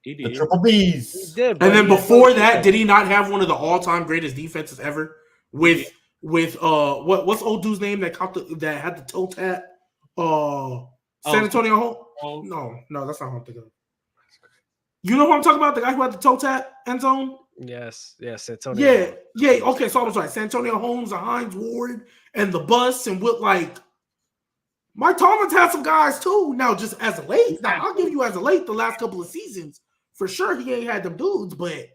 C: He did.
D: The triple B's.
A: He did.
B: And then before that, did he not have one of the all-time greatest defenses ever with what's old dude's name that had the toe tap? San Antonio Home? No, that's not what I'm thinking of. You know what I'm talking about? The guy who had the toe tap end zone?
A: Yes, Antonio.
B: Yeah. Okay, so I was right. Santonio Holmes and Hines Ward and the bus and with like Mike Tomlin's had some guys too. Now, just as of late, now I'll give you as of late the last couple of seasons for sure. He ain't had them dudes, but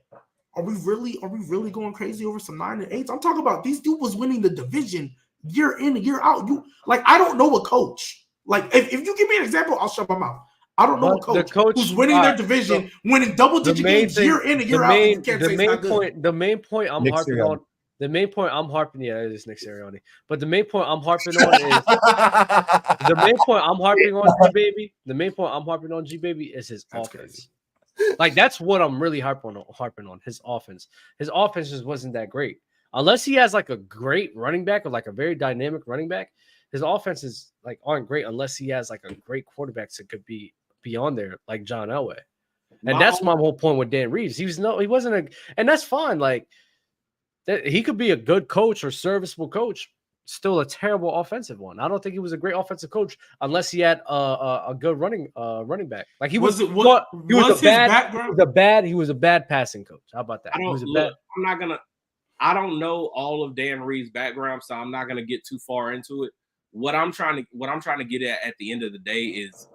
B: are we really going crazy over some 9 and 8s? I'm talking about these dudes was winning the division year in and year out. You like I don't know a coach. Like if you give me an example, I'll shut my mouth. I don't know a coach who's winning their division, winning double-digit games year in and year out.
A: The main point I'm harping on. The main point I'm harping, it is Nick Sirianni. But the main point I'm harping on is the main point I'm harping on G Baby. The main point I'm harping on G Baby is his offense. Like that's what I'm really harping on his offense. His offense just wasn't that great. Unless he has like a great running back or like a very dynamic running back, his offenses like aren't great unless he has like a great quarterback that could be on there like John Elway. And that's my whole point with Dan Reeves. He wasn't and that's fine. Like that he could be a good coach or serviceable coach, still a terrible offensive one. I don't think he was a great offensive coach unless he had a good running back. Like he was a bad passing coach. How about that?
C: I don't know all of Dan Reeves' background, so I'm not gonna get too far into it. What I'm trying to get at the end of the day is,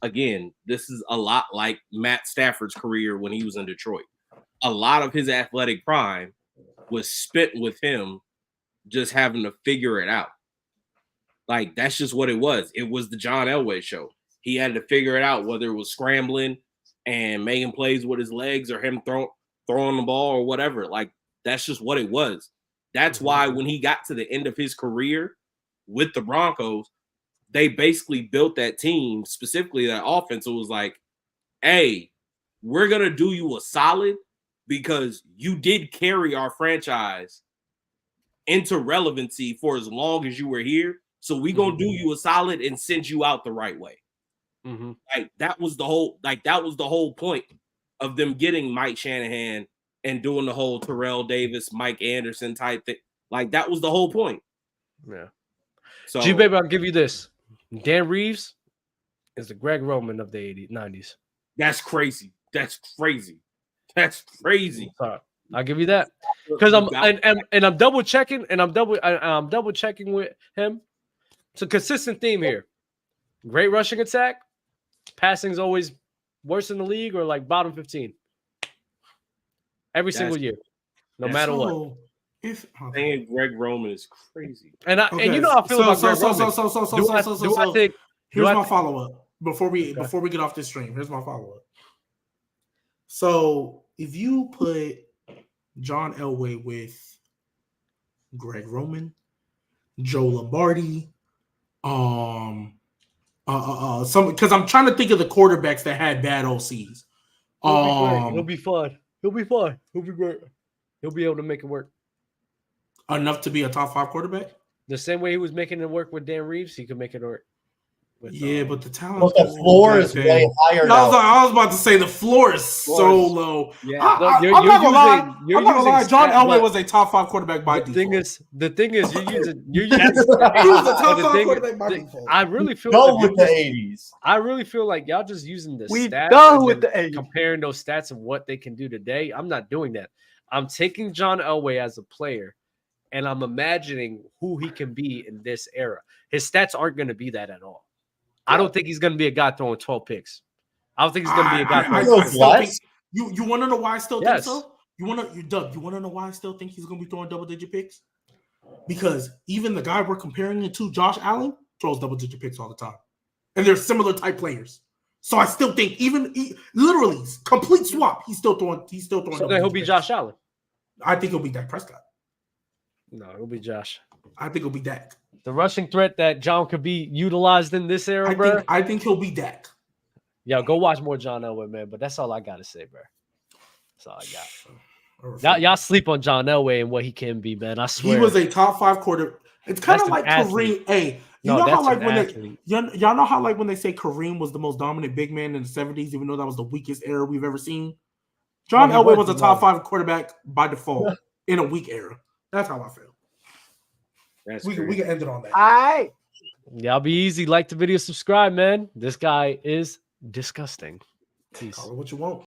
C: again, this is a lot like Matt Stafford's career when he was in Detroit. A lot of his athletic prime was spent with him just having to figure it out. Like, that's just what it was. It was the John Elway show. He had to figure it out, whether it was scrambling and making plays with his legs or him throwing the ball or whatever. Like, that's just what it was. That's why when he got to the end of his career with the Broncos, they basically built that team, specifically that offense. It was like, hey, we're going to do you a solid because you did carry our franchise into relevancy for as long as you were here. So we're going to do you a solid and send you out the right way. Like that was the whole point of them getting Mike Shanahan and doing the whole Terrell Davis, Mike Anderson type thing. Like that was the whole point.
A: Yeah.
C: So
A: G-Baby, I'll give you this. Dan Reeves is the Greg Roman of the 90s.
C: That's crazy. That's crazy.
A: I'll give you that because I'm double checking and I'm double checking with him. It's a consistent theme here. Great rushing attack. Passing's always worse in the league or like bottom 15 every single year, no matter what.
C: Saying Greg Roman is crazy.
A: And you know how I feel about Greg Roman.
B: Here's my follow-up before we get off this stream. Here's my follow-up. So if you put John Elway with Greg Roman, Joe Lombardi, some because I'm trying to think of the quarterbacks that had bad OCs.
A: He'll be fine. He'll be great. He'll be able to make it work.
B: Enough to be a top 5 quarterback?
A: The same way he was making it work with Dan Reeves, he could make it work.
B: But the talent.
D: But the floor is way higher now.
B: I was about to say the floor is so low.
A: Yeah,
B: I'm not gonna lie. John Elway was a top 5 quarterback by default.
A: The thing is, you're using.
B: He was a top 5 quarterback by default.
A: I really feel
D: with the 80s.
A: I really feel like y'all just using the stats.
E: Done with the 80s.
A: Comparing those stats of what they can do today. I'm not doing that. I'm taking John Elway as a player, and I'm imagining who he can be in this era. His stats aren't going to be that at all. I don't think he's going to be a guy throwing 12 picks. I don't think he's going to be a guy throwing 12 picks.
B: You want to know why I still think so? You want to know why I still think he's going to be throwing double-digit picks? Because even the guy we're comparing it to, Josh Allen, throws double-digit picks all the time. And they're similar type players. So I still think literally complete swap, he's still throwing. So
A: then he'll be Josh Allen.
B: I think he'll be Dak Prescott.
A: No, it'll be Josh.
B: I think it'll be Dak.
A: The rushing threat that John could be utilized in this era, bro.
B: I think he'll be Dak.
A: Yo, go watch more John Elway, man. But that's all I got to say, bro. That's all I got. Y'all sleep on John Elway and what he can be, man. I swear.
B: He was a top 5 quarter. It's kind of like Kareem. Hey, y'all know how like when they say Kareem was the most dominant big man in the 70s, even though that was the weakest era we've ever seen? John Elway was a top 5 quarterback by default in a weak era. That's how I feel. We can end it on that.
E: All right.
A: Y'all be easy. Like the video, subscribe, man. This guy is disgusting. Peace.
B: Call it what you want.